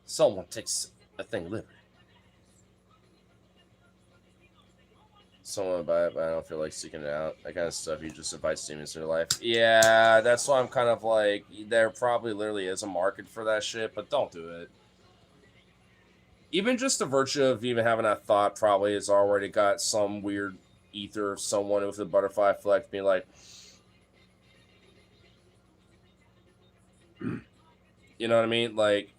someone takes a thing literally. Someone buy it, but I don't feel like seeking it out. That kind of stuff. You just invite demons into your life. Yeah, that's why I'm kind of like, there probably literally is a market for that shit, but don't do it. Even just the virtue of even having that thought probably has already got some weird ether of someone with a butterfly effect being like, you know what I mean? Like,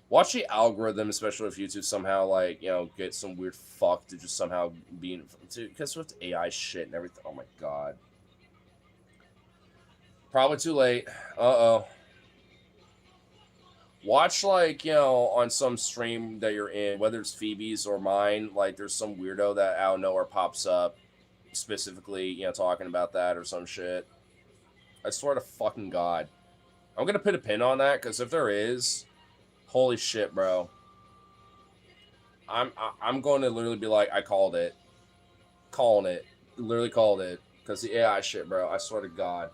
Watch the algorithm, especially if YouTube somehow like get some weird fuck to just somehow be because with AI shit and everything. Oh my god, probably too late. Uh-oh. Watch like on some stream that you're in, whether it's Phoebe's or mine. Like there's some weirdo that out of nowhere pops up, specifically talking about that or some shit. I swear to fucking god, I'm gonna put a pin on that because if there is, holy shit, bro. I'm going to literally be like, I called it, calling it, literally called it because the AI shit, bro. I swear to God.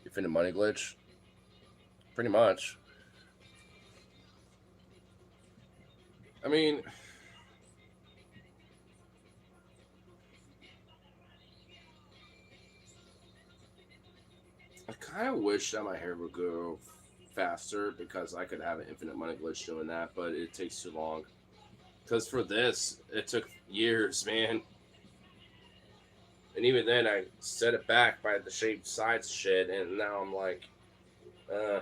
Infinite money glitch, pretty much. I mean, I kind of wish that my hair would grow faster because I could have an infinite money glitch doing that, but it takes too long. Because for this, it took years, man. And even then, I set it back by the shaved sides shit, and now I'm like, uh,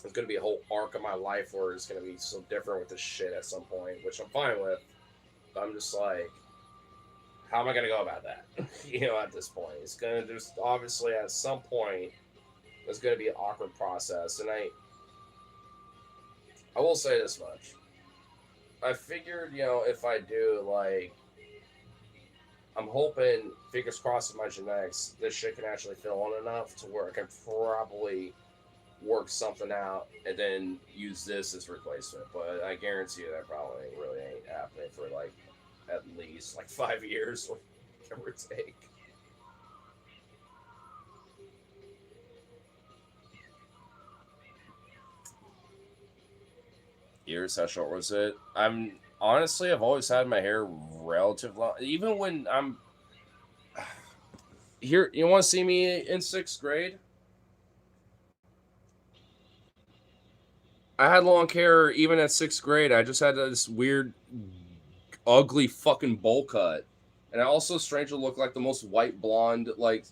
it's gonna be a whole arc of my life where it's gonna be so different with this shit at some point, which I'm fine with. But I'm just like, how am I gonna go about that? At this point, it's gonna there's obviously at some point there's gonna be an awkward process, and I will say this much. I figured, if I do like, I'm hoping, fingers crossed with my genetics, this shit can actually fill in enough to where I can probably work something out and then use this as replacement. But I guarantee you that probably really ain't happening for like at least like 5 years, give or take. Years? How short was it? I've always had my hair relative long. Even when I'm here, you want to see me in sixth grade? I had long hair even at sixth grade. I just had this weird, ugly fucking bowl cut, and I also strangely looked like the most white blonde, like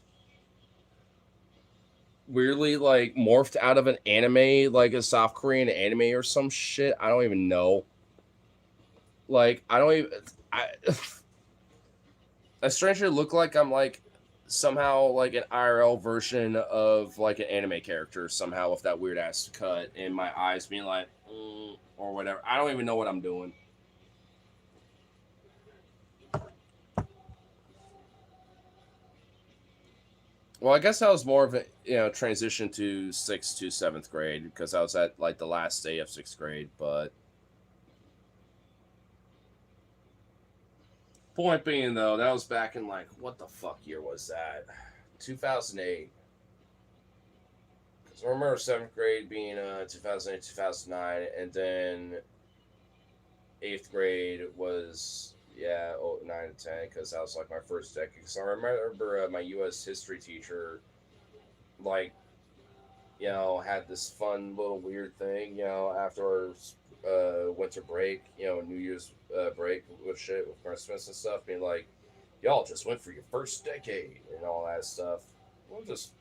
weirdly like morphed out of an anime, like a South Korean anime or some shit. I don't even know. Like I don't even. I I strangely look like I'm like somehow like an IRL version of like an anime character somehow with that weird ass cut and my eyes being like or whatever. I don't even know what I'm doing. Well, I guess I was more of a transition to sixth to seventh grade because I was at like the last day of sixth grade. But point being though, that was back in like what the fuck year was that? 2008. Because I remember seventh grade being 2008, 2009, and then eighth grade was yeah 9 to 10 because that was like my first decade. Because I remember my U.S. history teacher like had this fun little weird thing, after our winter break, New Year's break with shit with Christmas and stuff, being like, y'all just went for your first decade and all that stuff. We're just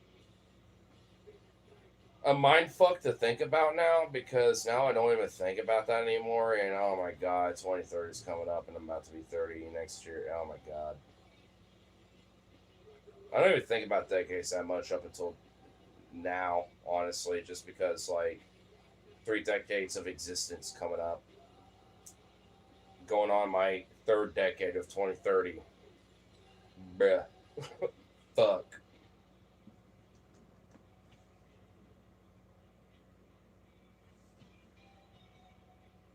a mind fuck to think about now because now I don't even think about that anymore. And oh my god, 2030 is coming up and I'm about to be 30 next year. Oh my god. I don't even think about decades that much up until now, honestly, just because like 3 decades of existence coming up, going on my third decade of 2030. Bruh. Fuck.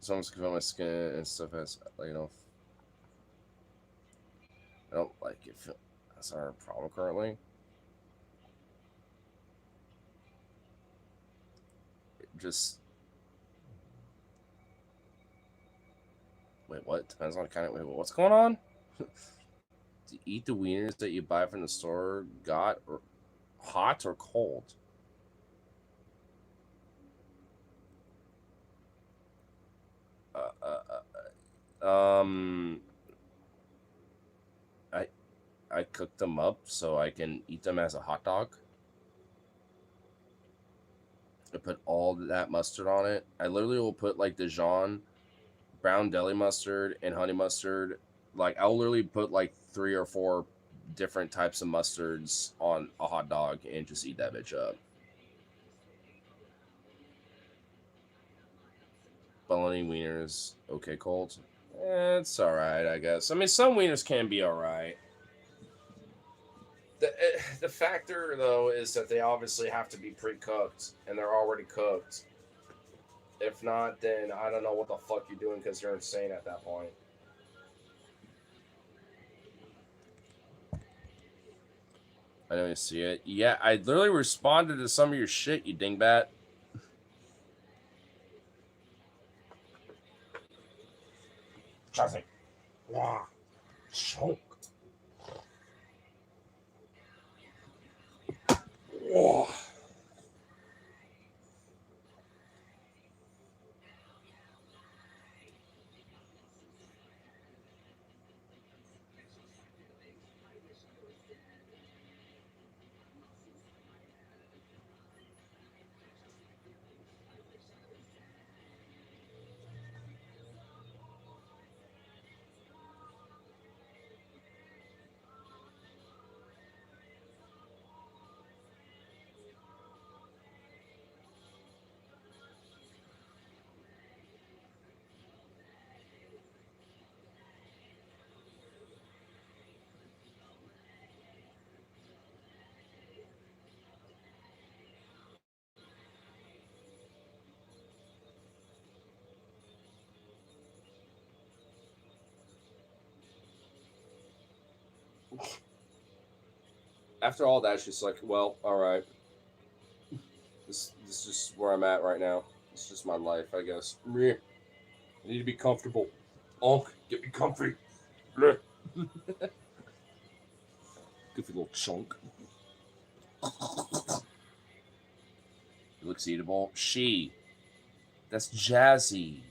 Someone's feeling my skin and stuff has, I don't like it. That's our problem currently. It just, wait, what? Depends on kind of, wait, what's going on? To eat the wieners that you buy from the store got or hot or cold? Um, I I cook them up so I can eat them as a hot dog. I put all that mustard on it. I literally will put like Dijon, brown deli mustard, and honey mustard. Like I'll literally put like 3 or 4 different types of mustards on a hot dog and just eat that bitch up. Bologna wieners, okay, Colt. It's all right, I guess. I mean, some wieners can be all right. The factor though is that they obviously have to be pre-cooked and they're already cooked. If not, then I don't know what the fuck you're doing because you're insane at that point. I don't even see it. Yeah, I literally responded to some of your shit, you dingbat. Traffic. Wow. Choke. Whoa. After all that, she's like, well, all right. This is just where I'm at right now. It's just my life, I guess. I need to be comfortable. Onk, get me comfy. Bleh. Goofy little chunk. It looks eatable. She. That's Jazzy.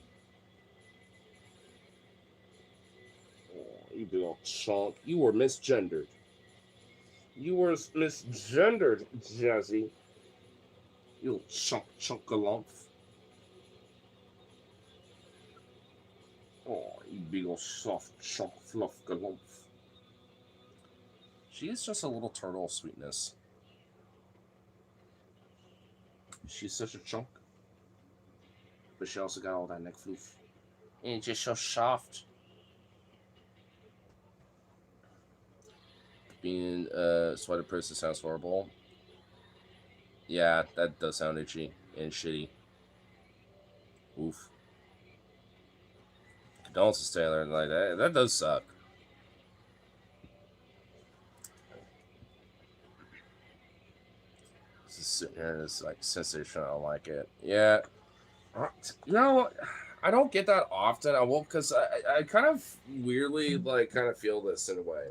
Oh, you big old chunk. You were misgendered. You were misgendered, Jazzy. You little chunk of lump. Oh, you big old soft chunk fluff galump. She is just a little turtle of sweetness. She's such a chunk, but she also got all that neck floof. And just so soft. Being a sweater person sounds horrible. Yeah, that does sound itchy and shitty. Oof. Condolences, Taylor. Like that does suck. Just sitting here and it's like sensation. I don't like it. Yeah. You know, I don't get that often. I will because I kind of weirdly like kind of feel this in a way.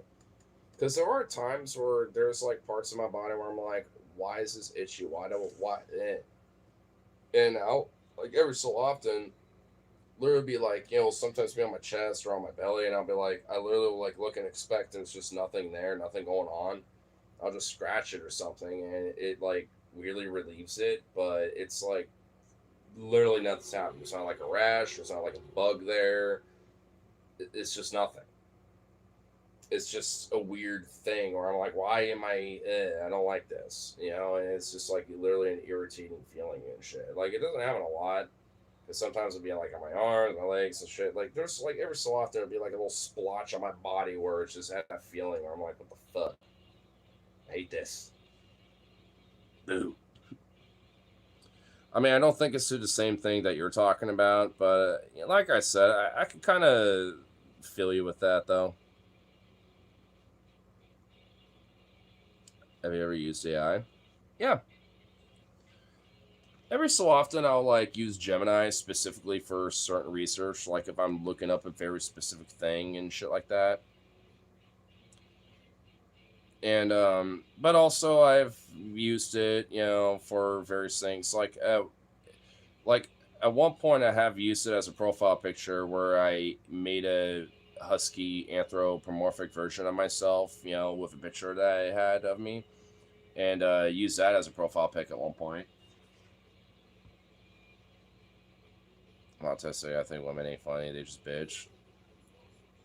Because there are times where there's like parts of my body where I'm like, why is this itchy? Why? And I'll like every so often, literally be like, sometimes be on my chest or on my belly, and I'll be like, I literally will like look and expect, and it's just nothing there, nothing going on. I'll just scratch it or something, and it like weirdly relieves it, but it's like literally nothing's happening. It's not like a rash. It's not like a bug there. It's just nothing. It's just a weird thing where I'm like, why am I don't like this, and it's just like literally an irritating feeling and shit. Like it doesn't happen a lot, because sometimes it'll be like on my arms, my legs and shit. Like there's like every so often it'll be like a little splotch on my body where it's just had that feeling where I'm like, what the fuck? I hate this. Boo. I mean, I don't think it's the same thing that you're talking about, but like I said, I can kind of feel you with that though. Have you ever used AI? Yeah. Every so often, I'll like use Gemini specifically for certain research, like if I'm looking up a very specific thing and shit like that. And but also I've used it, for various things like At one point, I have used it as a profile picture where I made a husky anthropomorphic version of myself, with a picture that I had of me, and used that as a profile pic at one point. I'm autistic. I think women ain't funny. They just bitch.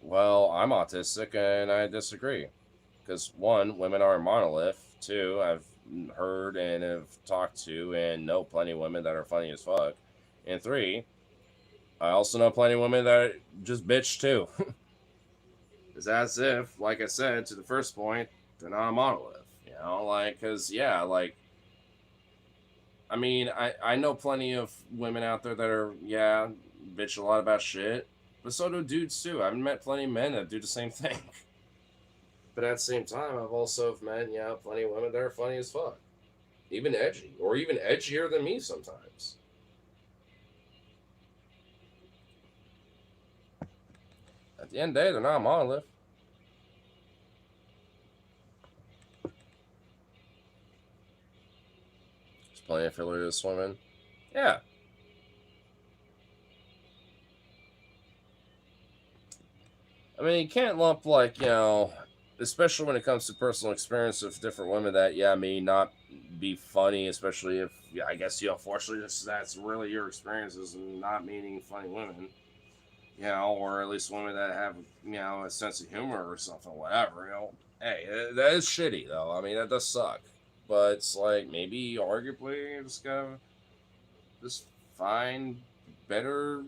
Well, I'm autistic and I disagree. Because one, women are a monolith. Two, I've heard and have talked to and know plenty of women that are funny as fuck. And three, I also know plenty of women that just bitch too. It's as if, like I said to the first point, they're not a monolith. Because, yeah, I mean, I know plenty of women out there that are, yeah, bitch a lot about shit. But so do dudes too. I've met plenty of men that do the same thing. But at the same time, I've also met, plenty of women that are funny as fuck. Even edgy. Or even edgier than me sometimes. At the end of the day, they're not a monolith. There's plenty of fillers women. Yeah. I mean, you can't lump, especially when it comes to personal experience of different women that, yeah, may not be funny, especially if, yeah, I guess, fortunately, that's really your experiences and not meaning funny women, or at least women that have, a sense of humor or something, whatever. Hey, that is shitty, though. I mean, that does suck. But it's like, maybe, arguably, just gotta just find better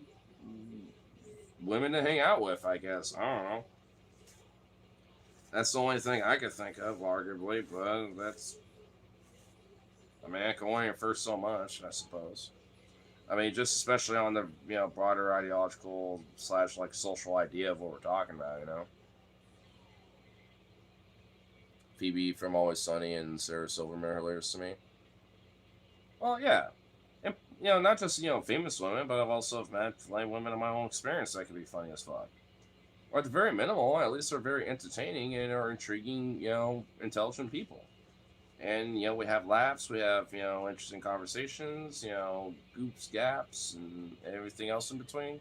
women to hang out with, I guess. I don't know. That's the only thing I could think of, arguably, but that's. I mean, I can only infer so much, I suppose. I mean, just especially on the broader ideological slash social idea of what we're talking about. Phoebe from Always Sunny and Sarah Silverman are hilarious to me. Well, yeah, and not just famous women, but I've also met plenty women in my own experience that could be funny as fuck. Or at the very minimal, at least they're very entertaining and are intriguing, intelligent people. And we have laughs, we have interesting conversations, goops, gaps, and everything else in between.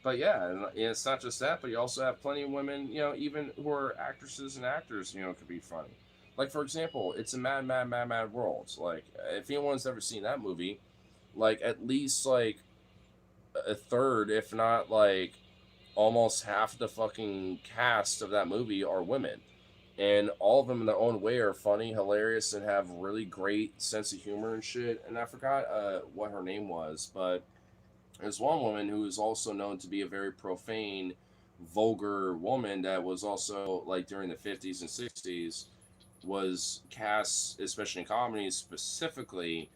But yeah, and it's not just that, but you also have plenty of women, even who are actresses and actors, could be funny. Like for example, it's a mad, mad, mad, mad world. Like if anyone's ever seen that movie, at least a third, if not almost half the fucking cast of that movie are women, and all of them in their own way are funny, hilarious, and have really great sense of humor and shit. And I forgot what her name was, but there's one woman who is also known to be a very profane, vulgar woman that was also during the 50s and 60s was cast, especially in comedies, specifically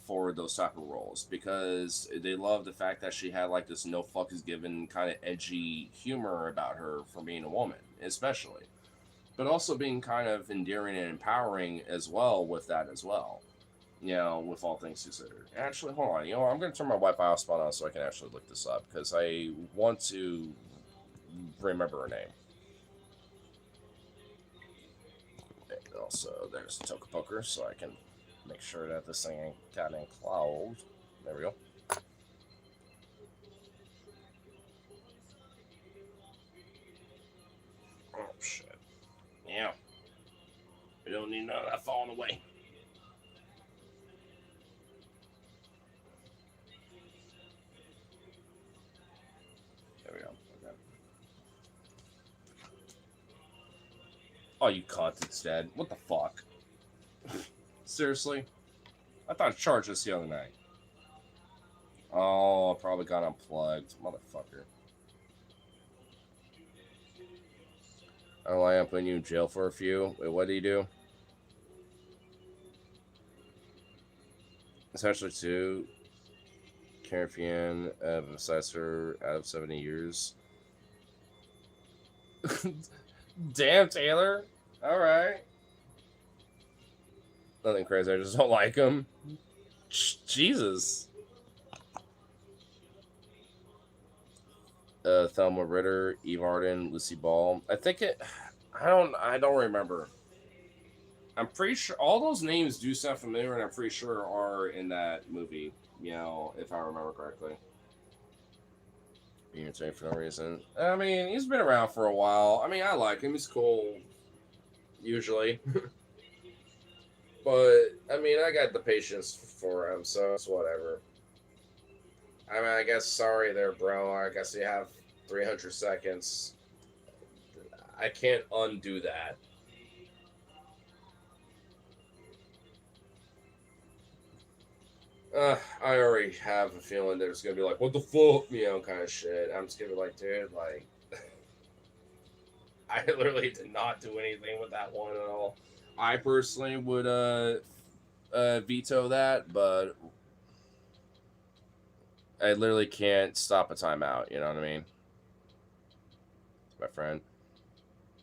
for those type of roles because they love the fact that she had this no fuck is given kind of edgy humor about her for being a woman, especially, but also being kind of endearing and empowering as well with that as well. With all things considered. Actually, hold on. I'm going to turn my Wi-Fi hotspot on so I can actually look this up because I want to remember her name. Also, there's Toka Poker, so I can make sure that this thing ain't got any cloud. There we go. Oh, shit. Yeah. We don't need none of that falling away. There we go. Okay. Oh, you cunt, it's dead. What the fuck? Seriously? I thought I charged this the other night. Oh, I probably got unplugged. Motherfucker. Oh, I am putting you in jail for a few. Wait, what do you do? Essentially, two. Carafian of assessor out of 70 years. Damn, Taylor. All right. Nothing crazy. I just don't like him. Jesus. Thelma Ritter, Eve Arden, Lucy Ball. I think it. I don't remember. I'm pretty sure all those names do sound familiar, and I'm pretty sure are in that movie. You know, if I remember correctly. Being retained for no reason. I mean, he's been around for a while. I mean, I like him. He's cool, usually. But I mean, I got the patience for him, so it's whatever. I mean, I guess sorry there, bro. I guess you have 300 seconds. I can't undo that. I already have a feeling that it's gonna be like, what the fuck, kind of shit. I'm just gonna be like, dude, like, I literally did not do anything with that one at all. I personally would veto that, but I literally can't stop a timeout. You know what I mean, my friend?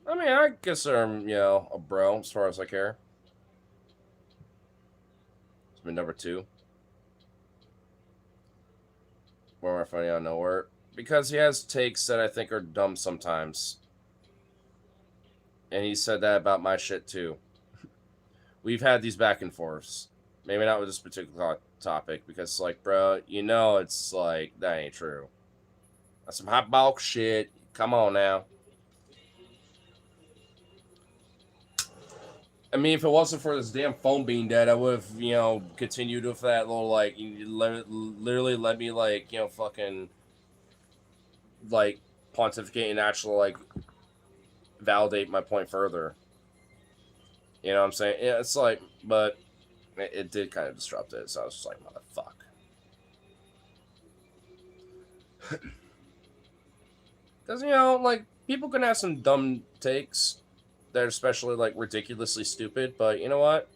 I mean, I consider him, a bro as far as I care. It's been number two. More my funny out of nowhere because he has takes that I think are dumb sometimes, and he said that about my shit too. We've had these back and forths. Maybe not with this particular topic because, like, bro, it's like that ain't true. That's some hot bulk shit. Come on now. I mean, if it wasn't for this damn phone being dead, I would have, continued with that little, like, literally let me, like, fucking, like, pontificate and actually, like, validate my point further. You know what I'm saying? Yeah, it's like, but it did kind of disrupt it, so I was just like, motherfuck. Because, like, people can have some dumb takes that are especially, like, ridiculously stupid, but you know what?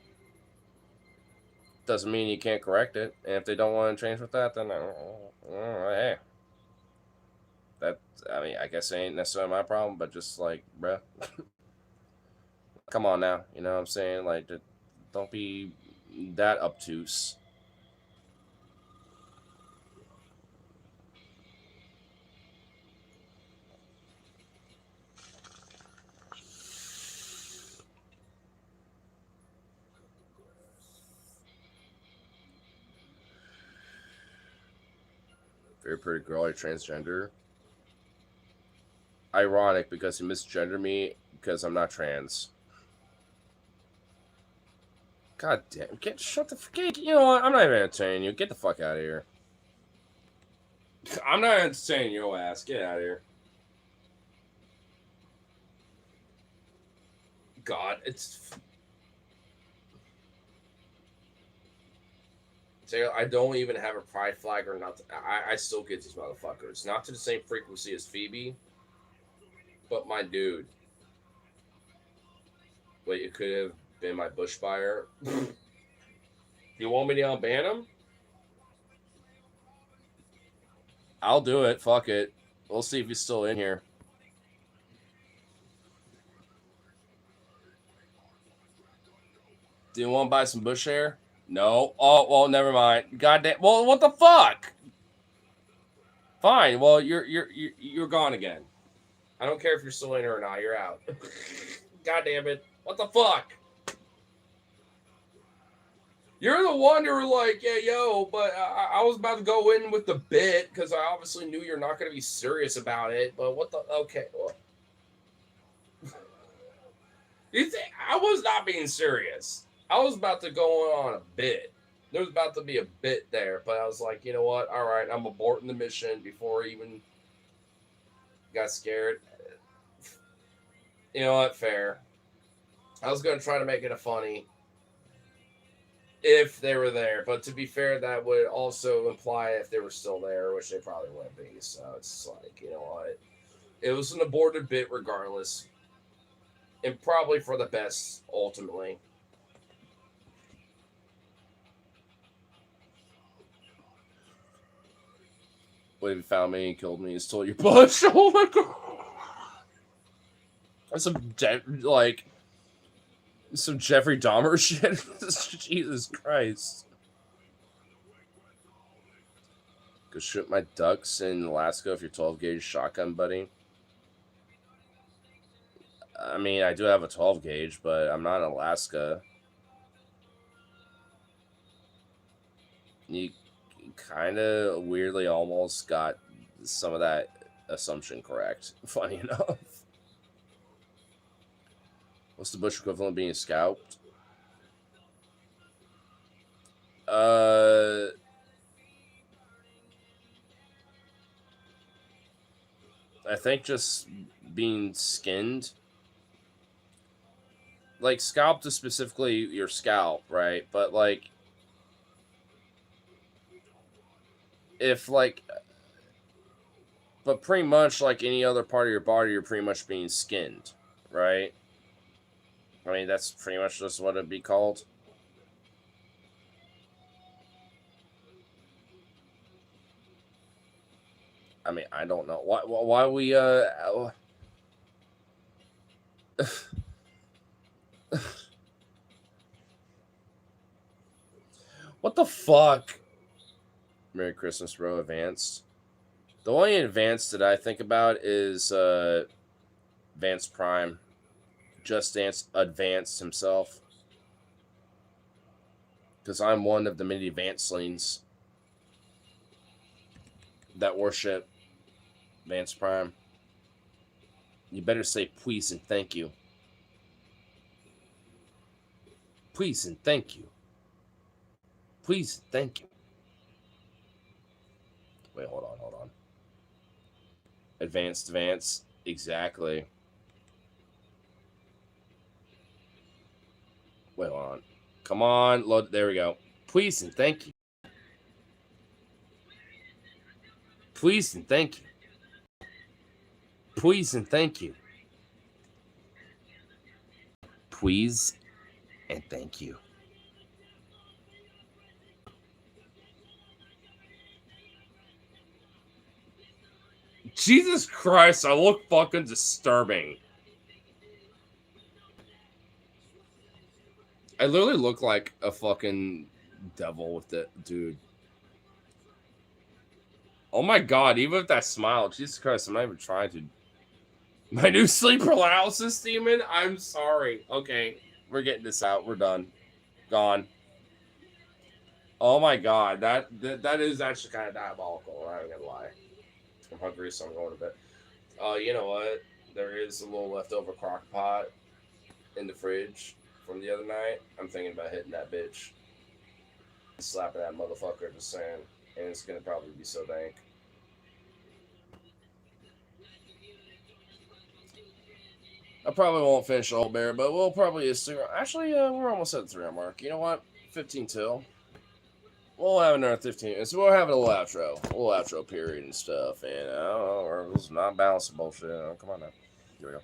Doesn't mean you can't correct it. And if they don't want to change with that, then, hey. That, I mean, I guess it ain't necessarily my problem, but just, like, bruh. Come on now. You know what I'm saying? Like, don't be that obtuse. Very pretty girl, I transgender. Ironic because he misgendered me because I'm not trans. God damn! Shut the fuck. You know what? I'm not even entertaining you. Get the fuck out of here. I'm not entertaining your ass. Get out of here. God, it's. I don't even have a pride flag or nothing. I still get these motherfuckers. Not to the same frequency as Phoebe, but my dude. Wait, it could have been my bushfire. You want me to unban him? I'll do it. Fuck it. We'll see if he's still in here. Do you want to buy some bush hair? No. Oh, well, never mind. Goddamn. Well, what the fuck? Fine. Well, you're gone again. I don't care if you're still in here or not. You're out. God damn it. What the fuck? You're the one who were like, yeah, yo, but I was about to go in with the bit because I obviously knew you're not going to be serious about it. But what the? Okay. Well, you think I was not being serious? I was about to go on a bit. There was about to be a bit there, but I was like, you know what? All right, I'm aborting the mission before I even got scared. You know what? Fair. I was going to try to make it a funny if they were there, but to be fair, that would also imply if they were still there, which they probably wouldn't be. So it's like, you know what? It was an aborted bit regardless, and probably for the best ultimately. What if you found me and killed me and stole your bush? Oh my god! That's some some Jeffrey Dahmer shit. Jesus Christ! Go shoot my ducks in Alaska with your 12 gauge shotgun, buddy. I mean, I do have a 12 gauge, but I'm not in Alaska. You kind of weirdly almost got some of that assumption correct. Funny enough. What's the Bush equivalent of being scalped? I think just being skinned. Like, scalped is specifically your scalp, right? But, like, if, like, but pretty much like any other part of your body, you're pretty much being skinned, right? I mean, that's pretty much just what it'd be called. I mean, I don't know why we what the fuck? Merry Christmas, bro. Advanced. The only advanced that I think about is Vance Prime. Just Dance advanced himself. Because I'm one of the many advancedlings that worship Vance Prime. You better say please and thank you. Please and thank you. Please and thank you. Wait, hold on. Advanced. Exactly. Wait, hold on. Come on, load. There we go. Please and thank you. Please and thank you. Please and thank you. Please and thank you. Jesus Christ, I look fucking disturbing. I literally look like a fucking devil with it, dude. Oh my god, even with that smile, Jesus Christ, I'm not even trying to. My new sleep paralysis demon? I'm sorry. Okay, we're getting this out. We're done. Gone. Oh my god, that is actually kind of diabolical. I'm not gonna lie. I'm hungry, so I'm going to bed. You know what? There is a little leftover crock pot in the fridge from the other night. I'm thinking about hitting that bitch, slapping that motherfucker, just saying, and it's gonna probably be so dank. I probably won't finish the whole bear, but we'll probably actually, we're almost at the 3 hour mark. You know what? 15 till. We'll have another 15. So we'll have a little outro period and stuff. And I don't know, it's not balanced bullshit. Oh, come on now. Here we go.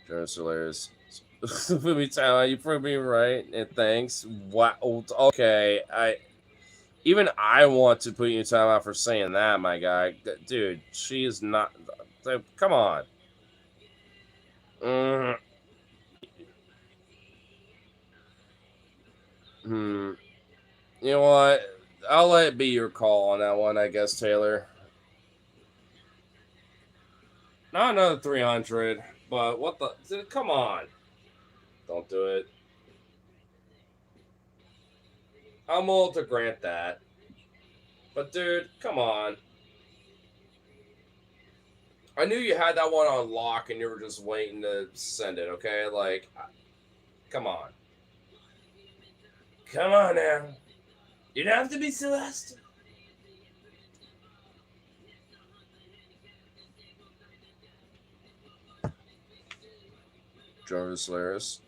Jonas Hilarious. Put me time. You proved me right. And thanks. Wow. Okay. Even I want to put you in time out for saying that, my guy. Dude, she is not. Come on. Hmm. You know what? I'll let it be your call on that one, I guess, Taylor. Not another 300, but what the? Come on. Don't do it. I'm willing to grant that. But, dude, come on. I knew you had that one on lock and you were just waiting to send it, okay? Like, come on. Come on now. You don't have to be Celeste. Jarvis Laris.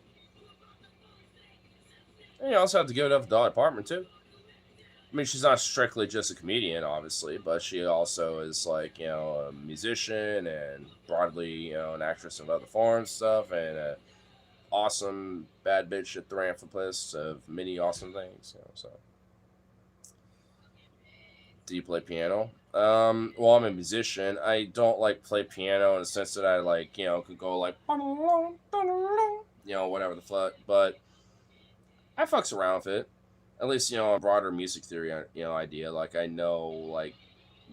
And you also have to give it up for Dolly Parton, too. I mean, she's not strictly just a comedian, obviously, but she also is, like, a musician and broadly, an actress in other forms stuff, and a awesome bad bitch at the philanthropist of many awesome things, so. Do you play piano? Well, I'm a musician. I don't like play piano in the sense that I like, could go like, whatever the fuck. But I fucks around with it. At least, a broader music theory, idea. Like I know, like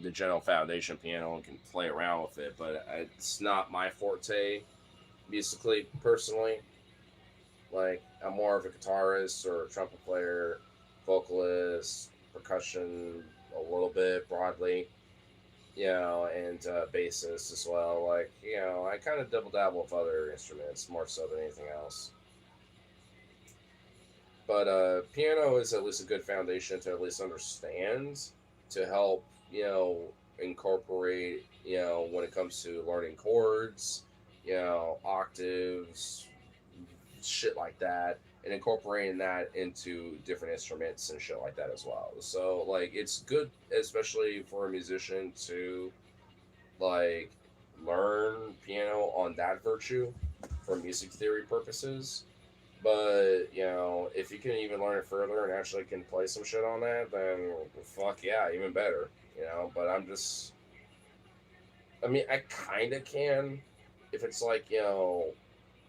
the general foundation piano and can play around with it, but it's not my forte musically, personally. Like I'm more of a guitarist or a trumpet player, vocalist, percussion a little bit broadly, and bassist as well. Like, I kind of double dabble with other instruments more so than anything else. But piano is at least a good foundation to at least understand to help, incorporate, when it comes to learning chords, octaves, shit like that, and incorporating that into different instruments and shit like that as well. So, like, it's good, especially for a musician to, like, learn piano on that virtue for music theory purposes. But, if you can even learn it further and actually can play some shit on that, then fuck yeah, even better. But I mean, I kind of can if it's like,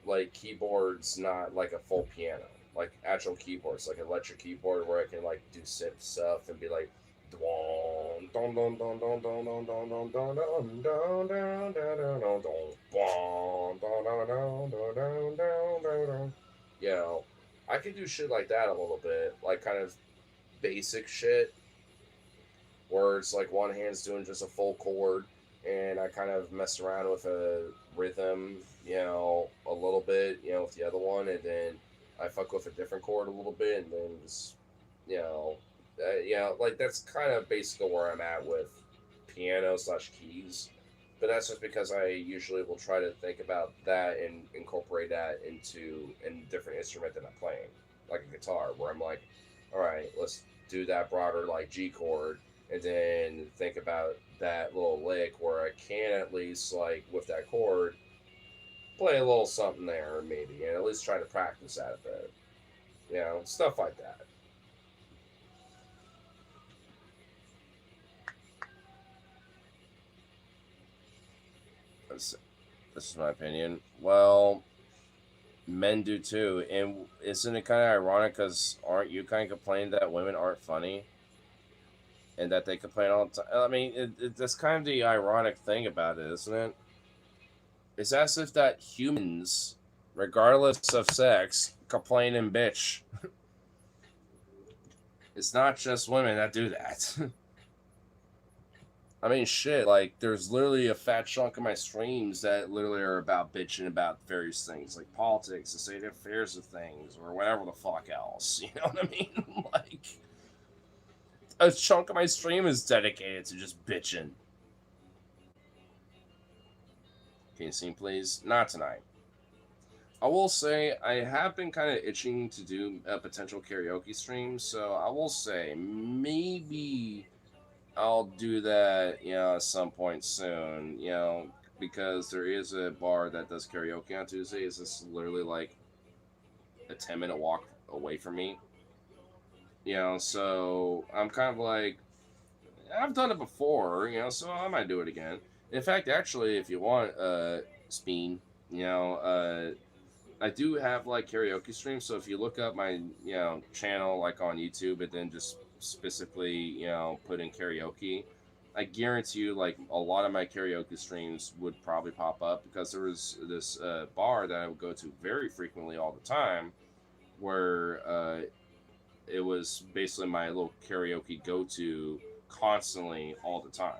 like keyboards, not like a full piano, like actual keyboards, like electric keyboard where I can like do synth stuff and be like, "Dwong, dong, dong, dong, dong, dong, dong, dong, dong, dong, dong, dong, dong, dong, dong, dong, dong, bwong, dong, dong, dong, dong, dong, dong, dong, dong." You know, I can do shit like that a little bit, like kind of basic shit where it's like one hand's doing just a full chord, and I kind of mess around with a rhythm, a little bit, with the other one, and then I fuck with a different chord a little bit, and then just, like that's kind of basically where I'm at with piano slash keys. But that's just because I usually will try to think about that and incorporate that into a different instrument that I'm playing, like a guitar, where I'm like, all right, let's do that broader like G chord, and then think about that little lick where I can at least like with that chord play a little something there maybe, and at least try to practice that a bit, stuff like that. This, this is my opinion. Well, men do too, and isn't it kind of ironic? Because aren't you kind of complaining that women aren't funny and that they complain all the time? I mean, that's kind of the ironic thing about it, isn't it? It's as if that humans, regardless of sex, complain and bitch. It's not just women that do that. I mean, shit, like, there's literally a fat chunk of my streams that literally are about bitching about various things, like politics, the state affairs of things, or whatever the fuck else. You know what I mean? Like, a chunk of my stream is dedicated to just bitching. Can you see, please? Not tonight. I will say I have been kind of itching to do a potential karaoke stream, so I will say maybe I'll do that, at some point soon, because there is a bar that does karaoke on Tuesdays. It's literally like a 10-minute walk away from me, so I'm kind of like, I've done it before, so I might do it again. In fact, actually, if you want, Speen, I do have like karaoke streams. So if you look up my channel like on YouTube and then just specifically put in karaoke, I guarantee you like a lot of my karaoke streams would probably pop up because there was this bar that I would go to very frequently all the time, where it was basically my little karaoke go to constantly all the time.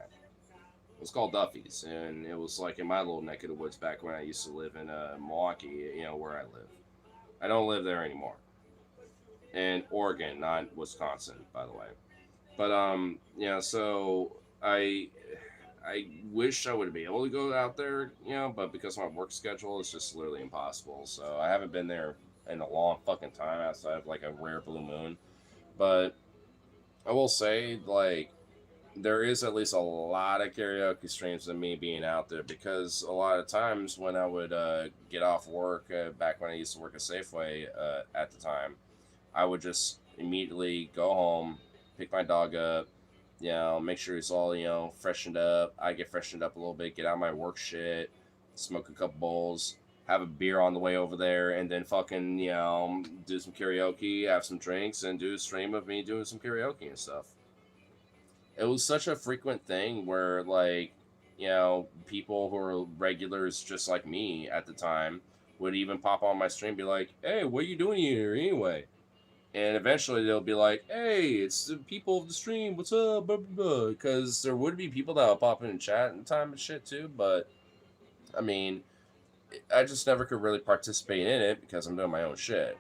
It was called Duffy's, and it was like in my little neck of the woods back when I used to live in Milwaukee, where I live. I don't live there anymore. In Oregon, not Wisconsin, by the way. But so I wish I would be able to go out there, but because my work schedule is just literally impossible. So I haven't been there in a long fucking time outside of like a rare blue moon. But I will say, like, there is at least a lot of karaoke streams of me being out there because a lot of times when I would get off work back when I used to work at Safeway at the time, I would just immediately go home, pick my dog up, make sure he's all freshened up. I get freshened up a little bit, get out my work shit, smoke a couple bowls, have a beer on the way over there, and then fucking do some karaoke, have some drinks, and do a stream of me doing some karaoke and stuff. It was such a frequent thing where like people who were regulars just like me at the time would even pop on my stream and be like, hey, what are you doing here anyway? And eventually they'll be like, "Hey, it's the people of the stream. What's up?" Blah, blah, blah. Because there would be people that would pop in and chat and time and shit too. But I mean, I just never could really participate in it because I'm doing my own shit.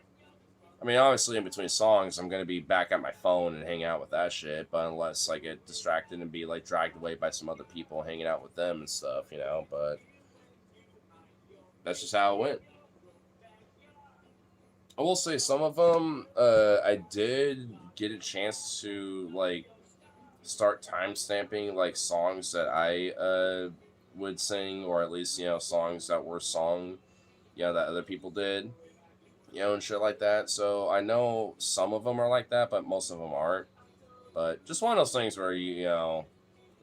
I mean, obviously, in between songs, I'm gonna be back at my phone and hang out with that shit. But unless I get distracted and be like dragged away by some other people hanging out with them and stuff, you know. But that's just how it went. I will say some of them, I did get a chance to like start time stamping like songs that I would sing, or at least songs that were sung, that other people did, and shit like that. So I know some of them are like that, but most of them aren't. But just one of those things where you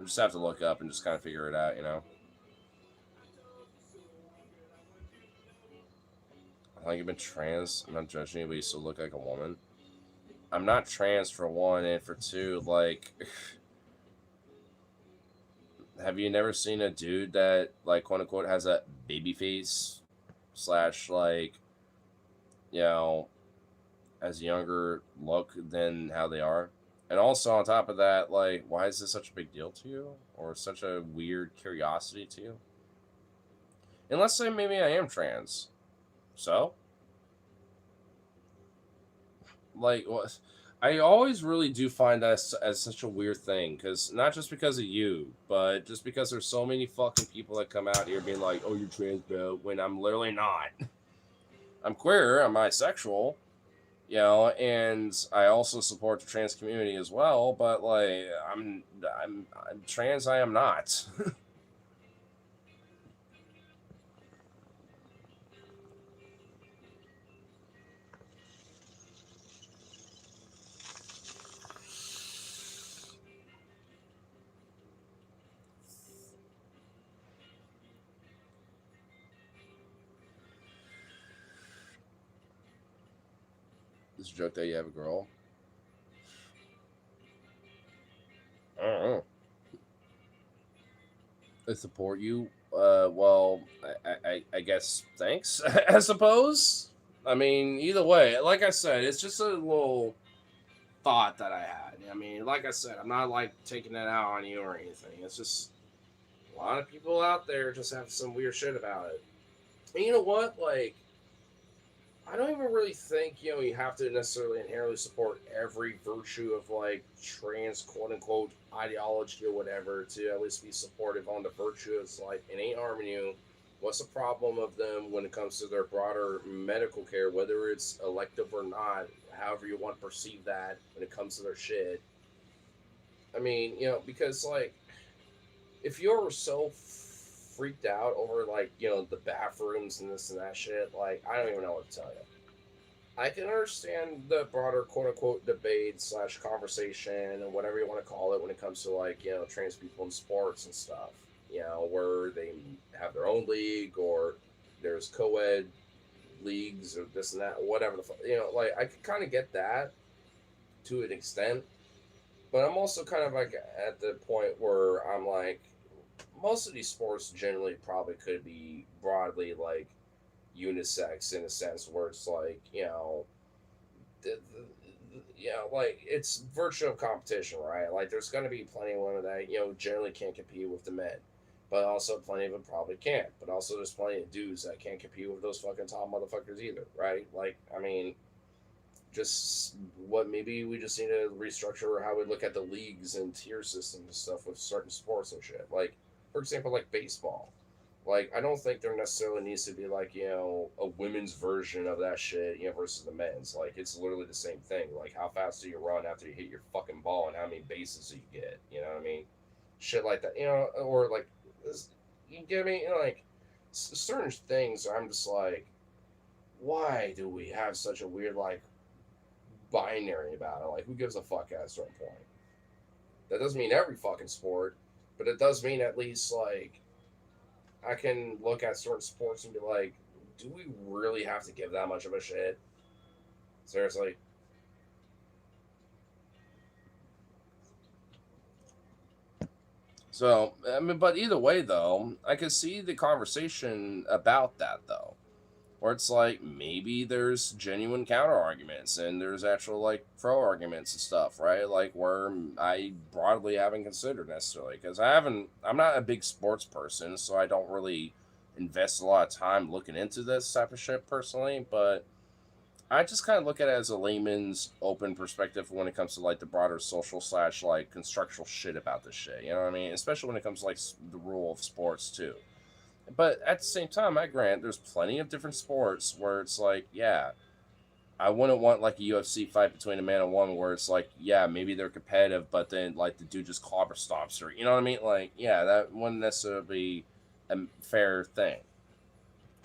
just have to look up and just kind of figure it out. I think you've been trans. I'm not judging you, but you still look like a woman. I'm not trans for one, and for two, like, have you never seen a dude that like quote unquote has a baby face slash like you know has a younger look than how they are? And also on top of that, like, why is this such a big deal to you, or such a weird curiosity to you? And let's say maybe I am trans, so like what? I always really do find that as such a weird thing, because not just because of you, but just because there's so many fucking people that come out here being like, "Oh, you're trans, bro," when I'm literally not. I'm queer, I'm bisexual, and I also support the trans community as well. But like, I'm trans. I am not. This joke that you have a girl. I don't know. I support you. Well, I guess thanks. I suppose. I mean, either way, like I said, it's just a little thought that I had. I mean, like I said, I'm not like taking that out on you or anything. It's just a lot of people out there just have some weird shit about it. And you know what? Like, I don't even really think you have to necessarily inherently support every virtue of like trans quote unquote ideology or whatever to at least be supportive on the virtues. Like, it ain't harming you. What's the problem of them when it comes to their broader medical care, whether it's elective or not, however you want to perceive that when it comes to their shit? I mean, because like if you're so freaked out over like the bathrooms and this and that shit, like I don't even know what to tell you. I can understand the broader quote unquote debate slash conversation and whatever you want to call it when it comes to like trans people in sports and stuff. Where they have their own league or there's co-ed leagues or this and that, whatever the fuck. Like I could kind of get that to an extent, but I'm also kind of like at the point where I'm like, most of these sports generally probably could be broadly like unisex in a sense where it's like like it's virtue of competition, right? Like there's going to be plenty of women that generally can't compete with the men, but also plenty of them probably can't. But also there's plenty of dudes that can't compete with those fucking top motherfuckers either, right? Like I mean, just what maybe we just need to restructure how we look at the leagues and tier systems and stuff with certain sports and shit. Like for example, like baseball. Like I don't think there necessarily needs to be like a women's version of that shit versus the men's. Like it's literally the same thing. Like how fast do you run after you hit your fucking ball and how many bases do you get? You know what I mean? Shit like that. Or like you get me? Like certain things. I'm just like, why do we have such a weird like binary about it? Like who gives a fuck at a certain point? That doesn't mean every fucking sport, but it does mean at least like I can look at certain sports and be like, do we really have to give that much of a shit? Seriously. So, I mean, but either way, though, I can see the conversation about that, though. Or it's like maybe there's genuine counter arguments and there's actual like pro arguments and stuff, right? Like where I broadly haven't considered necessarily because I'm not a big sports person, so I don't really invest a lot of time looking into this type of shit personally. But I just kind of look at it as a layman's open perspective when it comes to like the broader social slash like constructional shit about this shit. You know what I mean? Especially when it comes to like the rule of sports too. But at the same time, I grant there's plenty of different sports where it's like, yeah, I wouldn't want like a UFC fight between a man and woman where it's like, yeah, maybe they're competitive, but then like the dude just clobber stomps her. You know what I mean? Like, yeah, that wouldn't necessarily be a fair thing.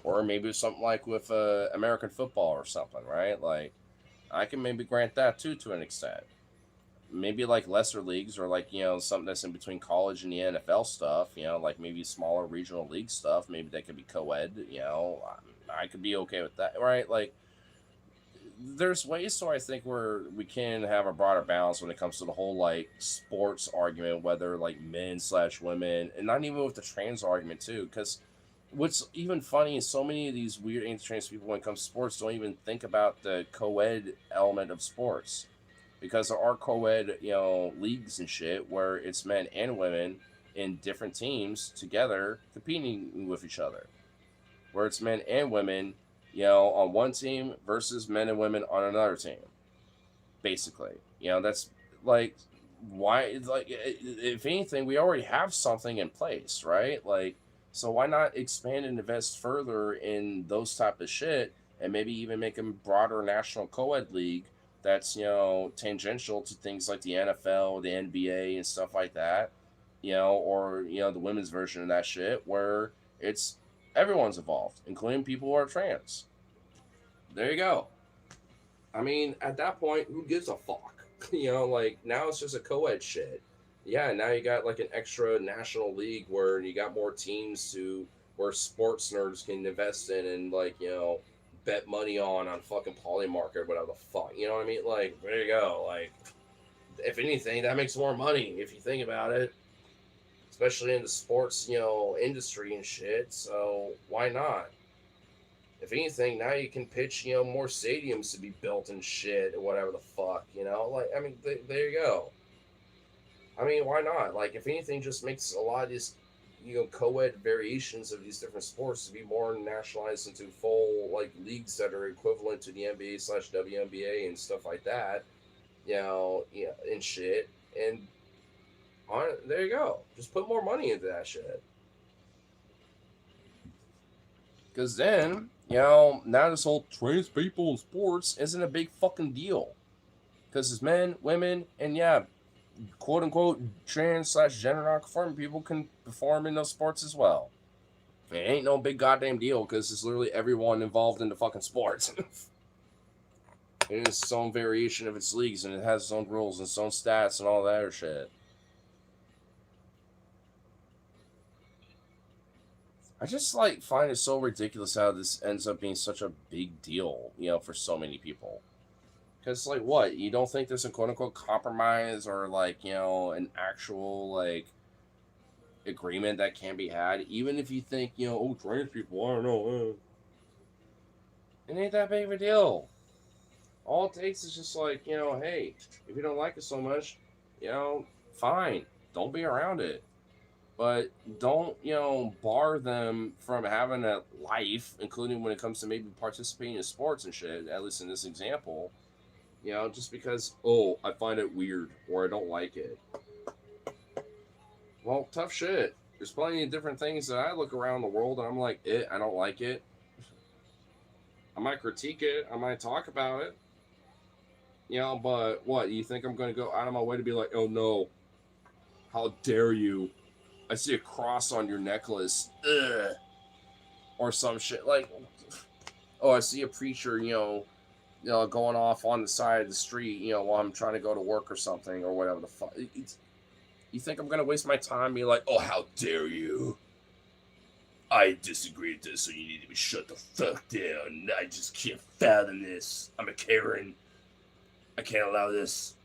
Or maybe something like with American football or something, right? Like, I can maybe grant that too to an extent. Maybe like lesser leagues or like something that's in between college and the NFL stuff. Like maybe smaller regional league stuff. Maybe that could be co-ed. I could be okay with that, right? Like there's ways so I think where we can have a broader balance when it comes to the whole like sports argument, whether like men slash women, and not even with the trans argument too, because what's even funny is so many of these weird anti-trans people when it comes to sports don't even think about the co-ed element of sports because there are co-ed leagues and shit where it's men and women in different teams together competing with each other, where it's men and women on one team versus men and women on another team, basically. That's like why, like, if anything, we already have something in place, right? Like, so why not expand and invest further in those type of shit and maybe even make a broader national co-ed league that's tangential to things like the NFL, the NBA, and stuff like that, or the women's version of that shit where it's everyone's involved, including people who are trans. There you go. I mean, at that point, who gives a fuck? Like now it's just a co-ed shit. Yeah, now you got like an extra national league where you got more teams to where sports nerds can invest in and like bet money on fucking Polymarket or whatever the fuck. You know what I mean? Like there you go. Like if anything, that makes more money if you think about it, especially in the sports industry and shit. So why not? If anything, now you can pitch, more stadiums to be built and shit or whatever the fuck, Like, I mean, there you go. I mean, why not? Like, if anything, just makes a lot of these, co-ed variations of these different sports to be more nationalized into full, like, leagues that are equivalent to the NBA slash WNBA and stuff like that, and shit. And there you go. Just put more money into that shit. Because then, now this whole trans people in sports isn't a big fucking deal. Because it's men, women, and yeah, quote unquote trans slash gender non-conforming people can perform in those sports as well. It ain't no big goddamn deal because it's literally everyone involved in the fucking sports. It is its own variation of its leagues and it has its own rules and its own stats and all that other shit. I just like find it so ridiculous how this ends up being such a big deal, for so many people. Because like, what, you don't think there's a quote unquote compromise or like an actual like agreement that can be had, even if you think oh trans people, I don't know, it ain't that big of a deal. All it takes is just like hey, if you don't like it so much, fine, don't be around it. But don't bar them from having a life, including when it comes to maybe participating in sports and shit, at least in this example, just because I find it weird or I don't like it. Well, tough shit. There's plenty of different things that I look around the world and I'm like, I don't like it. I might critique it, I might talk about it, but what, you think I'm going to go out of my way to be like, oh no, how dare you, I see a cross on your necklace, ugh, or some shit like, oh, I see a preacher, going off on the side of the street, while I'm trying to go to work or something or whatever the fuck. You think I'm gonna waste my time being like, oh, how dare you? I disagree with this, so you need to be shut the fuck down. I just can't fathom this. I'm a Karen. I can't allow this.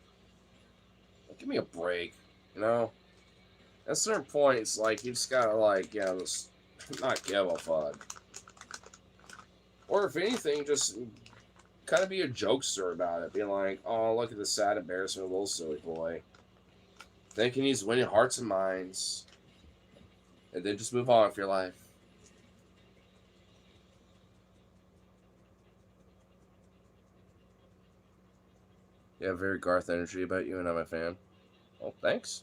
Give me a break, At a certain point, it's like you just gotta like, just not give a fuck. Or if anything, just kind of be a jokester about it. Being like, oh, look at the sad embarrassment of little silly boy. Thinking he's winning hearts and minds. And then just move on with your life. You have very Garth energy about you, and I'm a fan. Well, thanks.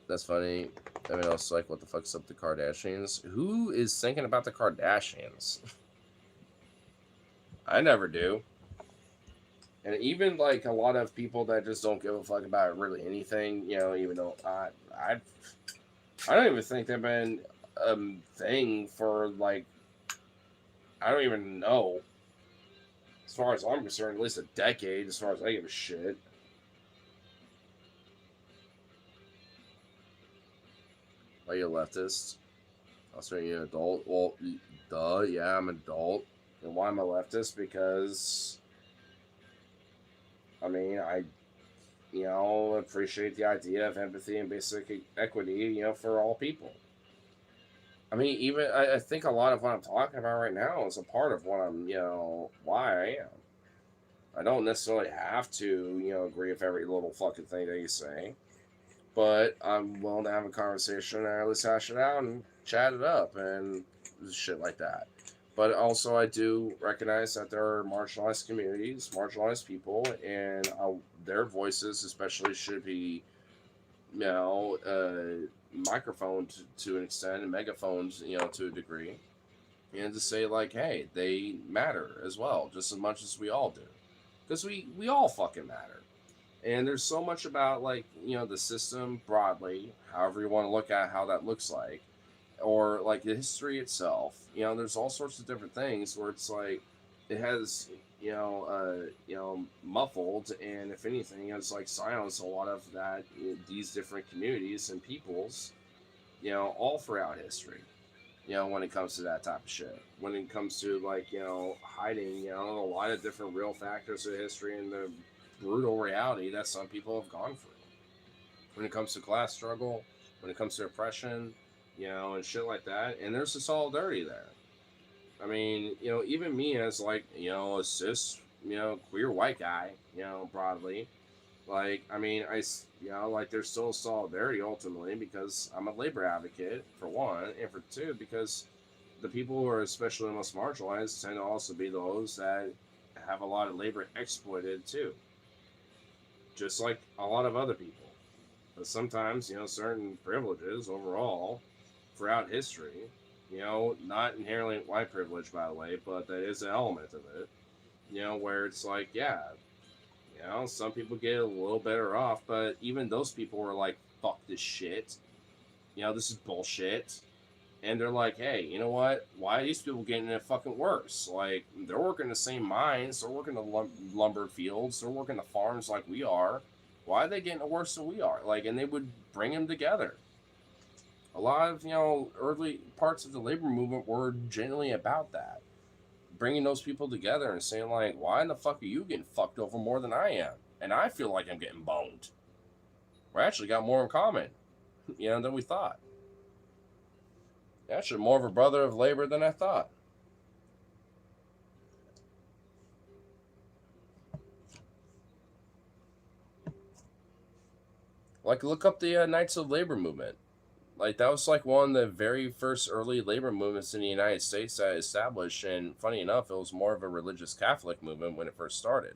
That's funny. I mean, I was like, what the fuck's up the Kardashians? Who is thinking about the Kardashians? I never do. And even like a lot of people that just don't give a fuck about really anything, even though I don't even think they've been a thing for like, I don't even know. As far as I'm concerned, at least a decade, as far as I give a shit. Are you a leftist? I'll say you're an adult. Well, duh, yeah, I'm an adult. And why am I leftist? Because, I mean, appreciate the idea of empathy and basic equity, for all people. I mean, even I think a lot of what I'm talking about right now is a part of what I'm, why I am. I don't necessarily have to, agree with every little fucking thing that you say, but I'm willing to have a conversation and at least hash it out and chat it up and shit like that. But also, I do recognize that there are marginalized communities, marginalized people, and their voices, especially, should be, microphoned to an extent and megaphones, to a degree, and to say like, hey, they matter as well, just as much as we all do, because we all fucking matter. And there's so much about like the system broadly, however you want to look at how that looks like, or like the history itself. There's all sorts of different things where it's like it has muffled, and if anything, it's like silenced a lot of that these different communities and peoples, all throughout history. When it comes to that type of shit, when it comes to like hiding a lot of different real factors of history and the brutal reality that some people have gone through. When it comes to class struggle, when it comes to oppression, and shit like that, and there's a solidarity there. I mean, even me as like, a cis, queer white guy, broadly, like, I mean, like there's still solidarity ultimately because I'm a labor advocate for one, and for two, because the people who are especially most marginalized tend to also be those that have a lot of labor exploited too, just like a lot of other people. But sometimes, certain privileges overall throughout history, not inherently white privilege, by the way, but that is an element of it, where it's like, yeah, some people get a little better off, but even those people were like, fuck this shit. This is bullshit. And they're like, hey, you know what? Why are these people getting it fucking worse? Like, they're working the same mines, they're working the lumber fields, they're working the farms like we are. Why are they getting it worse than we are? Like, and they would bring them together. A lot of, early parts of the labor movement were genuinely about that. Bringing those people together and saying, like, why in the fuck are you getting fucked over more than I am? And I feel like I'm getting boned. We actually got more in common, than we thought. Actually, more of a brother of labor than I thought. Like, look up the Knights of Labor movement. Like, that was like one of the very first early labor movements in the United States that established. And funny enough, it was more of a religious Catholic movement when it first started.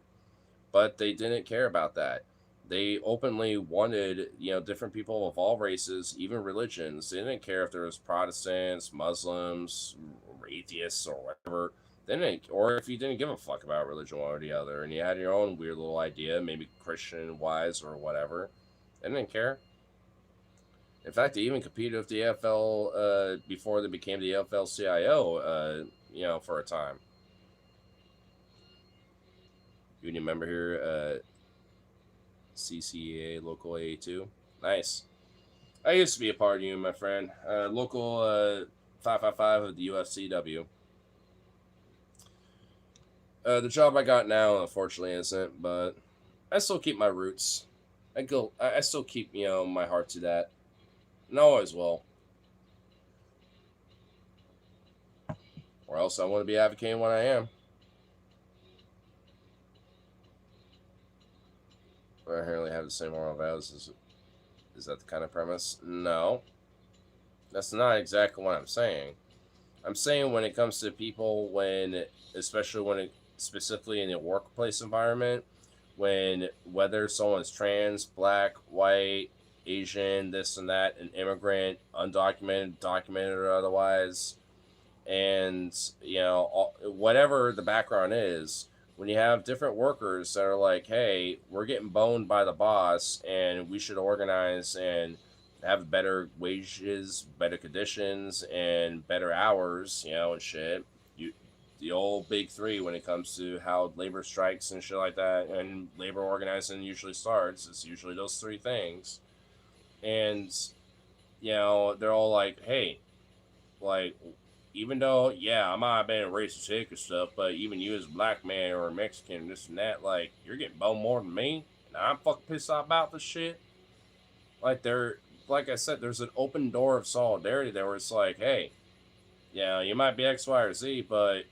But they didn't care about that. They openly wanted, different people of all races, even religions. They didn't care if there was Protestants, Muslims, atheists, or whatever. They didn't, or if you didn't give a fuck about religion one or the other, and you had your own weird little idea, maybe Christian wise or whatever. They didn't care. In fact, they even competed with the AFL before they became the AFL-CIO, for a time. Union member here, CCA Local A2. Nice. I used to be a part of you, my friend. Local 555 of the UFCW. The job I got now, unfortunately, isn't, but I still keep my roots. I still keep, my heart to that. And always will. or else I wouldn't be advocating what I am. I inherently have the same moral values. Is that the kind of premise? No, that's not exactly what I'm saying. I'm saying when it comes to people, especially when it, specifically in a workplace environment, when whether someone's trans, black, white, Asian, this and that, an immigrant, undocumented, documented, or otherwise, and whatever the background is, when you have different workers that are like, hey, we're getting boned by the boss and we should organize and have better wages, better conditions, and better hours, and shit. You The old big three when it comes to how labor strikes and shit like that and labor organizing usually starts, it's usually those three things. And they're all like, hey, like, even though, yeah, I might have been a racist hick and stuff, but even you as a black man or a Mexican, this and that, like, you're getting boned more than me, and I'm fucking pissed off about this shit. Like, like I said, there's an open door of solidarity there where it's like, hey, yeah, you might be X, Y, or Z, but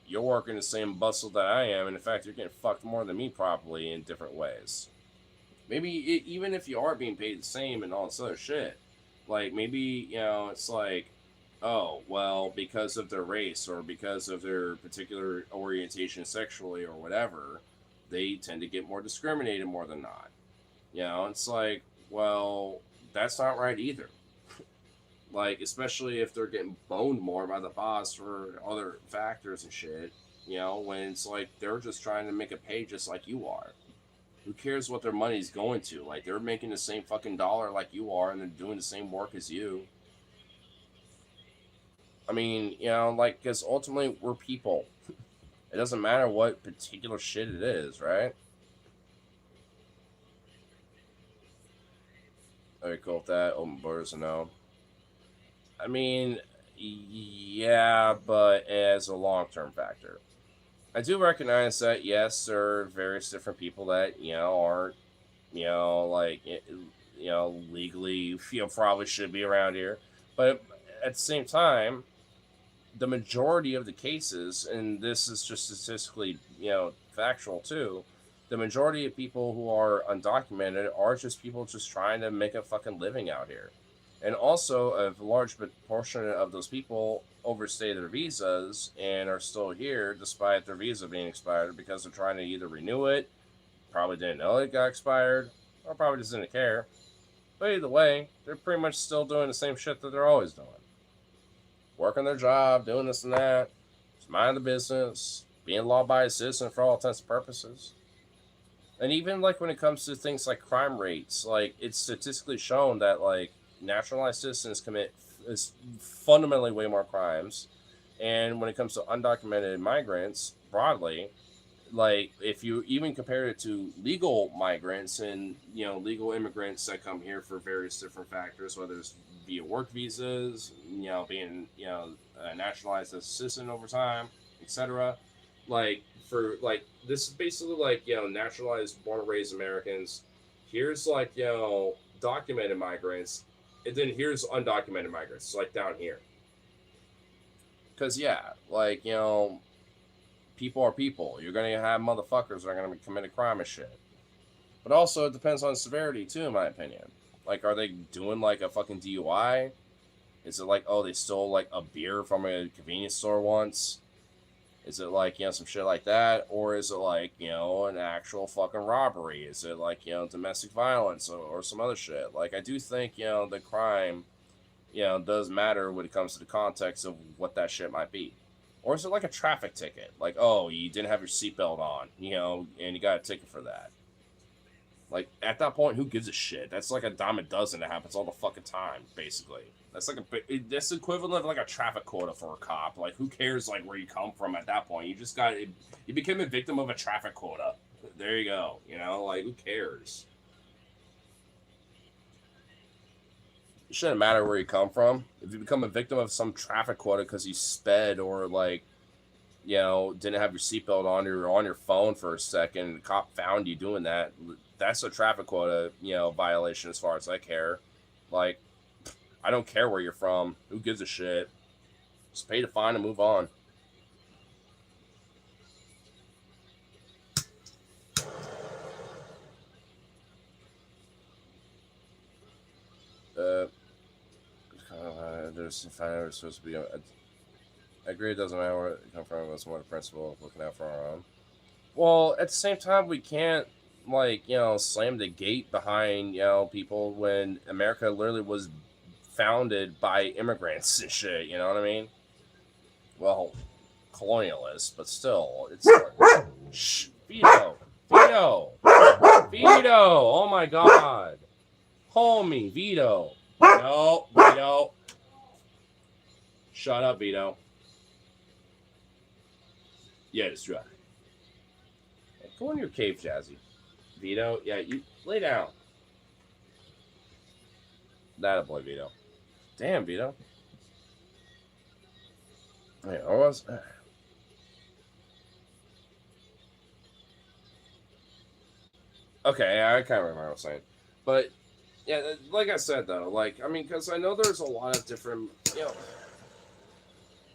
you're working the same bustle that I am, and in fact, you're getting fucked more than me probably in different ways. Maybe even if you are being paid the same and all this other shit, like maybe it's like, oh well, because of their race or because of their particular orientation sexually or whatever, they tend to get more discriminated more than not. It's like, well, that's not right either. Like, especially if they're getting boned more by the boss for other factors and shit. When it's like they're just trying to make a pay just like you are. Who cares what their money's going to? Like, they're making the same fucking dollar like you are, and they're doing the same work as you. I mean, like, because ultimately we're people. It doesn't matter what particular shit it is, right? Are you cool with that? Open borders or no? I mean, yeah, but as a long term factor. I do recognize that, yes, there are various different people that, aren't, like, legally, probably should be around here. But at the same time, the majority of the cases, and this is just statistically, factual too, the majority of people who are undocumented are just people just trying to make a fucking living out here. And also, a large portion of those people overstay their visas and are still here despite their visa being expired because they're trying to either renew it, probably didn't know it got expired, or probably just didn't care. But either way, they're pretty much still doing the same shit that they're always doing, working their job, doing this and that, just mind the business, being law-abiding citizen for all intents and purposes. And even like when it comes to things like crime rates, like it's statistically shown that like naturalized citizens commit is fundamentally way more crimes. And when it comes to undocumented migrants broadly, like if you even compare it to legal migrants and legal immigrants that come here for various different factors, whether it's via work visas, being naturalized as a citizen over time, etc. Like for like this is basically like naturalized born and raised Americans. Here's like documented migrants, and then here's undocumented migrants like down here. Because yeah, like people are people. You're gonna have motherfuckers that are gonna commit a crime and shit. But also, it depends on severity too, in my opinion. Like, are they doing like a fucking DUI? Is it like, oh, they stole like a beer from a convenience store once? Is it like some shit like that, or is it like an actual fucking robbery? Is it like domestic violence or some other shit? Like, I do think the crime does matter when it comes to the context of what that shit might be. Or is it like a traffic ticket? Like, oh, you didn't have your seatbelt on, and you got a ticket for that. Like, at that point, who gives a shit? That's like a dime a dozen that happens all the fucking time, basically. That's like that's equivalent of like a traffic quota for a cop. Like, who cares like where you come from at that point? You became a victim of a traffic quota. There you go. Like, who cares? It shouldn't matter where you come from. If you become a victim of some traffic quota because you sped or like didn't have your seatbelt on, you were on your phone for a second, and the cop found you doing that, that's a traffic quota, violation as far as I care. Like, I don't care where you're from. Who gives a shit? Just pay the fine and move on. Uh, there's supposed to be. I agree. It doesn't matter where it come from. It's more the principle of looking out for our own. Well, at the same time, we can't slam the gate behind people when America literally was founded by immigrants and shit. You know what I mean? Well, colonialists, but still, it's shh, Vito, Vito, Vito. Oh my God, homie, Vito. No, Vito. Shut up, Vito. Yeah, it's right. Hey, go in your cave, Jazzy. Vito, yeah, you lay down. That a boy, Vito. Damn, Vito. Yeah, I was. Okay, I can't remember what I was saying, but yeah, like I said though, like I mean, because I know there's a lot of different,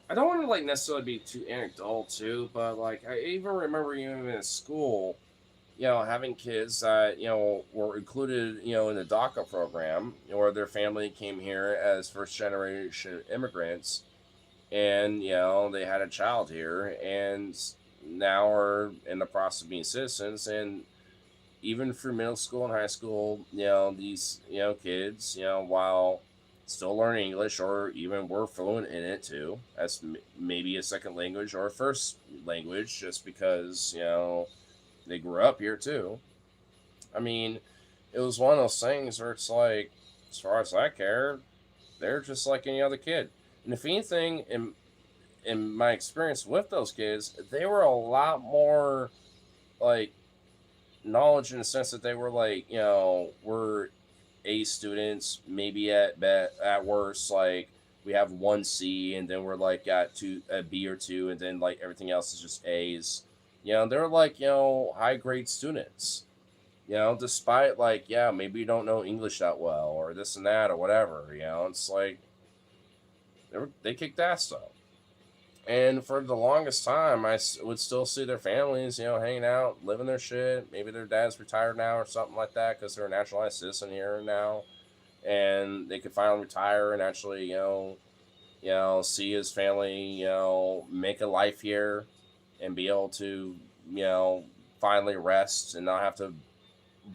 I don't want to like necessarily be too anecdotal too, but like I even remember even in school, having kids that were included, in the DACA program, or their family came here as first generation immigrants, and they had a child here, and now are in the process of being citizens, and even through middle school and high school, these kids, while still learning English or even were fluent in it too, as maybe a second language or a first language, just because they grew up here too. I mean, it was one of those things where it's like, as far as I care, they're just like any other kid. And if anything, in my experience with those kids, they were a lot more like knowledge in the sense that they were like, were A students, maybe at worst, like we have one C, and then we're like got a B or two, and then like everything else is just A's. They're like high grade students. Despite like maybe you don't know English that well or this and that or whatever. It's like they kicked ass though. And for the longest time, I would still see their families, hanging out, living their shit. Maybe their dad's retired now or something like that because they're a naturalized citizen here now, and they could finally retire and actually, see his family, make a life here, and be able to, finally rest and not have to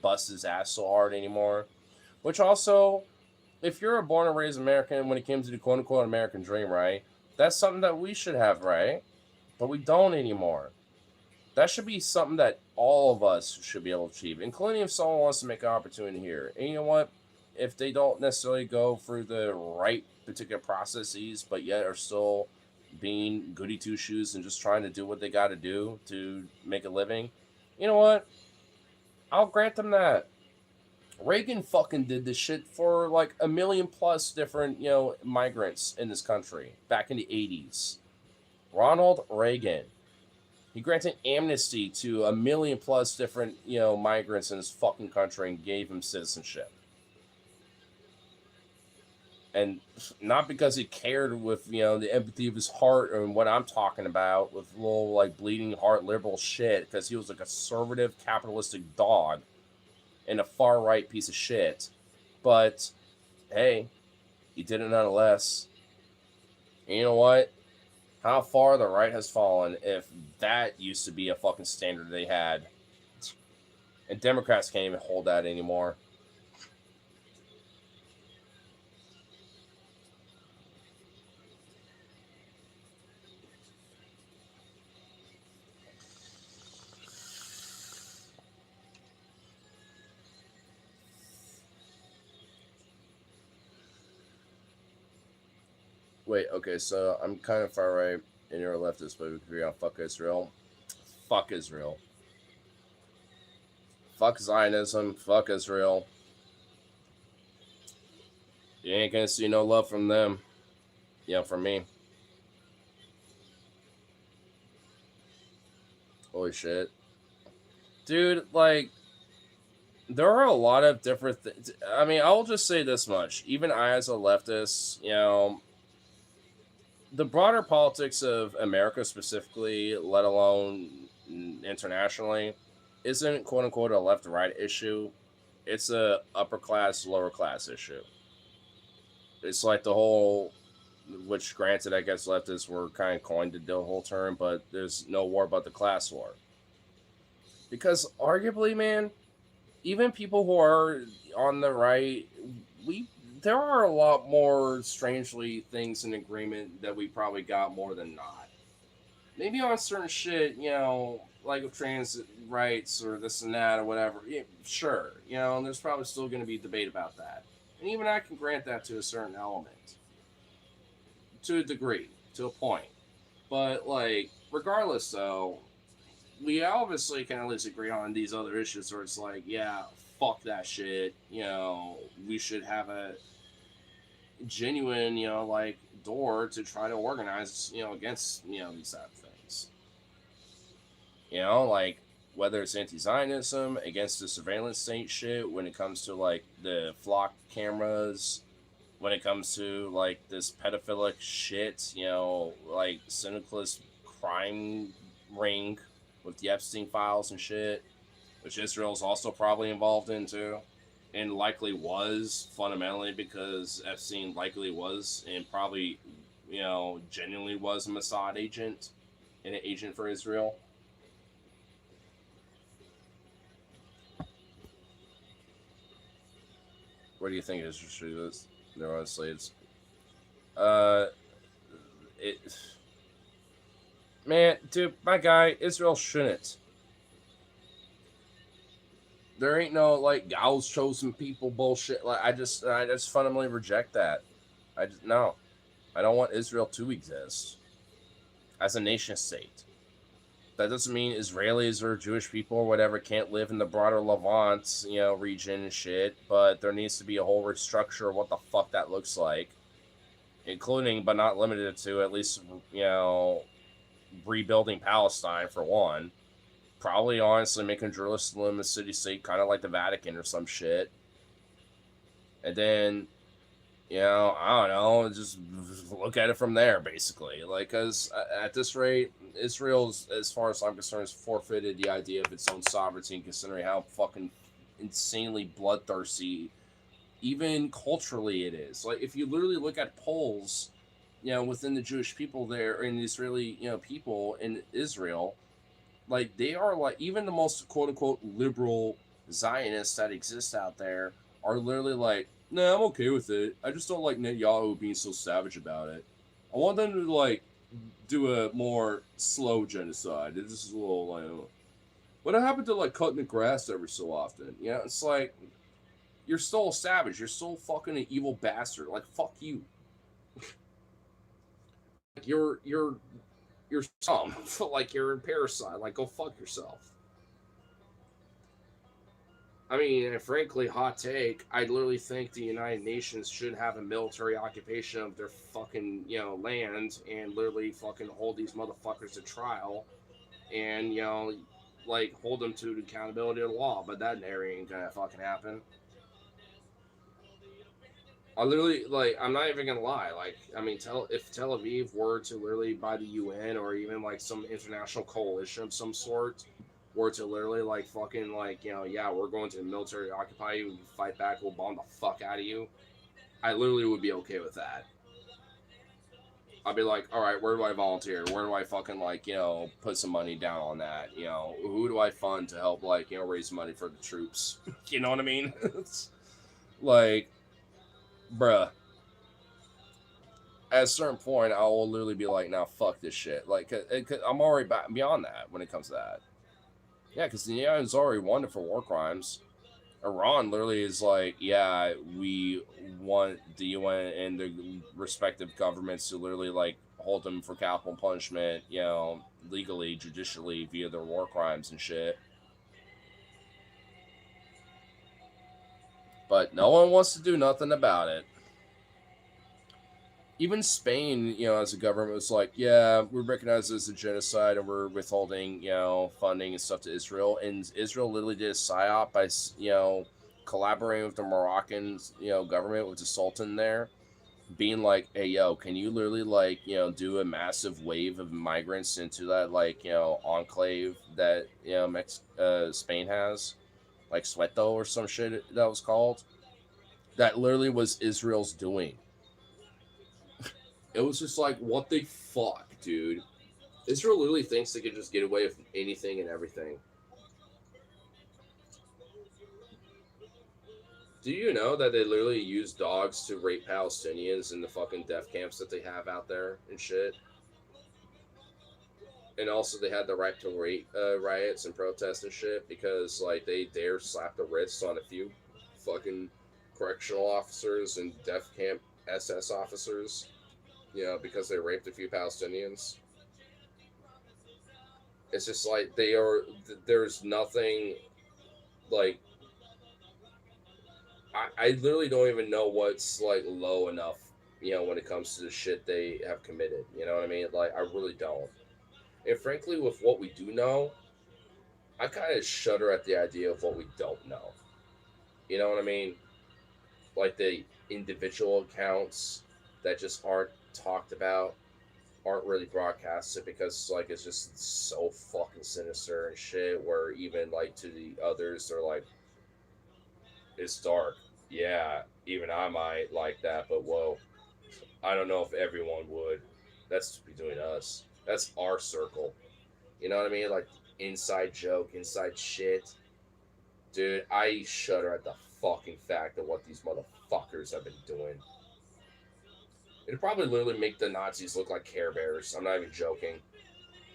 bust his ass so hard anymore. Which also, if you're a born and raised American, when it comes to the quote unquote American dream, right? That's something that we should have, right? But we don't anymore. That should be something that all of us should be able to achieve, including if someone wants to make an opportunity here. And you know what? If they don't necessarily go through the right particular processes, but yet are still being goody two shoes and just trying to do what they got to do to make a living, you know what? I'll grant them that. Reagan fucking did this shit for like a million plus different, migrants in this country back in the 80s. Ronald Reagan. He granted amnesty to a million plus different, migrants in this fucking country and gave them citizenship. And not because he cared with, the empathy of his heart and what I'm talking about with little, like, bleeding heart liberal shit, because he was a conservative, capitalistic dog and a far right piece of shit. But hey, he did it nonetheless. And you know what? How far the right has fallen if that used to be a fucking standard they had. And Democrats can't even hold that anymore. Wait, okay, so I'm kind of far right and you're a leftist, but we agree on fuck Israel. Fuck Israel. Fuck Zionism. Fuck Israel. You ain't gonna see no love from them. From me. Holy shit. Dude, like, there are a lot of different things. I mean, I'll just say this much. Even I, as a leftist, the broader politics of America specifically, let alone internationally, isn't quote unquote a left right issue. It's a upper class lower class issue. It's like the whole, which granted I guess leftists were kind of coined the whole term, but there's no war but the class war. Because arguably, man, even people who are on the right, we there are a lot more strangely things in agreement that we probably got more than not. Maybe on certain shit, like with trans rights or this and that or whatever. Yeah, sure, and there's probably still going to be debate about that, and even I can grant that to a certain element, to a degree, to a point. But like, regardless, though, we obviously can at least agree on these other issues where it's like, yeah, fuck that shit. We should have a genuine, like door to try to organize, against, these type of things. Like whether it's anti-Zionism against the surveillance state shit, when it comes to like the flock cameras, when it comes to like this pedophilic shit, like syndicalist crime ring with the Epstein files and shit, which Israel's also probably involved in too, and likely was fundamentally because Epstein likely was and probably, genuinely was a Mossad agent and an agent for Israel. What do you think Israel is? There honestly, uh, it, man, dude, my guy, Israel shouldn't. There ain't no like God's chosen people bullshit. Like I just fundamentally reject that. I just no. I don't want Israel to exist as a nation state. That doesn't mean Israelis or Jewish people or whatever can't live in the broader Levant, region and shit. But there needs to be a whole restructure of what the fuck that looks like, including but not limited to at least rebuilding Palestine for one. Probably honestly making Jerusalem a city state, kind of like the Vatican or some shit. And then I don't know, just look at it from there, basically. Like, because at this rate, Israel's, as far as I'm concerned, has forfeited the idea of its own sovereignty, considering how fucking insanely bloodthirsty, even culturally, it is. Like, if you literally look at polls, within the Jewish people there, and the Israeli, people in Israel, like, they are, like, even the most quote-unquote liberal Zionists that exist out there are literally like, nah, I'm okay with it. I just don't like Netanyahu being so savage about it. I want them to, like, do a more slow genocide. This is a little, like, what happened to, like, cutting the grass every so often? It's like, you're still a savage. You're still fucking an evil bastard. Like, fuck you. Like, you're some. Like, you're a parasite. Like, go fuck yourself. I mean, frankly, hot take. I literally think the United Nations should have a military occupation of their fucking, land and literally fucking hold these motherfuckers to trial and, like, hold them to the accountability of the law. But that ain't gonna fucking happen. I literally, like, I'm not even gonna lie. Like, I mean, if Tel Aviv were to literally by the UN or even like some international coalition of some sort were to literally like fucking like yeah, we're going to military occupy you, you fight back, we'll bomb the fuck out of you. I literally would be okay with that. I'd be like, all right, where do I volunteer? Where do I fucking like put some money down on that? Who do I fund to help like raise money for the troops? You know what I mean? It's like, bruh, at a certain point, I will literally be like, "Now, fuck this shit." Like, I'm already beyond that when it comes to that. Yeah, because the UN's already won it for war crimes. Iran literally is like, "Yeah, we want the UN and the respective governments to literally like hold them for capital punishment, legally, judicially via their war crimes and shit." But no one wants to do nothing about it. Even Spain, as a government was like, yeah, we recognize it as a genocide and we're withholding, funding and stuff to Israel. And Israel literally did a psyop by, collaborating with the Moroccan, government with the Sultan there being like, hey, yo, can you literally, like, do a massive wave of migrants into that, like, enclave that, Spain has, like Sueto or some shit that was called? That literally was Israel's doing. It was just like, what the fuck, dude? Israel literally thinks they could just get away with anything and everything. Do you know that they literally use dogs to rape Palestinians in the fucking death camps that they have out there and shit? And also, they had the right to riots and protests and shit because, like, they dare slap the wrists on a few fucking correctional officers and death camp SS officers, because they raped a few Palestinians. It's just like there's nothing, like, I literally don't even know what's, like, low enough, when it comes to the shit they have committed. You know what I mean? Like, I really don't. And frankly, with what we do know, I kind of shudder at the idea of what we don't know. You know what I mean? Like, the individual accounts that just aren't talked about, aren't really broadcasted because, like, it's just so fucking sinister and shit. Where even, like, to the others, they're like, it's dark. Yeah, even I might like that, but whoa, I don't know if everyone would. That's between us. That's our circle. You know what I mean? Like, inside joke, inside shit. Dude, I shudder at the fucking fact of what these motherfuckers have been doing. It'd probably literally make the Nazis look like Care Bears. I'm not even joking.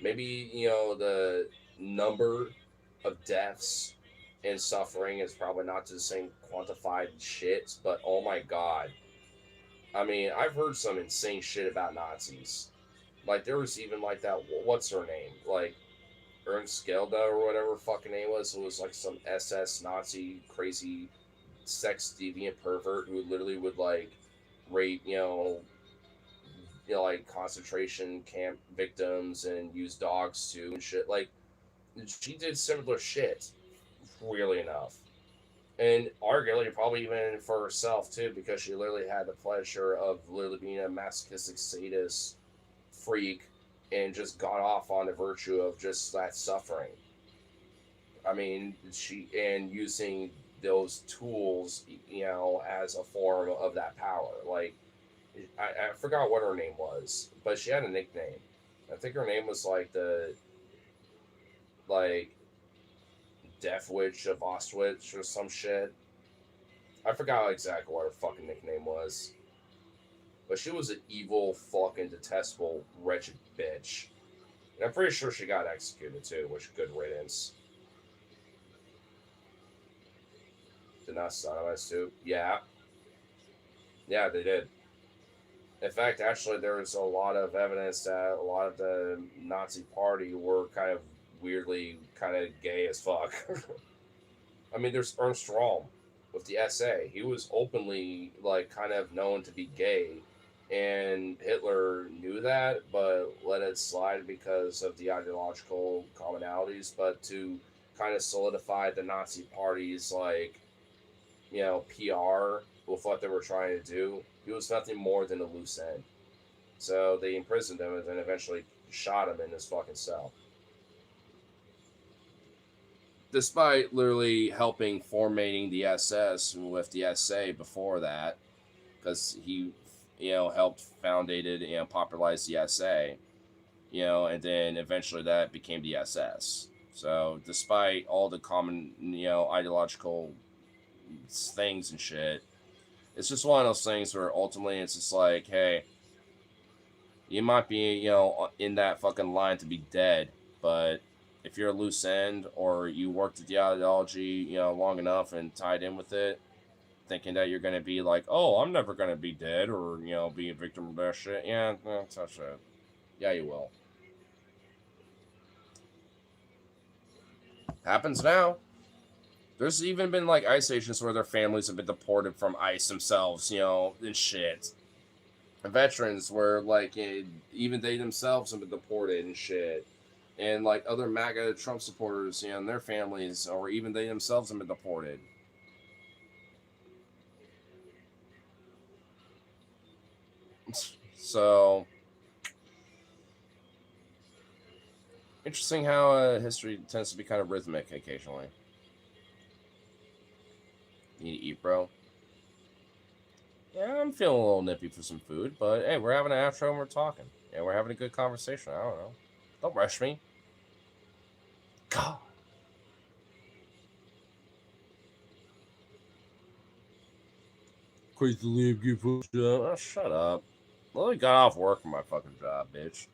Maybe, the number of deaths and suffering is probably not to the same quantified shit, but oh my god. I mean, I've heard some insane shit about Nazis. Like, there was even, like, that, what's her name? Like, Ernst Gelda or whatever fucking name was. It was like some SS Nazi crazy sex deviant pervert who literally would, like, rape, like, concentration camp victims and use dogs too and shit. Like, she did similar shit, weirdly enough. And arguably, probably even for herself too, because she literally had the pleasure of literally being a masochistic sadist freak and just got off on the virtue of just that suffering. I mean, she and using those tools, as a form of that power. Like, I forgot what her name was, but she had a nickname. I think her name was like the, like, Death Witch of Auschwitz or some shit. I forgot exactly what her fucking nickname was. But she was an evil, fucking detestable, wretched bitch. And I'm pretty sure she got executed too, which good riddance. Did not sodomized too? Yeah. Yeah, they did. In fact, actually, there's a lot of evidence that a lot of the Nazi party were kind of weirdly kind of gay as fuck. I mean, there's Ernst Röhm with the SA. He was openly, like, kind of known to be gay, and Hitler knew that, but let it slide because of the ideological commonalities. But to kind of solidify the Nazi party's, like, PR with what they were trying to do, he was nothing more than a loose end. So they imprisoned him and then eventually shot him in his fucking cell. Despite literally helping formatting the SS with the SA before that, because he, helped founded and popularized the SA, and then eventually that became the SS. So despite all the common, ideological things and shit, it's just one of those things where ultimately it's just like, hey, you might be, in that fucking line to be dead, but if you're a loose end or you worked at the ideology, long enough and tied in with it, thinking that you're going to be like, oh, I'm never going to be dead or, be a victim of that shit. Yeah, touch that. Yeah, you will. Happens now. There's even been, like, ICE agents where their families have been deported from ICE themselves, and shit. Veterans where, like, even they themselves have been deported and shit. And, like, other MAGA Trump supporters, and their families, or even they themselves have been deported. So interesting how history tends to be kind of rhythmic occasionally. You need to eat, bro. Yeah, I'm feeling a little nippy for some food, but hey, we're having an outro and we're talking. Yeah, we're having a good conversation. I don't know. Don't rush me. God. Crazy Liam, give up. Oh, shut up. Literally got off work from my fucking job, bitch.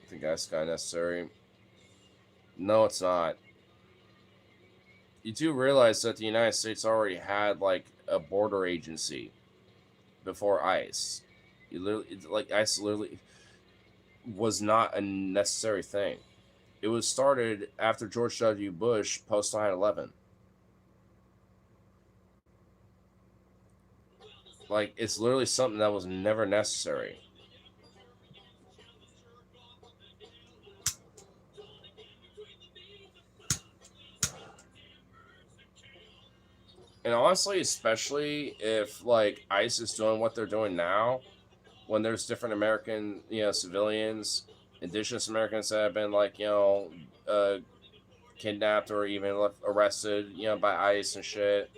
I think that's kind of necessary. No, it's not. You do realize that the United States already had like a border agency before ICE. You literally, like ICE literally was not a necessary thing. It was started after George W. Bush post 9/11. Like it's literally something that was never necessary. And honestly, especially if like ICE is doing what they're doing now, when there's different American, civilians, indigenous Americans that have been like, kidnapped or even arrested, by ICE and shit,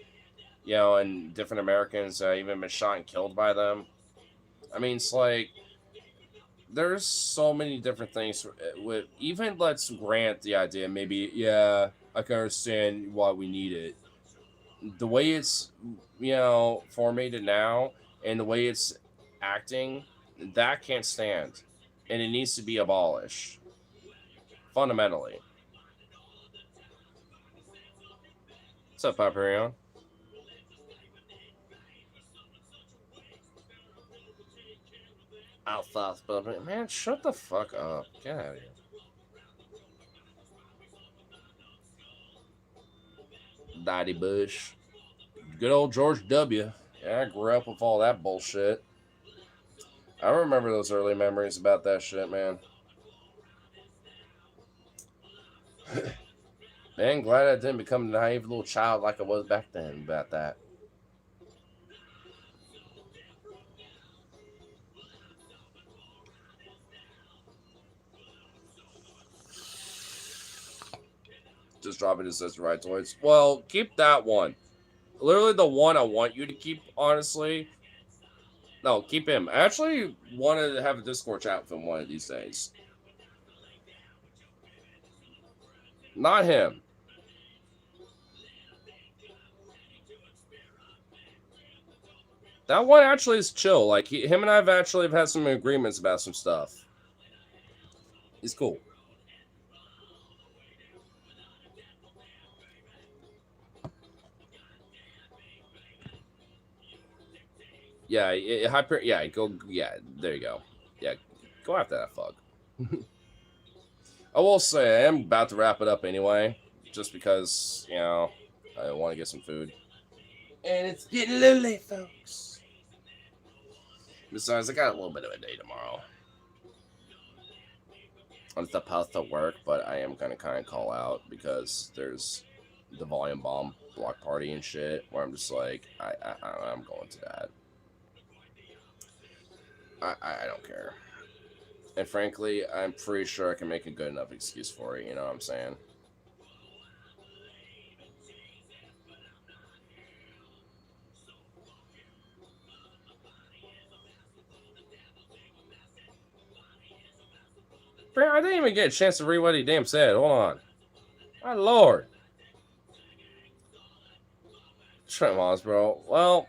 and different Americans even been shot and killed by them. I mean, it's like there's so many different things with even let's grant the idea maybe I can understand why we need it. The way it's formatted now and the way it's acting, that can't stand, and it needs to be abolished fundamentally. What's up, Papyrion? Alpha, man, shut the fuck up. Get out of here. Daddy Bush. Good old George W. Yeah, I grew up with all that bullshit. I remember those early memories about that shit, man. Man, glad I didn't become a naive little child like I was back then about that. Just dropping it says right toys. Well, keep that one. Literally the one I want you to keep, honestly. No, keep him. I actually wanted to have a Discord chat with him one of these days. Not him. That one actually is chill. Like him and I have actually had some agreements about some stuff. He's cool. Yeah, hyper. Yeah, go. Yeah, there you go. Yeah, go after that fuck. I will say I am about to wrap it up anyway, just because I want to get some food. And it's getting a little late, folks. Besides, I got a little bit of a day tomorrow. I'm supposed to work, but I am gonna kind of call out because there's the volume bomb block party and shit. Where I'm just like, I'm going to that. I don't care. And frankly, I'm pretty sure I can make a good enough excuse for it. You know what I'm saying? Bro, I didn't even get a chance to read what he damn said. Hold on. My lord. Trent Moss, bro. Well,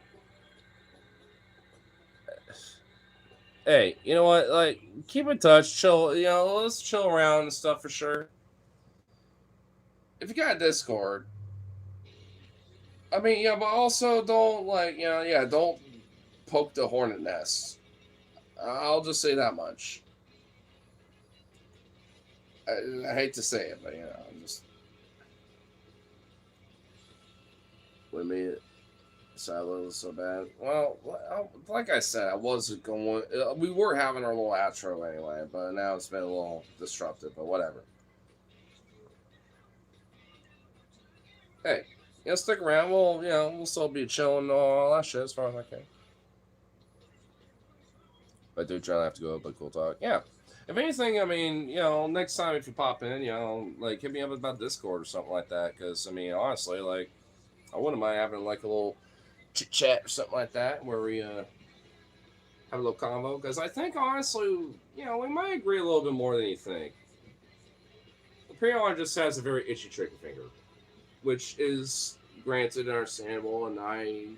hey, you know what? Like, keep in touch, chill. Let's chill around and stuff for sure. If you got Discord, I mean, yeah, but also don't like, don't poke the hornet nest. I'll just say that much. I hate to say it, but I'm just. With me, Silo was so bad. Well, like I said, I wasn't going. We were having our little outro anyway, but now it's been a little disruptive. But whatever. Hey, stick around. We'll still be chilling and all that shit as far as I can. But I do try to have to go, but cool talk. Yeah. If anything, I mean, next time if you pop in, like hit me up about Discord or something like that. Because I mean, honestly, like I wouldn't mind having like a little chit chat or something like that where we have a little convo. Because I think honestly, we might agree a little bit more than you think. The pre just has a very itchy trigger finger, which is granted and understandable, and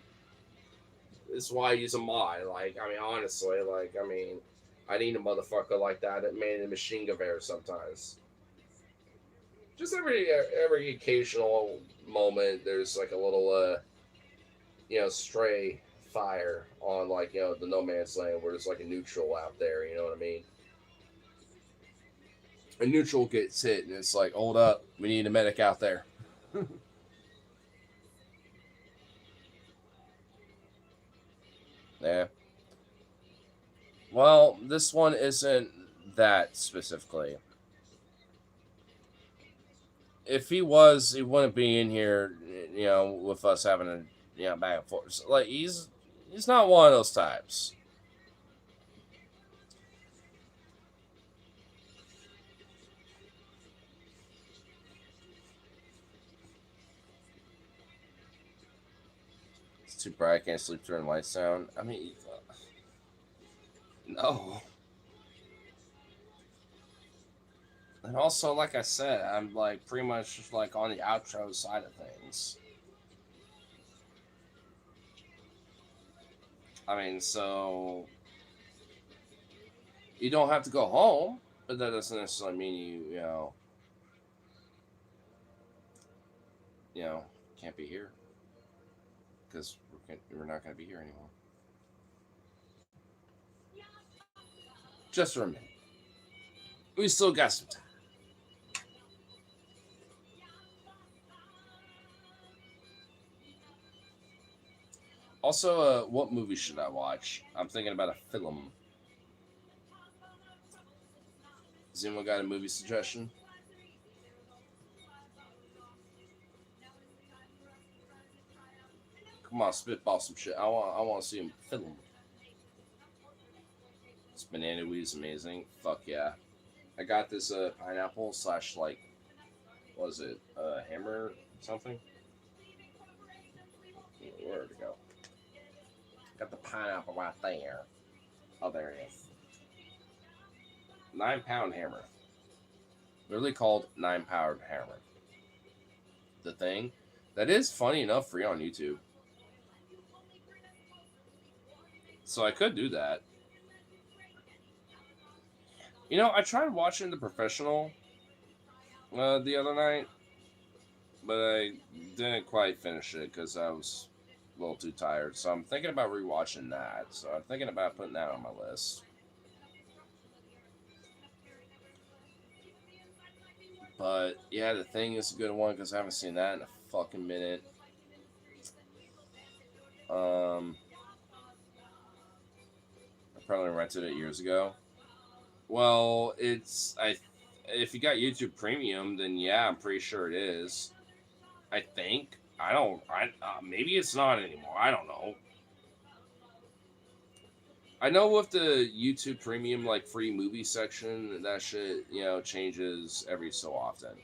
it's why I use a mod. Like, I mean, honestly, like, I mean, I need a motherfucker like that that made a machine gun bear sometimes. Just every occasional moment, there's like a little stray fire on like the no man's land where there's like a neutral out there. You know what I mean? A neutral gets hit, and it's like, hold up, we need a medic out there. Yeah. Well, this one isn't that specifically. If he was, he wouldn't be in here, with us having a back and forth. Like he's not one of those types. It's too bright. I can't sleep during lights down. I mean, no. And also, like I said, I'm like pretty much just like on the outro side of things. I mean, so you don't have to go home, but that doesn't necessarily mean you know can't be here because we're not going to be here anymore. Just for a minute. We still got some time. Also, what movie should I watch? I'm thinking about a film. Has anyone got a movie suggestion? Come on, spitball some shit. I want to see a film. This banana weed is amazing. Fuck yeah. I got this pineapple slash like, what is it? Hammer something? Where'd it go? Got the pineapple right there. Oh, there it is. 9 pound hammer. Literally called 9 pound hammer. The thing that is funny enough free on YouTube. So I could do that. I tried watching The Professional the other night, but I didn't quite finish it because I was a little too tired. So I'm thinking about rewatching that. So I'm thinking about putting that on my list. But yeah, The Thing is a good one because I haven't seen that in a fucking minute. I probably rented it years ago. Well, if you got YouTube Premium, then yeah, I'm pretty sure it is. I think. I don't. Maybe it's not anymore. I don't know. I know with the YouTube Premium like free movie section, that shit changes every so often.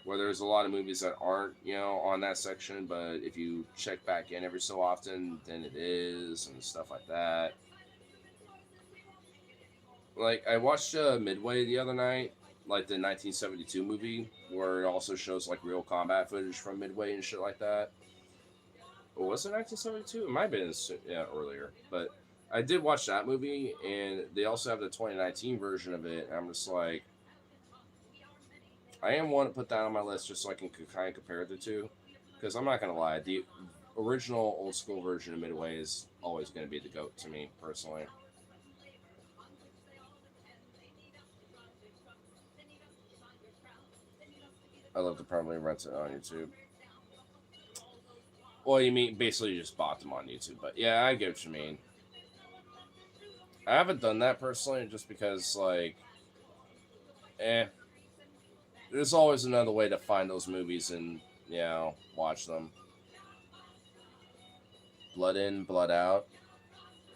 Where there's a lot of movies that aren't on that section, but if you check back in every so often, then it is and stuff like that. Like I watched Midway the other night, like the 1972 movie, where it also shows like real combat footage from Midway and shit like that. Or was it 1972? It might have been earlier, but I did watch that movie, and they also have the 2019 version of it. And I'm just like, I am one to put that on my list just so I can kind of compare the two, because I'm not gonna lie, the original old school version of Midway is always going to be the goat to me personally. I love to probably rent it on YouTube. Well, you mean basically you just bought them on YouTube, but yeah, I get what you mean. I haven't done that personally, just because like, eh, there's always another way to find those movies and watch them. Blood In, Blood Out.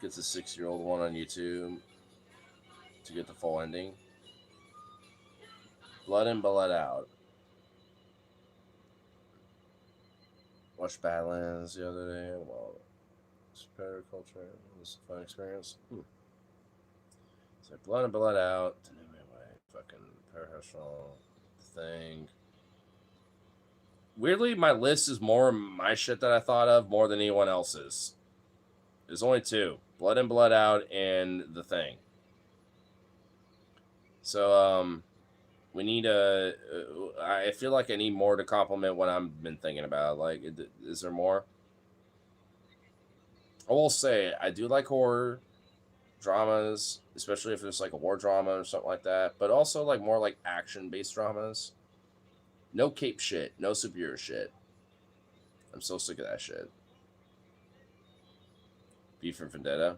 Gets a 6-year-old one on YouTube to get the full ending. Blood In, Blood Out. Watched Badlands the other day. Well, Superior Culture. This is a fun experience. It's like Blood In, Blood Out. Fucking Paranormal Thing. Weirdly, my list is more my shit that I thought of more than anyone else's. There's only two: Blood In, Blood Out, and The Thing. So, we need a. I feel like I need more to compliment what I've been thinking about. Like, is there more? I will say I do like horror dramas, especially if there's like a war drama or something like that. But also like more like action-based dramas. No cape shit, no superhero shit. I'm so sick of that shit. V for Vendetta.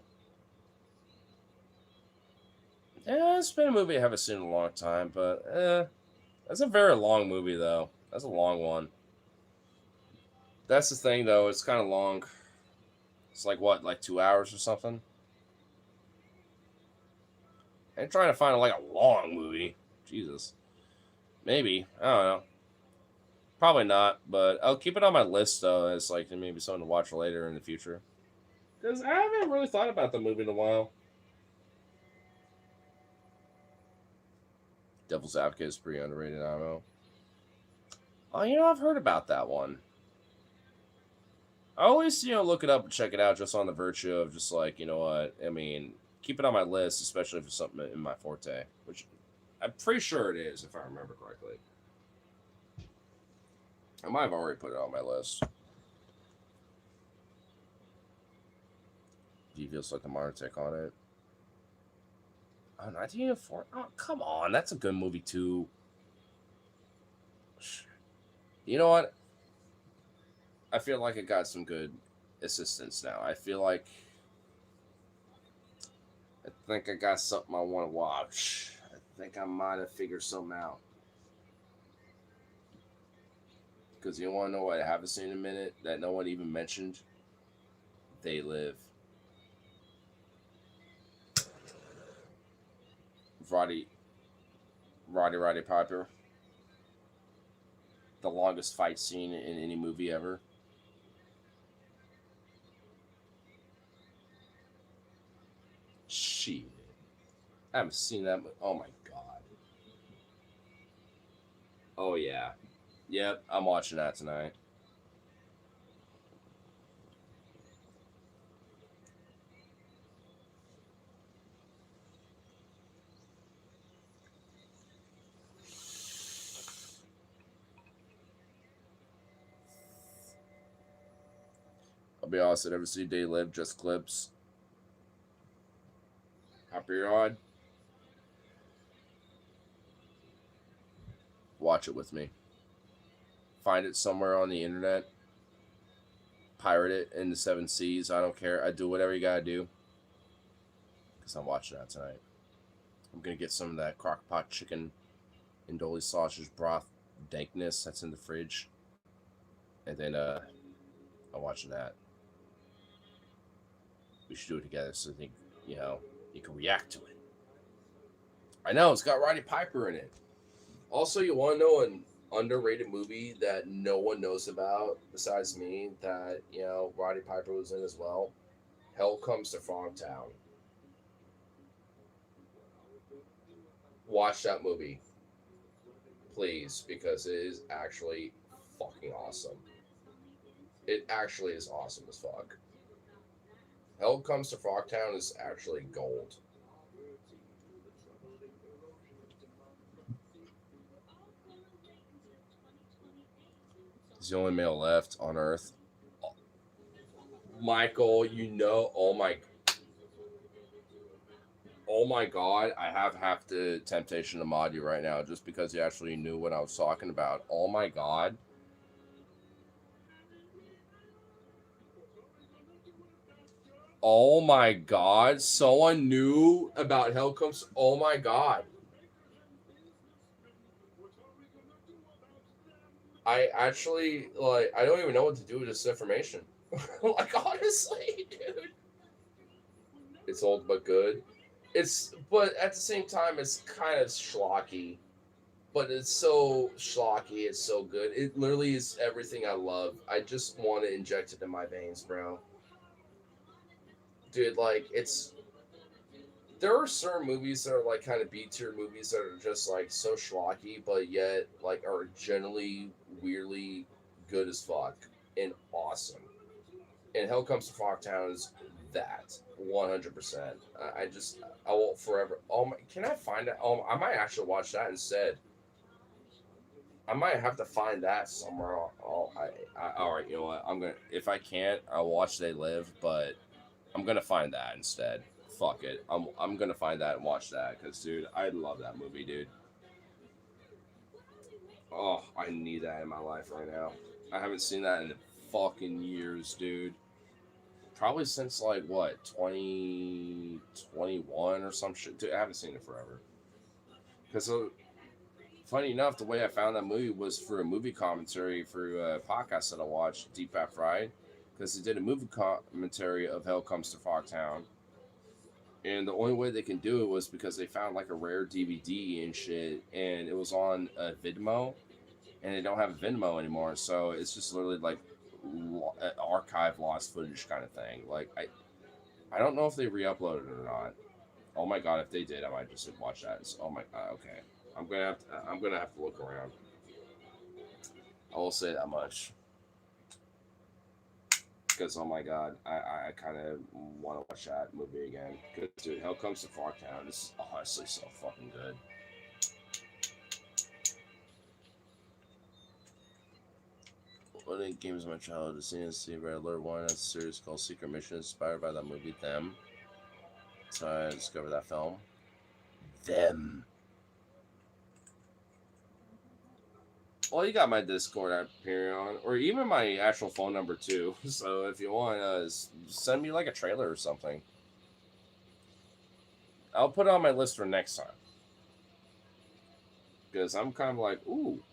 Yeah, it's been a movie I haven't seen in a long time, but that's a very long movie though. That's a long one. That's the thing though, it's kind of long. It's like what, like 2 hours or something? I'm trying to find like a long movie. Jesus. Maybe. I don't know. Probably not, but I'll keep it on my list though as like maybe something to watch later in the future. Because I haven't really thought about the movie in a while. Devil's Advocate is pretty underrated, I don't know. Oh, I've heard about that one. I always, look it up and check it out just on the virtue of just like, you know what, I mean, keep it on my list, especially if it's something in my forte, which I'm pretty sure it is, if I remember correctly. I might have already put it on my list. Feels like a modern take on it. Oh, 1984? Oh, come on. That's a good movie, too. You know what? I feel like I got some good assistance now. I feel like I think I got something I want to watch. I think I might have figured something out. Because you want to know what I haven't seen in a minute that no one even mentioned? They Live. Roddy Piper. The longest fight scene in any movie ever. Shit. I haven't seen that. Oh my god. Oh yeah. Yep, I'm watching that tonight. I'll be honest, I never see Day Live, just clips. Happy on. Watch it with me. Find it somewhere on the internet. Pirate it in the 7 seas. I don't care. I do whatever you gotta do. Because I'm watching that tonight. I'm gonna get some of that crock pot chicken and dolly sausage broth dankness that's in the fridge. And then I'm watching that. We should do it together so I think, you can react to it. I know, it's got Roddy Piper in it. Also, you want to know an underrated movie that no one knows about besides me that, Roddy Piper was in as well? Hell Comes to Frogtown. Watch that movie, please, because it is actually fucking awesome. It actually is awesome as fuck. Hell Comes to Frogtown is actually gold. He's the only male left on Earth. Michael, oh my god, I have half the temptation to mod you right now just because you actually knew what I was talking about. Oh my god. Oh my god, someone knew about Hell Comes. Oh my god. I actually like. I don't even know what to do with this information. Like honestly, dude, it's old but good. It's but at the same time, it's kind of schlocky. But it's so schlocky. It's so good. It literally is everything I love. I just want to inject it in my veins, bro. Dude, like it's there are certain movies that are like kind of B tier movies that are just like so schlocky, but yet like are generally weirdly good as fuck and awesome. And Hell Comes to Frogtown is that 100%. I just I will forever. Oh my, can I find it? Oh, I might actually watch that instead. I might have to find that somewhere. All right, you know what? I'm gonna if I can't, I'll watch They Live, but I'm gonna find that instead. Fuck it. I'm gonna find that and watch that because dude, I love that movie, dude. Oh, I need that in my life right now. I haven't seen that in fucking years, dude. Probably since like what 2021 or some shit. Dude, I haven't seen it forever. Because funny enough, the way I found that movie was for a movie commentary for a podcast that I watched, Deep Fat Fried, because they did a movie commentary of Hell Comes to Frogtown, and the only way they can do it was because they found like a rare DVD and shit, and it was on Vidmo, and they don't have Venmo anymore, so it's just literally like archive lost footage kind of thing. Like I don't know if they re-uploaded it or not. Oh my god, if they did, I might just watch that. Oh my god, okay. I'm gonna have to look around. I will say that much because oh my god, I kind of want to watch that movie again. Because dude, Hell Comes to Fartown is honestly so fucking good. One of the games of my childhood is CNC Red Alert One. That's a series called Secret Mission, inspired by that movie Them. So I discovered that film. Them. Well, you got my Discord app here on, or even my actual phone number too. So if you want, send me like a trailer or something. I'll put it on my list for next time because I'm kind of like, ooh,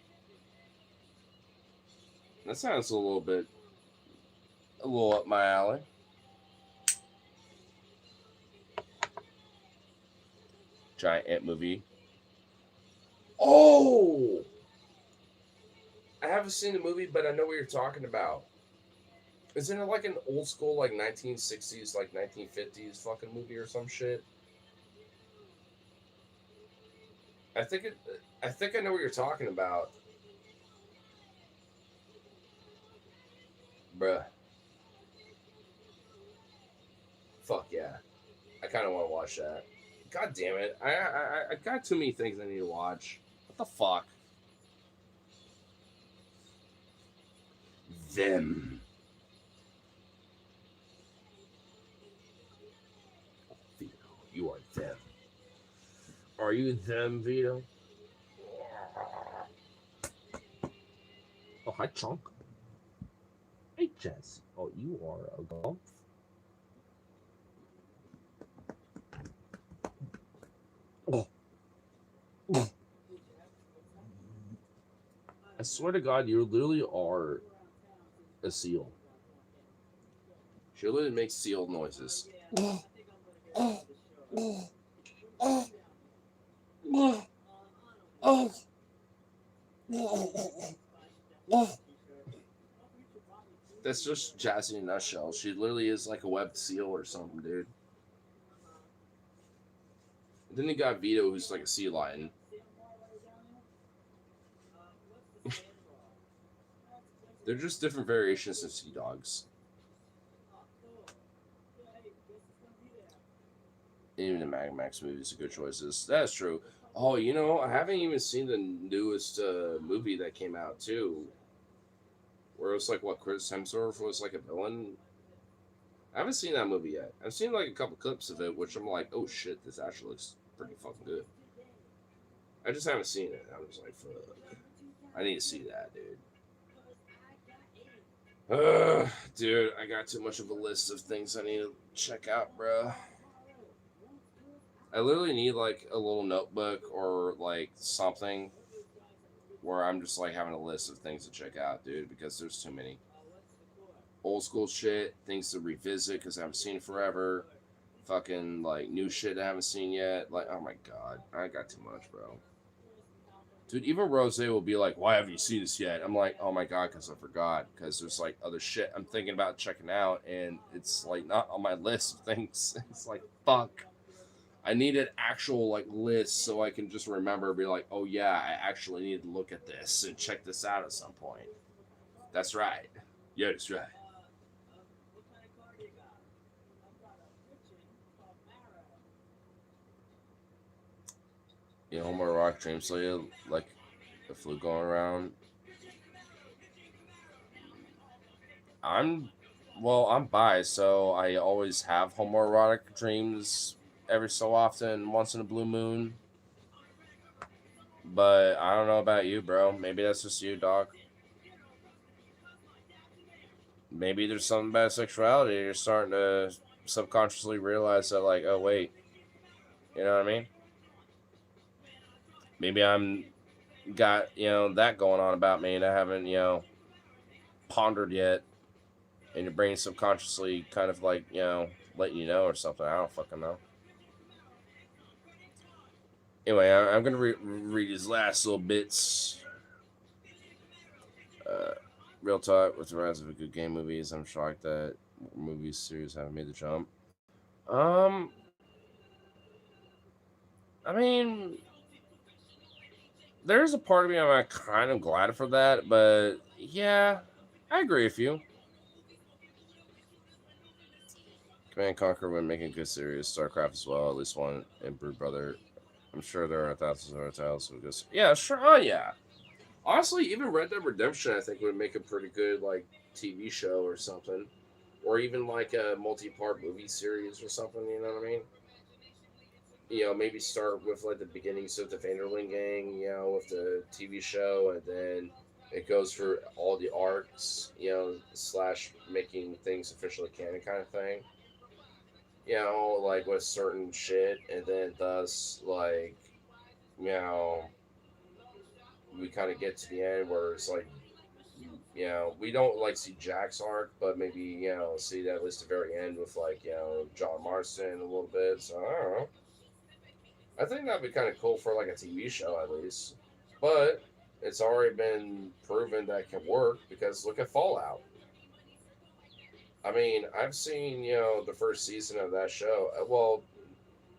that sounds a little up my alley. Giant ant movie. Oh, I haven't seen the movie, but I know what you're talking about. Isn't it like an old school, like 1960s, like 1950s fucking movie or some shit? I think it. I think I know what you're talking about, bruh. Fuck yeah, I kind of want to watch that. God damn it! I got too many things I need to watch. What the fuck? Them. Vito, you are them. Are you them, Vito? Oh, hi, Chunk. Hey, Jess. Oh, you are a golf. Oh, I swear to God, you literally are a seal. She literally makes seal noises. That's just Jazzy in a nutshell. She literally is like a webbed seal or something, dude. And then you got Vito, who's like a sea lion. They're just different variations of sea dogs. Even the Mad Max movies are good choices. That's true. Oh, you know, I haven't even seen the newest movie that came out too, where it was like what Chris Hemsworth was like a villain. I haven't seen that movie yet. I've seen like a couple clips of it, which I'm like, oh shit, this actually looks pretty fucking good. I just haven't seen it. I was like, fuck, I need to see that, dude. Dude, I got too much of a list of things I need to check out, bro. I literally need like a little notebook or like something where I'm just like having a list of things to check out, dude, because there's too many old school shit, things to revisit because I haven't seen it forever, fucking like new shit I haven't seen yet. Like, oh my god, I got too much, bro. Dude, even Rose will be like, "Why haven't you seen this yet?" I'm like, "Oh my god," because I forgot. Because there's like other shit I'm thinking about checking out, and it's like not on my list of things. It's like fuck. I need an actual like list so I can just remember, be like, "Oh yeah, I actually need to look at this and check this out at some point." That's right. Yeah, that's right. You know, my rock dream so like the flu going around. I'm I'm bi, so I always have homoerotic dreams every so often, once in a blue moon. But I don't know about you, bro. Maybe that's just you, dog. Maybe there's something about sexuality. You're starting to subconsciously realize that, like, oh wait, you know what I mean? Maybe I'm got that going on about me, and I haven't pondered yet, and your brain subconsciously kind of like letting you know or something. I don't fucking know. Anyway, I'm gonna read these last little bits. Uh, Real talk, with the rise of a good game movies, I'm shocked that movie series haven't made the jump. Um, I mean, there's a part of me I'm kind of glad for that, but yeah, I agree with you. Command and Conquer would make a good series. StarCraft as well, at least one, and Brood Brother. I'm sure there are thousands of other titles. Yeah, sure. Oh yeah. Honestly, even Red Dead Redemption, I think would make a pretty good like TV show or something, or even like a multi-part movie series or something. You know what I mean? Maybe start with like the beginnings of the Vanderling gang, with the TV show, and then it goes through all the arcs, slash making things officially canon kind of thing. Like with certain shit, and then thus like, you know, we kind of get to the end where it's like, we don't like see Jack's arc, but maybe see that at least the very end with like John Marston a little bit. So I don't know. I think that'd be kind of cool for like a TV show at least. But it's already been proven that it can work because look at Fallout. I mean, I've seen the first season of that show. Well,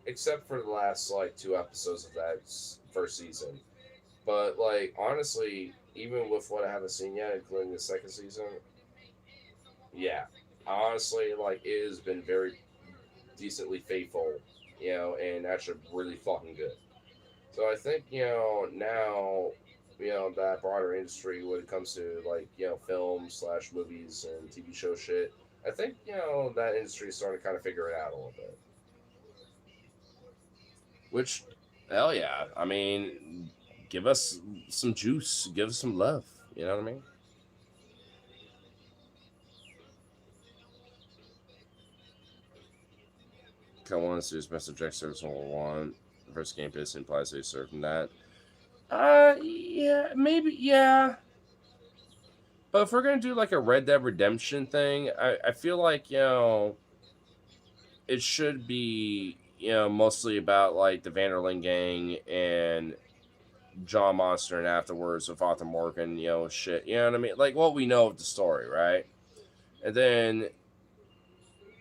except for the last like two episodes of that first season. But like honestly, even with what I haven't seen yet, including the second season, yeah, honestly, like it has been very decently faithful, and actually really fucking good. So I think now that broader industry when it comes to like film slash movies and TV show shit. I think that industry is starting to kind of figure it out a little bit. Which, hell yeah! I mean, give us some juice, give us some love. You know what I mean? Come on, serious message Jack Service 101. First game base implies they serve from that. Yeah, maybe, yeah. But if we're gonna do like a Red Dead Redemption thing, I feel like it should be mostly about like the Vanderling gang and John Monster, and afterwards with Arthur Morgan, shit, you know what I mean? Like what we know of the story, right? And then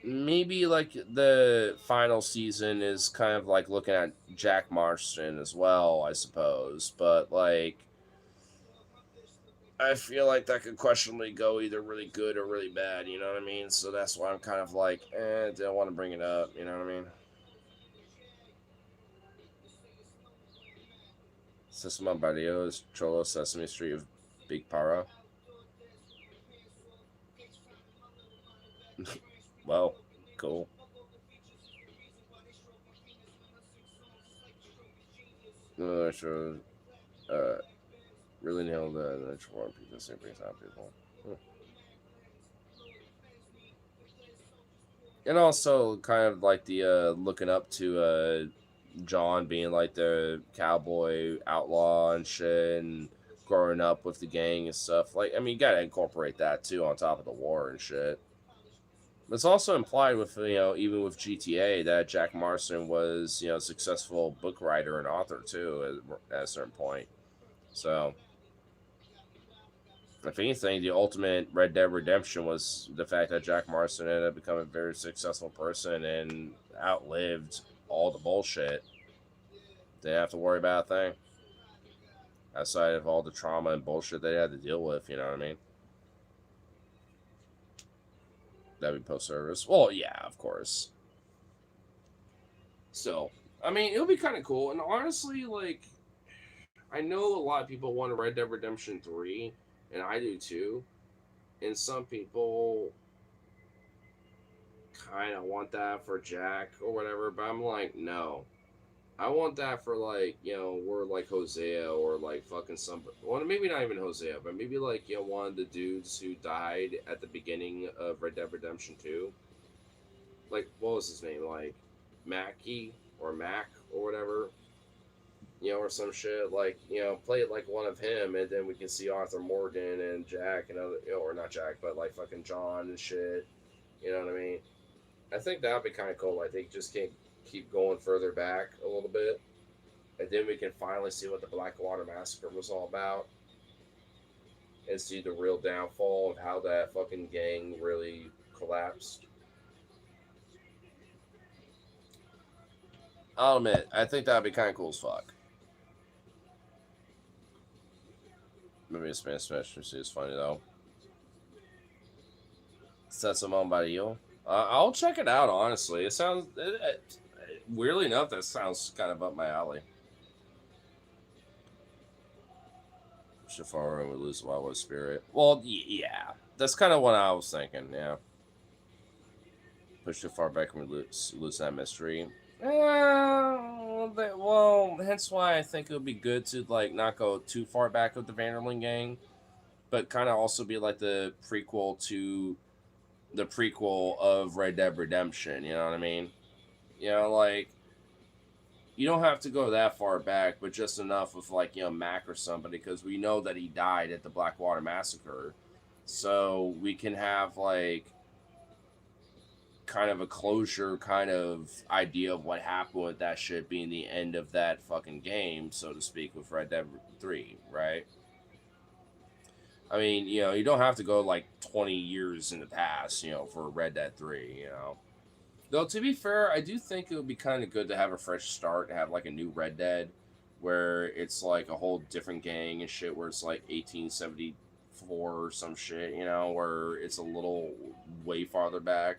maybe like the final season is kind of like looking at Jack Marston as well, I suppose. But like I feel like that could questionably go either really good or really bad, you know what I mean? So that's why I'm kind of like, don't want to bring it up, you know what I mean? System Barrios, Cholo Sesame Street of Big Para. Well, cool. No, sure. Uh, really nailed the natural one people, same time people. Hmm. And also kind of like the looking up to John being like the cowboy outlaw and shit, and growing up with the gang and stuff. Like, I mean, you gotta incorporate that too on top of the war and shit. It's also implied with, even with GTA, that Jack Marston was, a successful book writer and author too at a certain point. So, if anything, the ultimate Red Dead Redemption was the fact that Jack Marston ended up becoming a very successful person and outlived all the bullshit. Didn't have to worry about a thing outside of all the trauma and bullshit they had to deal with. You know what I mean? That'd be post service. Well, yeah, of course. So, I mean, it would be kind of cool. And honestly, like, I know a lot of people want a Red Dead Redemption 3, and I do too. And some people kind of want that for Jack or whatever, but I'm like, no. I want that for, like, we're like Hosea or like fucking somebody. Well, maybe not even Hosea, but maybe like, one of the dudes who died at the beginning of Red Dead Redemption 2. Like, what was his name? Like, Mackie or Mac or whatever. Or some shit. Like, play it like one of him, and then we can see Arthur Morgan and Jack and other, or not Jack, but like fucking John and shit. You know what I mean? I think that would be kind of cool. I think just can't keep going further back a little bit, and then we can finally see what the Blackwater Massacre was all about, and see the real downfall of how that fucking gang really collapsed. I'll admit, I think that'd be kind of cool as fuck. Maybe a Spanish Smash is funny though. Sesamo Barrio. I'll check it out. Honestly, it sounds weirdly enough that sounds kind of up my alley. Shafar would lose the Wild Spirit. Well, yeah, that's kind of what I was thinking. Yeah, push too far back and we lose that mystery. Well, hence why I think it would be good to like not go too far back with the Vanderlyn gang, but kind of also be like the prequel to the prequel of Red Dead Redemption. You know what I mean? Like you don't have to go that far back, but just enough with like Mac or somebody, because we know that he died at the Blackwater Massacre, so we can have like kind of a closure kind of idea of what happened with that shit being the end of that fucking game, so to speak, with Red Dead 3, right? I mean, you don't have to go like 20 years in the past, for Red Dead 3, Though, to be fair, I do think it would be kind of good to have a fresh start, have like a new Red Dead where it's like a whole different gang and shit, where it's like 1874 or some shit, where it's a little way farther back.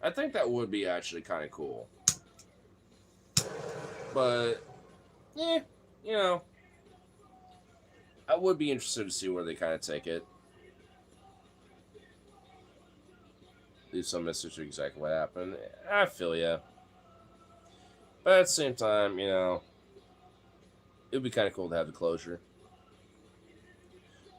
I think that would be actually kind of cool. But, you know, I would be interested to see where they kind of take it. Leave some mystery to exactly what happened. I feel ya. But at the same time, it would be kind of cool to have the closure.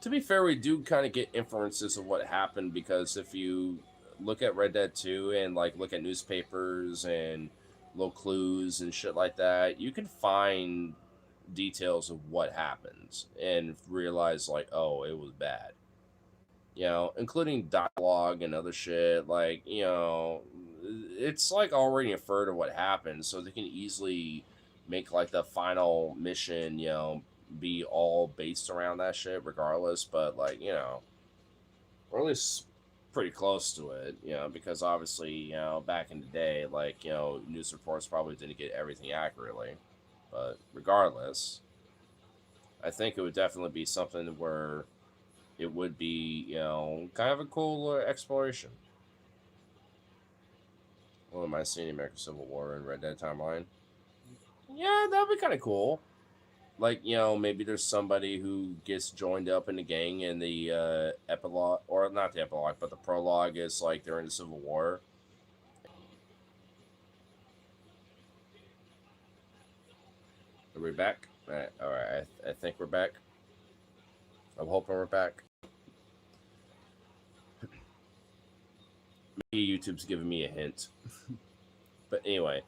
To be fair, we do kind of get inferences of what happened, because if you look at Red Dead 2 and like look at newspapers and little clues and shit like that, you can find details of what happens and realize like, oh, it was bad. Including dialogue and other shit. Like, it's like already inferred of what happened, so they can easily make like the final mission, be all based around that shit regardless. But like, or at least pretty close to it, because obviously, back in the day, like, news reports probably didn't get everything accurately. But regardless, I think it would definitely be something where it would be, kind of a cool exploration. What am I seeing? American Civil War and Red Dead timeline? Yeah, that'd be kind of cool. Like, maybe there's somebody who gets joined up in the gang, and the epilogue, or not the epilogue, but the prologue is like they're in the Civil War. Are we back? All right. I think we're back. I'm hoping we're back. Maybe YouTube's giving me a hint. But anyway.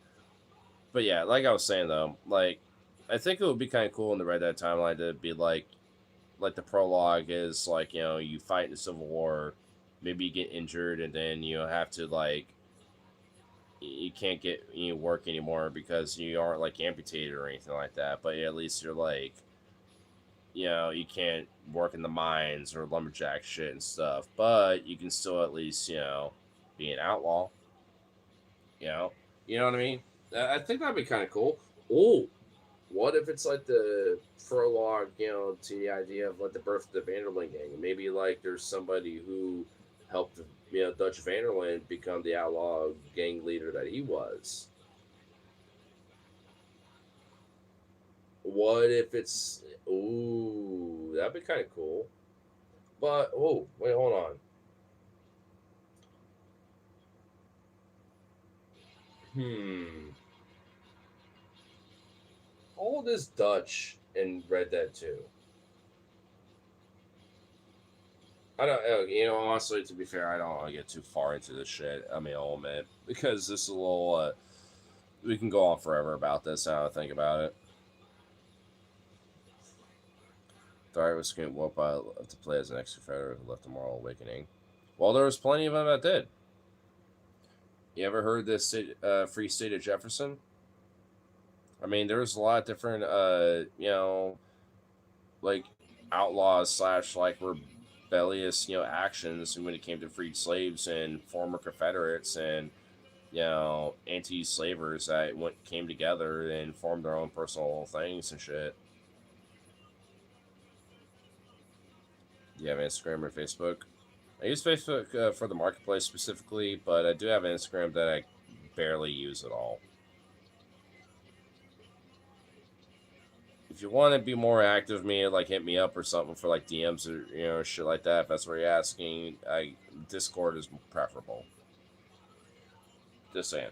But yeah, like I was saying though, like I think it would be kind of cool in the Red Dead timeline to be like like the prologue is like you fight in the Civil War, maybe you get injured and then you have to like you can't get work anymore because you aren't like amputated or anything like that. But at least you're like you can't work in the mines or lumberjack shit and stuff, but you can still at least be an outlaw. You know, you know what I mean? I think that'd be kind of cool. Oh, what if it's like the prologue, to the idea of like the birth of the Vanderlyn gang? Maybe like there's somebody who helped, Dutch Vanderlyn become the outlaw gang leader that he was. What if it's, ooh, that'd be kind of cool. But oh, wait, hold on. Hmm. How old is Dutch in Red Dead 2? I don't, honestly, to be fair, I don't want to get too far into this shit. I mean, I'll admit, because this is a little, we can go on forever about this now I think about it. Thought I was going to whoop out to play as an ex-Confederate who left the moral awakening. Well, there was plenty of them that did. You ever heard this Free State of Jefferson? I mean, there was a lot of different, like outlaws slash like rebellious, actions when it came to freed slaves and former Confederates and anti-slavers that came together and formed their own personal things and shit. Do you have Instagram or Facebook? I use Facebook for the marketplace specifically, but I do have an Instagram that I barely use at all. If you want to be more active with me, like hit me up or something for like DMs or shit like that. If that's what you're asking, Discord is preferable. Just saying.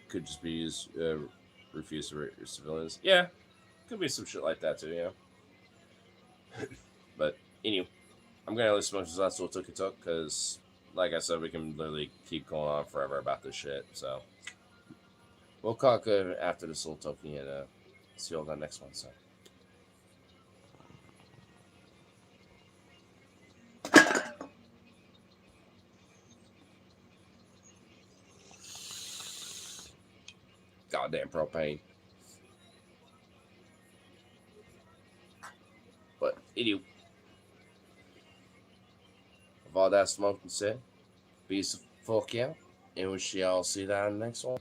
Could just be used, refuse to rate civilians. Yeah, could be some shit like that too. But anyway, I'm gonna list most of that so took because, like I said, we can literally keep going on forever about this shit. So we'll talk after this little token and see you all that next one. So. Goddamn propane. But anyway, with all that smoking said, peace the fuck out, and we shall all see that in the next one.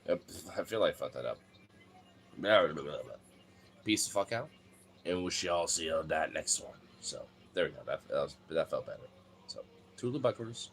I feel like I fucked that up. Blah, blah, blah, blah. Peace the fuck out, and we shall all see that next one. So there we go. That felt better. So, to the buckers.